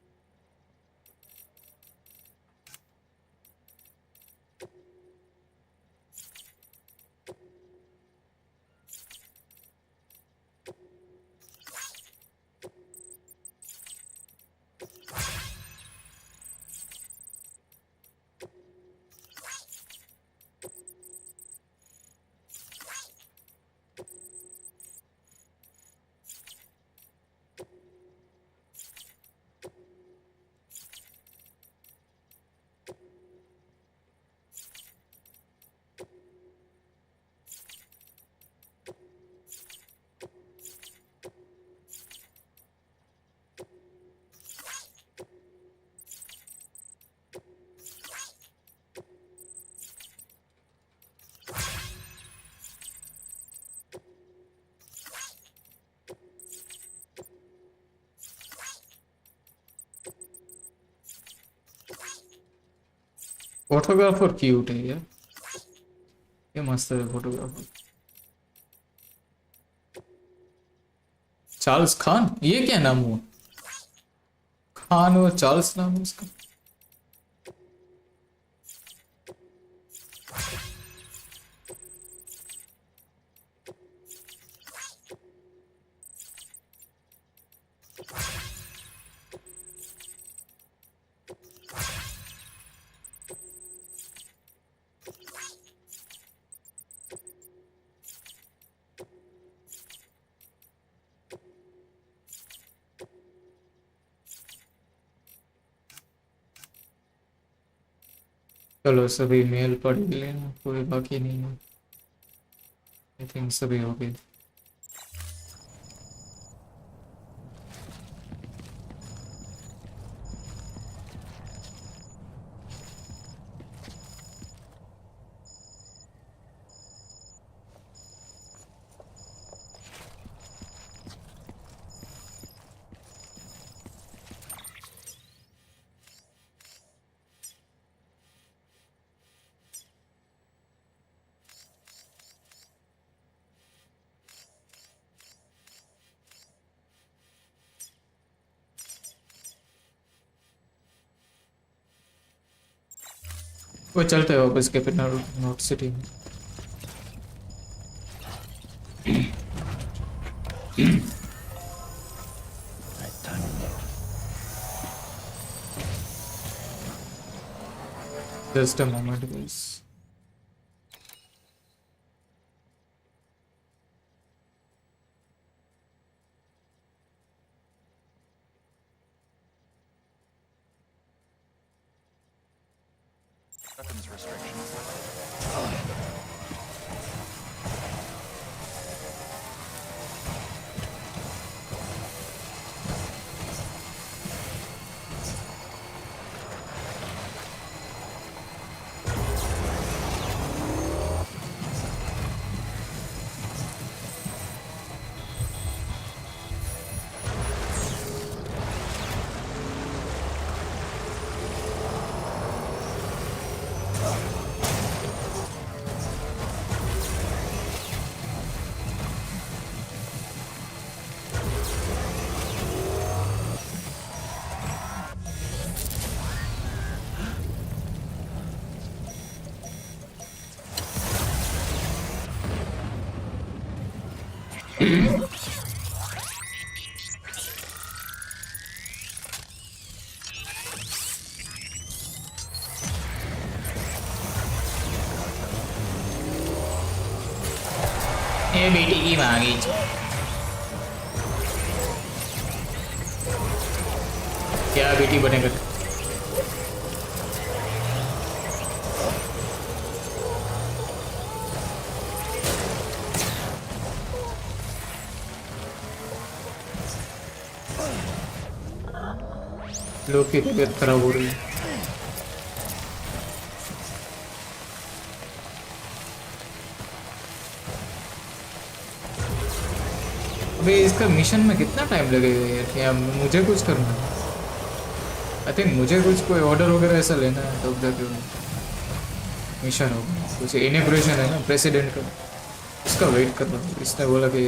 [SPEAKER 1] फोटोग्राफर क्यूट है यार, ये मस्त है फोटोग्राफर. चार्ल्स खान, ये क्या नाम हुआ? खान और चार्ल्स नाम है उसका. चलो सभी मेल पढ़ लेना, कोई बाकी नहीं है. आई थिंक सभी हो गए. वो चलते हैं वापस कैपिटल नॉट सिटी में. Just a moment guys.
[SPEAKER 11] Weapons restrictions. ये बेटी की मांगी क्या बेटी बनेगा. लोग की तबीयत खराब हो रही है. अबे इसका मिशन में कितना टाइम लगेगा यार, या मुझे कुछ करना है? आई थिंक मुझे कुछ कोई ऑर्डर वगैरह ऐसा लेना है तब जाके.
[SPEAKER 1] मिशन होगा कुछ इनॉग्रेशन है ना प्रेसिडेंट का, उसका वेट कर रहा हूँ। इसने बोला कि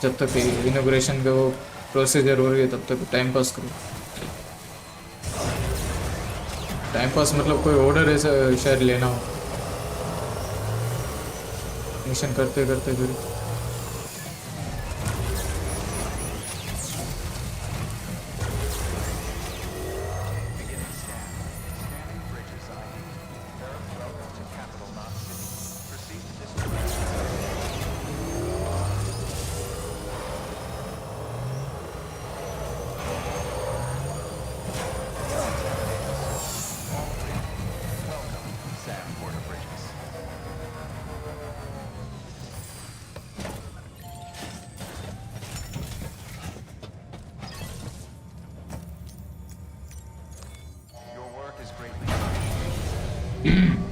[SPEAKER 1] जब तक इनॉग्रेशन का वो प्रोसीजर हो रही है तब तक टाइम पास करो। टाइम पास मतलब कोई ऑर्डर ऐसा शायद लेना हो, मिशन करते करते फिर
[SPEAKER 8] Your work is greatly appreciated.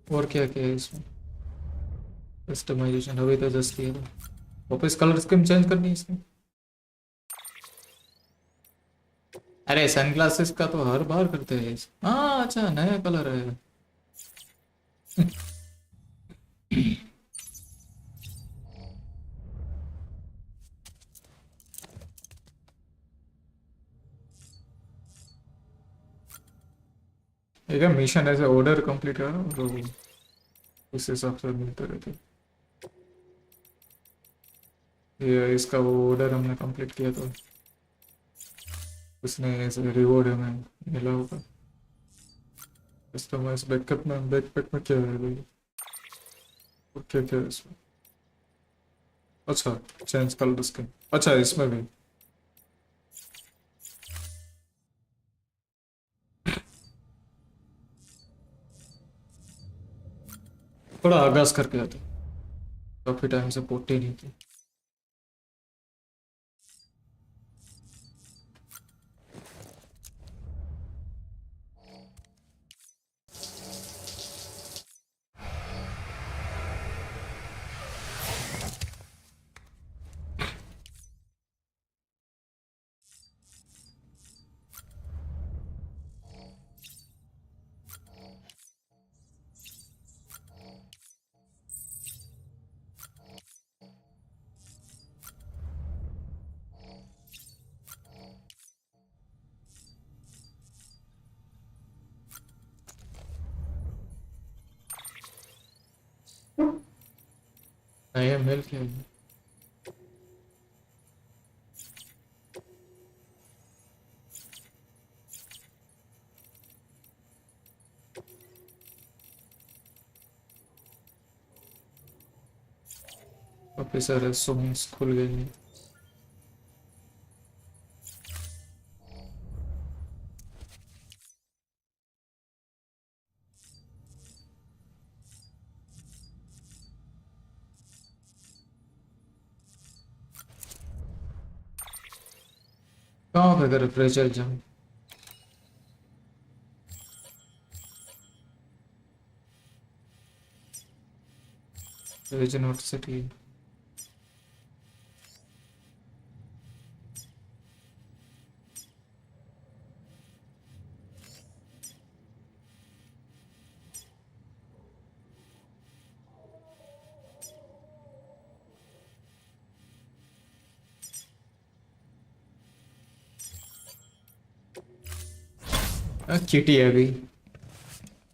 [SPEAKER 1] और क्या क्या है इसमें कस्टमाइजेशन अभी तो जस्ट किया था। वापस कलर स्कीम चेंज करनी है इसमें। अरे सनग्लासेस का तो हर बार करते हैं हाँ अच्छा नया कलर है। एक मिशन ऐसे ऑर्डर कंप्लीट करा तो उस हिसाब से मिलते रहते। ये इसका वो ऑर्डर हमने कंप्लीट किया तो उसने ऐसे रिवॉर्ड हमें मिला होगा। कस्टमाइज बैकअप में बैकपैक में क्या है भाई और क्या क्या है इसमें। अच्छा चेंज कलर स्किन अच्छा इसमें भी थोड़ा आगाज करके आते काफी टाइम से पोटी नहीं थी। नया मेल क्या है काफी सारे सॉन्ग्स खुल गए हैं। कहाँ पे करे प्रेशर जम रीजन सिटी क्यूटी है अभी।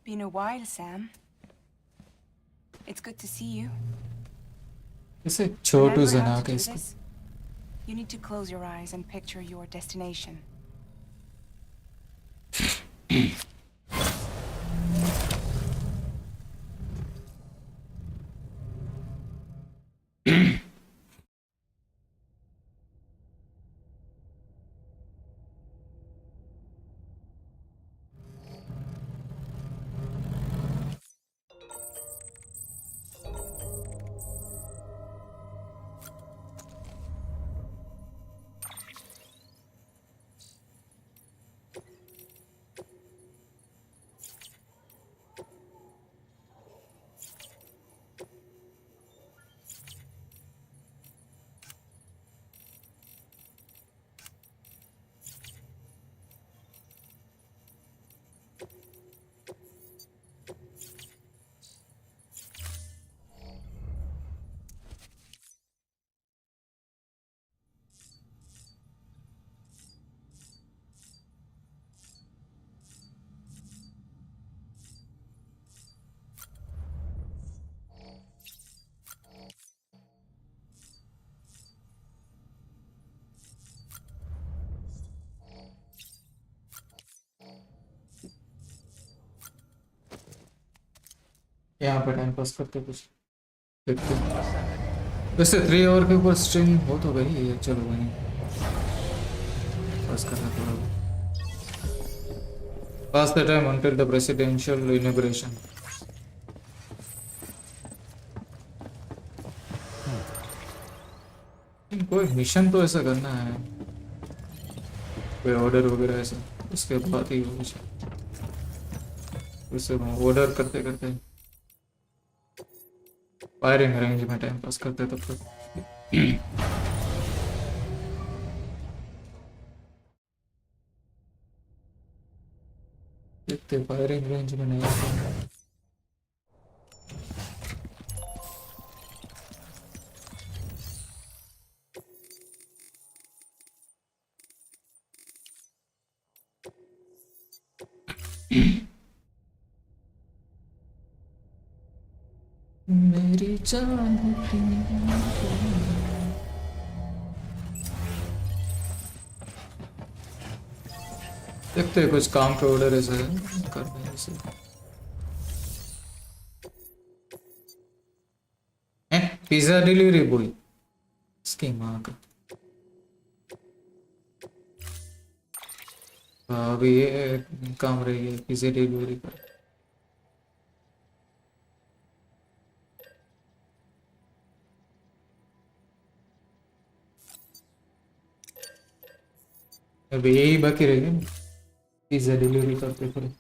[SPEAKER 2] Been a while, Sam. It's good to see you.
[SPEAKER 1] इसे छोटू
[SPEAKER 2] Remember how
[SPEAKER 1] जना
[SPEAKER 2] to
[SPEAKER 1] के
[SPEAKER 2] do
[SPEAKER 1] इसको
[SPEAKER 2] this? You need to close your eyes and picture your destination.
[SPEAKER 1] यहाँ पे टाइम पास करते कुछ देखते वैसे 3 आवर के ऊपर स्ट्रीम हो तो गई है, चलो वहीं पास करना थोड़ा pass the time until the presidential inauguration। कोई मिशन तो ऐसा करना है, कोई ऑर्डर वगैरह ऐसा, उसके बाद ही हो उसे ऑर्डर करते करते फायरिंग रेंज में टाइम पास करते तब तक। देखते फायरिंग रेंज में नहीं आते। मेरी जान देखते हैं कुछ काम पे ऑर्डर ऐसा है करने हैं ऐसे। पिज्जा डिलीवरी बॉय इसकी माँ का। अभी ये काम रही है पिज्जा डिलीवरी का। अभी यही बाकी रहेगी ना पिज्जा डिलीवरी करते फिर।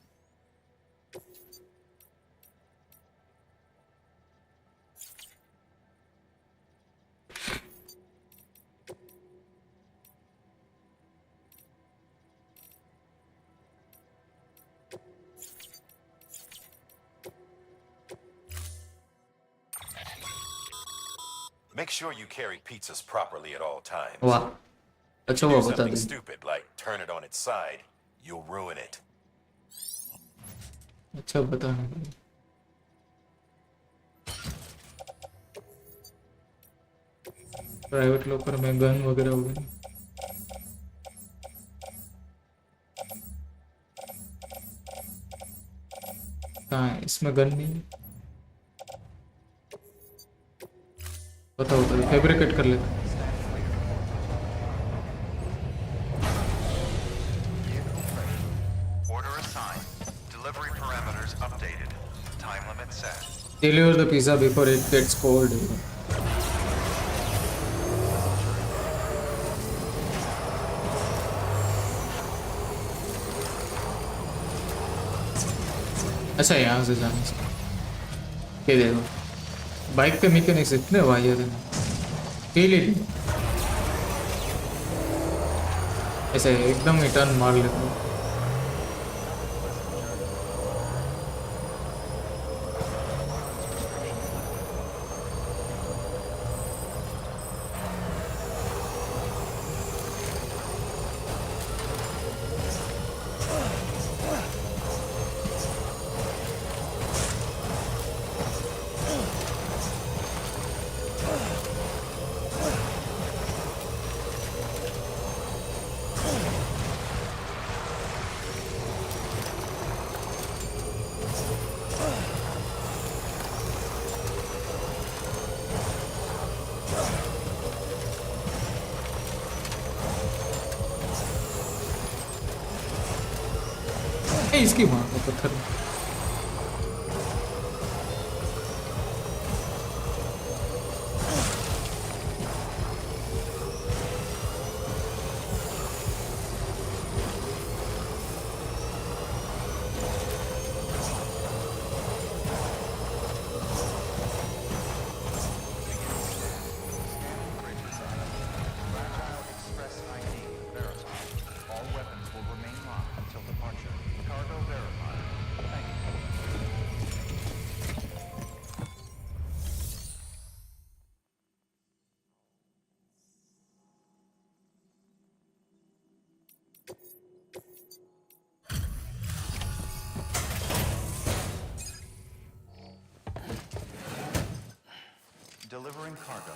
[SPEAKER 7] Make sure you carry pizzas properly at all times.
[SPEAKER 1] वाह अच्छा
[SPEAKER 7] Do
[SPEAKER 1] हुआ बता
[SPEAKER 7] something
[SPEAKER 1] दें।
[SPEAKER 7] stupid like turn it on its side, you'll ruin it.
[SPEAKER 1] अच्छा बताने का। प्राइवेट लॉकर में गन वगैरह हो गई। कहाँ है इसमें गन नहीं है। बताओ तो फैब्रिकेट कर लेता।
[SPEAKER 8] Order assigned. Delivery parameters updated. Time limit set.
[SPEAKER 1] Deliver the pizza before it gets cold। अच्छा यहाँ से जाने से ये देखो बाइक के मैकेनिक्स इतने वाहियात हैं पीली ऐसे एकदम ही टर्न मार लेते हैं। इसकी माँ का पत्थर
[SPEAKER 8] Express ID verified. All weapons will remain locked until departure. Cargo verified. Thank you. Delivering cargo.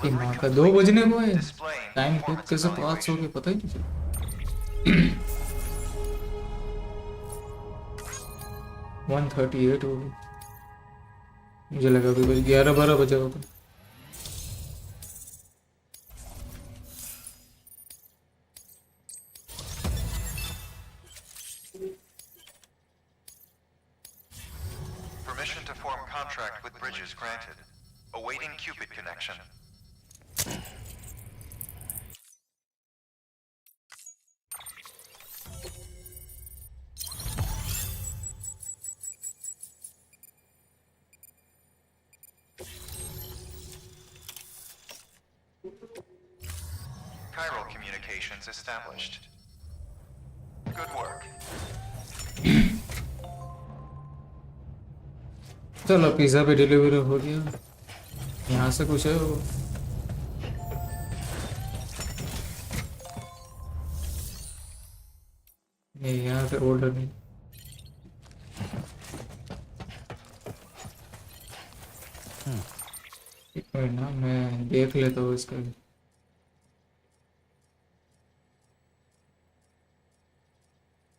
[SPEAKER 1] की माँ का 2 बजने को है टाइम को कैसे 5 हो गए पता ही नहीं चला। 1:38 हो गई। मुझे लगा अभी बस 11-12 बजा होगा।
[SPEAKER 12] Permission to form contract with Bridges granted. Awaiting Cupid connection. Chiral communications established. Good work.
[SPEAKER 1] चलो पिज़्ज़ा पे डिलीवरी हो गया। यहाँ से कुछ है वो। नहीं यहाँ पे ऑर्डर नहीं। एक मिनट ना मैं देख लेता हूँ इसका।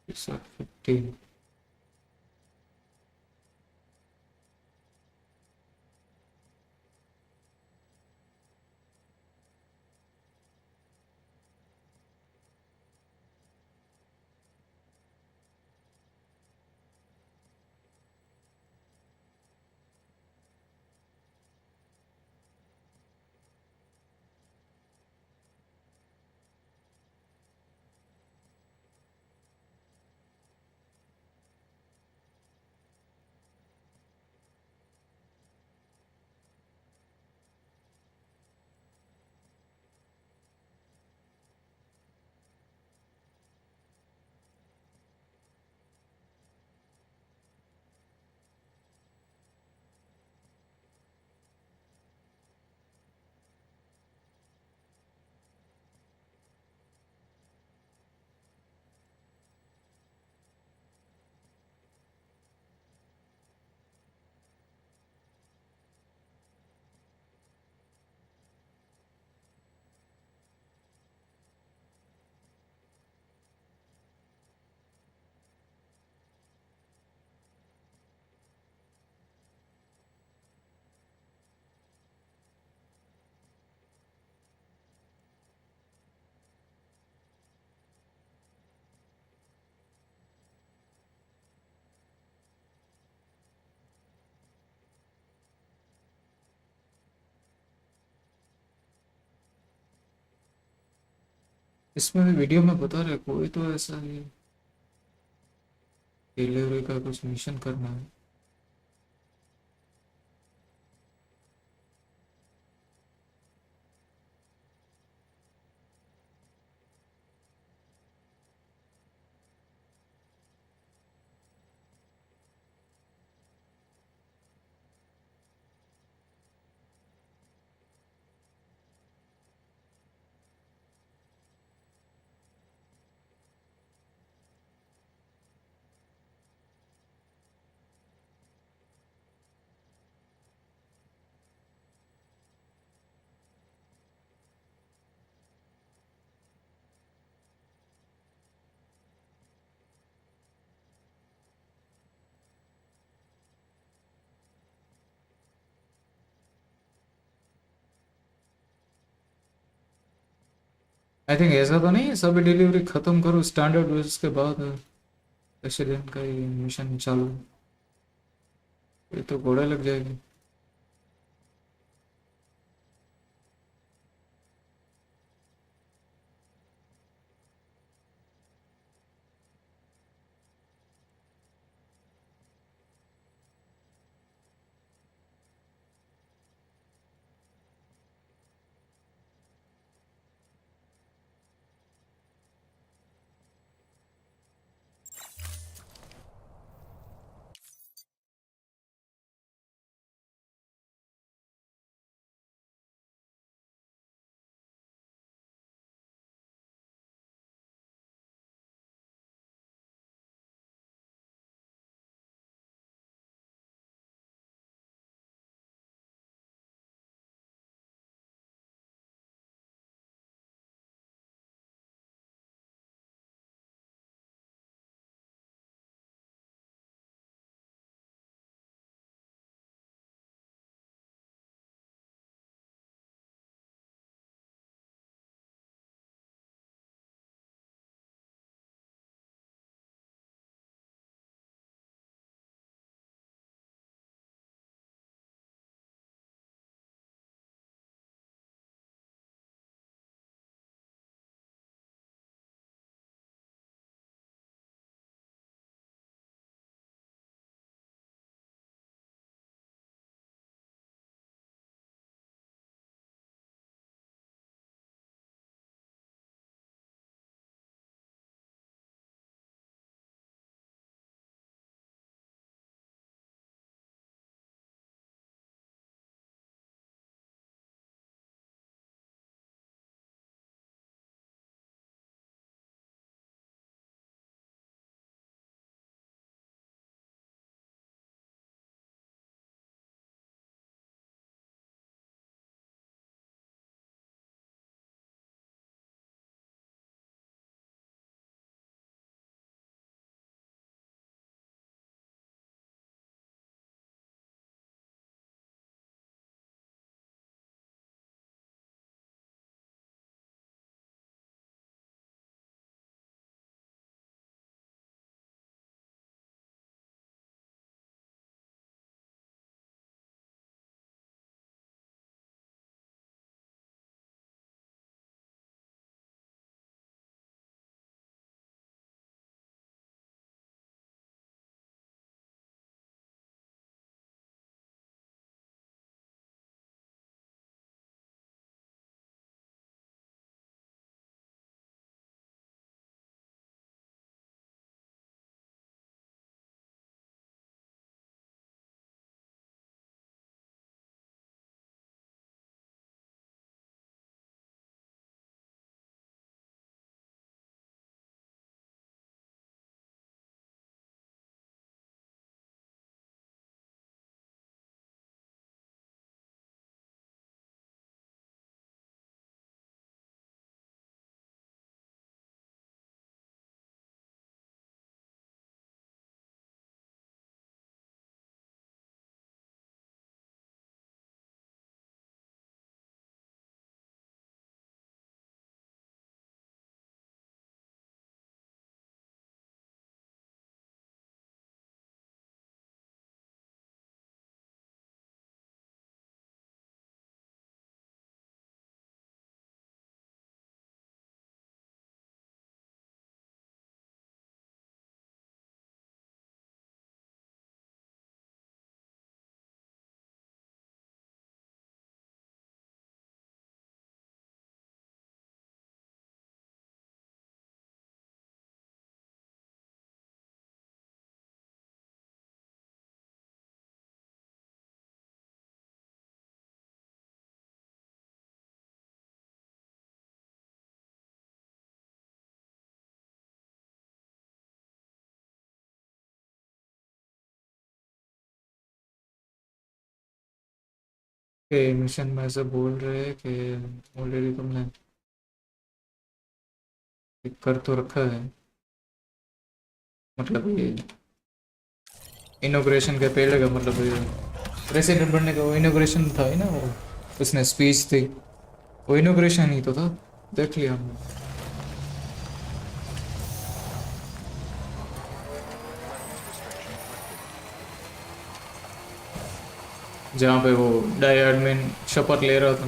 [SPEAKER 1] 15। इसमें भी वीडियो में बता रहे कोई तो ऐसा नहीं डिलीवरी का कुछ मिशन करना है। आई थिंक ऐसा तो नहीं है सभी डिलीवरी खत्म करो स्टैंडर्ड उसके बाद रेसिडेंट का ये मिशन चालू। ये तो घोड़ा लग जाएगी। के मिशन में ऐसे बोल रहे हैं कि ऑलरेडी तुमने कर तो रखा है, मतलब ये इनॉग्रेशन के पहले का, मतलब ये प्रेसिडेंट बनने का वो इनॉग्रेशन था ही ना, वो उसने स्पीच थी, वो इनॉग्रेशन ही तो था, देख लिया हमने। जहाँ पे वो डाई एडमिन शपथ ले रहा था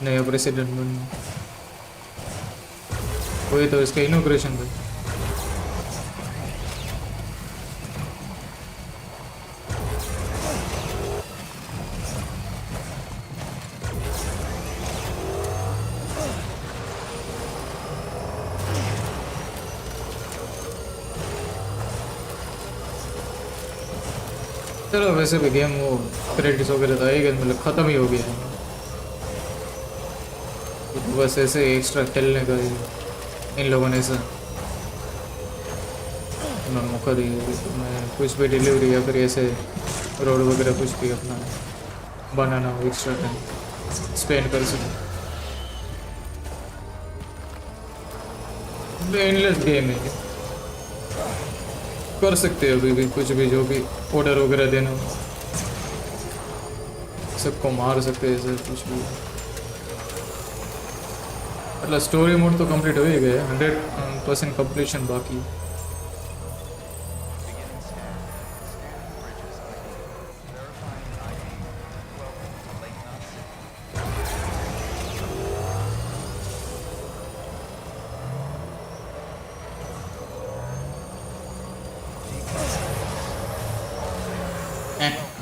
[SPEAKER 1] नया प्रेसिडेंट बनने, वही तो इसका इनॉग्रेशन था। चलो वैसे भी गेम वो क्रेडिट्स वगैरह था, ये मतलब ख़त्म ही हो गया है, तो बस ऐसे एक्स्ट्रा खेलने का ही इन लोगों ने ऐसा मैं मौका दिया कि तो मैं कुछ भी डिलीवरी या फिर ऐसे रोड वगैरह कुछ भी अपना बनाना हो, एक्स्ट्रा टाइम स्पेंड कर सकूँ। एंडलेस गेम है, कर सकते हो अभी भी कुछ भी, जो भी ऑर्डर वगैरह देना हो, सबको मार सकते हैं, ऐसे कुछ भी। मतलब स्टोरी मोड तो कंप्लीट हो ही गया है, 100% कंप्लीशन बाकी है।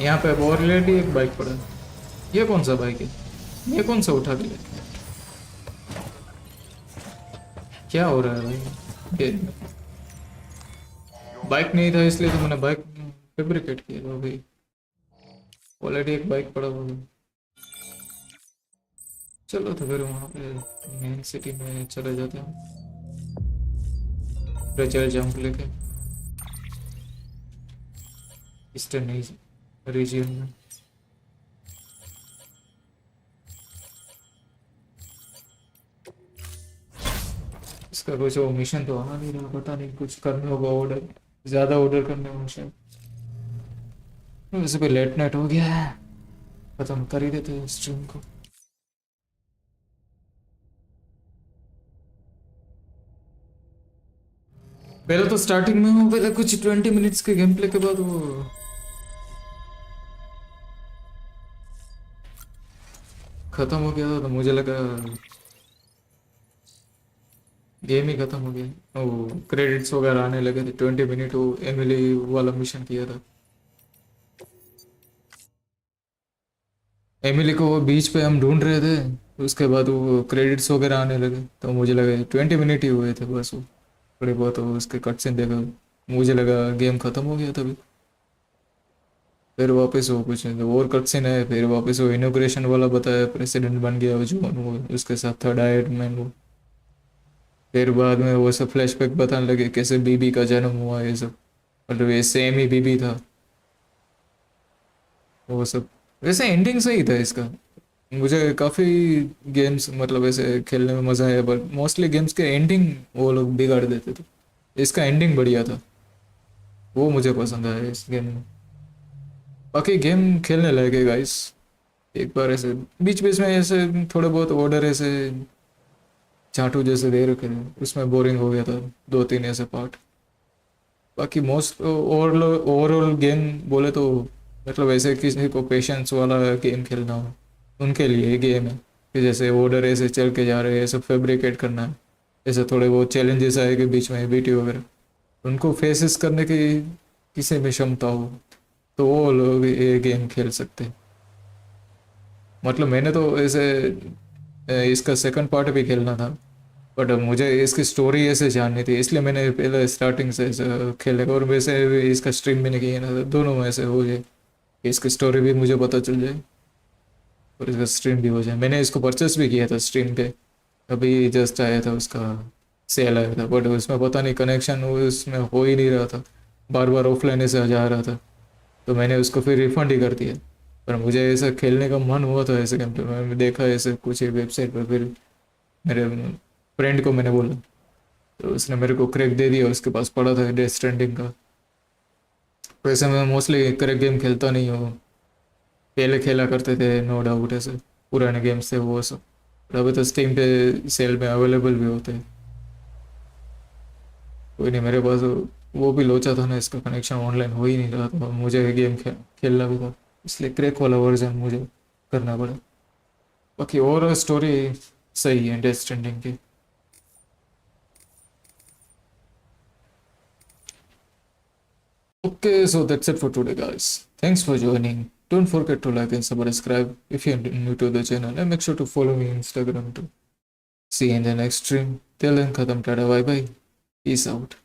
[SPEAKER 1] यहाँ पे ऑलरेडी एक बाइक पड़ा है, ये कौन सा बाइक है, ये कौन सा उठा के ले, क्या हो रहा है भाई, ये बाइक नहीं था इसलिए तो मैंने बाइक फैब्रिकेट किया वो भाई, ऑलरेडी एक बाइक पड़ा हुआ है। चलो तो फिर वहाँ पे मेन सिटी में चले जाते हैं, रचल जंप लेके ईस्टर्न रीजियन में। इसका कुछ वो मिशन तो आ नहीं रहा, पता नहीं कुछ करना होगा, ऑर्डर ज़्यादा ऑर्डर करने होंगे शायद। वैसे भी लेट नाइट हो गया है, खत्म कर ही देते हैं स्ट्रीम को। पहले तो स्टार्टिंग में वो पहले कुछ 20 मिनट्स के गेम प्ले के बाद वो खत्म हो गया था, तो मुझे लगा गेम ही खत्म हो गया। वो क्रेडिट्स वगैरह आने लगे थे, 20 मिनट वो एमिली वाला मिशन किया था, एमिली को वो बीच पे हम ढूंढ रहे थे, उसके बाद वो क्रेडिट्स वगैरह आने लगे, तो मुझे लगा 20 मिनट ही हुए थे बस, वो थोड़े बहुत वो उसके कट सीन देखा, मुझे लगा गेम खत्म हो गया तभी। फिर वापस वो कुछ और कट सीन है, फिर वापस वो इनोग्रेशन वाला बताया, प्रेसिडेंट बन गया वो जो वो उसके साथ था डायट मैन वो, फिर बाद में वो सब फ्लैशबैक बताने लगे कैसे बीबी का जन्म हुआ, ये सब मतलब ये सेम ही बीबी था वो सब। वैसे एंडिंग सही था इसका, मुझे काफ़ी गेम्स मतलब ऐसे खेलने में मज़ा आया, बट मोस्टली गेम्स के एंडिंग वो लोग बिगाड़ देते थे, इसका एंडिंग बढ़िया था, वो मुझे पसंद आया इस गेम में। बाकी गेम खेलने लायक है गाइस, एक बार ऐसे बीच बीच में ऐसे थोड़े बहुत ऑर्डर ऐसे चाटू जैसे दे रखे थे, उसमें बोरिंग हो गया था 2-3 ऐसे पार्ट। बाकी मोस्ट ओवरऑल गेम बोले तो मतलब ऐसे किसी को पेशेंस वाला गेम खेलना हो उनके लिए ये गेम है, कि जैसे ऑर्डर ऐसे चल के जा रहे हैं, ऐसे फैब्रिकेट करना है, ऐसे थोड़े बहुत चैलेंजेस आए कि बीच में बीटी वगैरह, उनको फेसेस करने की किसी में क्षमता हो तो वो लोग ये गेम खेल सकते हैं। मतलब मैंने तो ऐसे इसका सेकंड पार्ट भी खेलना था, बट मुझे इसकी स्टोरी ऐसे जाननी थी, इसलिए मैंने पहले स्टार्टिंग से ऐसे खेलेगा, और वैसे भी इसका स्ट्रीम भी नहीं किया ना, दोनों में ऐसे हो जाए कि इसकी स्टोरी भी मुझे पता चल जाए और इसका स्ट्रीम भी हो जाए। मैंने इसको परचेस भी किया था स्ट्रीम पे, अभी जस्ट आया था उसका सेल आया था, बट उसमें पता नहीं कनेक्शन उसमें हो ही नहीं रहा था, बार बार ऑफलाइन ऐसे जा रहा था, तो मैंने उसको फिर रिफंड ही कर दिया। पर मुझे ऐसा खेलने का मन हुआ था ऐसे गेम पे, मैंने देखा ऐसे कुछ वेबसाइट पर, फिर मेरे फ्रेंड को मैंने बोला तो उसने मेरे को क्रैक दे दिया, उसके पास पड़ा था डेथ स्ट्रैंडिंग का। वैसे मैं मोस्टली क्रैक गेम खेलता नहीं हूँ, पहले खेला करते थे नो डाउट, ऐसे पुराने गेम्स थे वो सब, पर अभी तो स्टीम पे सेल में अवेलेबल भी होते हैं। कोई नहीं, मेरे पास वो भी लोचा था ना, इसका कनेक्शन ऑनलाइन हो ही नहीं रहा था, मुझे गेम खेलना भी था, इसलिए क्रैक वाला वर्जन मुझे करना पड़ा। बाकी और स्टोरी सही है डेथ स्ट्रैंडिंग की। Okay, so that's it for today, guys. Thanks for joining. Don't forget to like and subscribe if you're new to the channel, and make sure to follow me on Instagram too. See you in the next stream. Till then, khatam tada, bye bye. Peace out.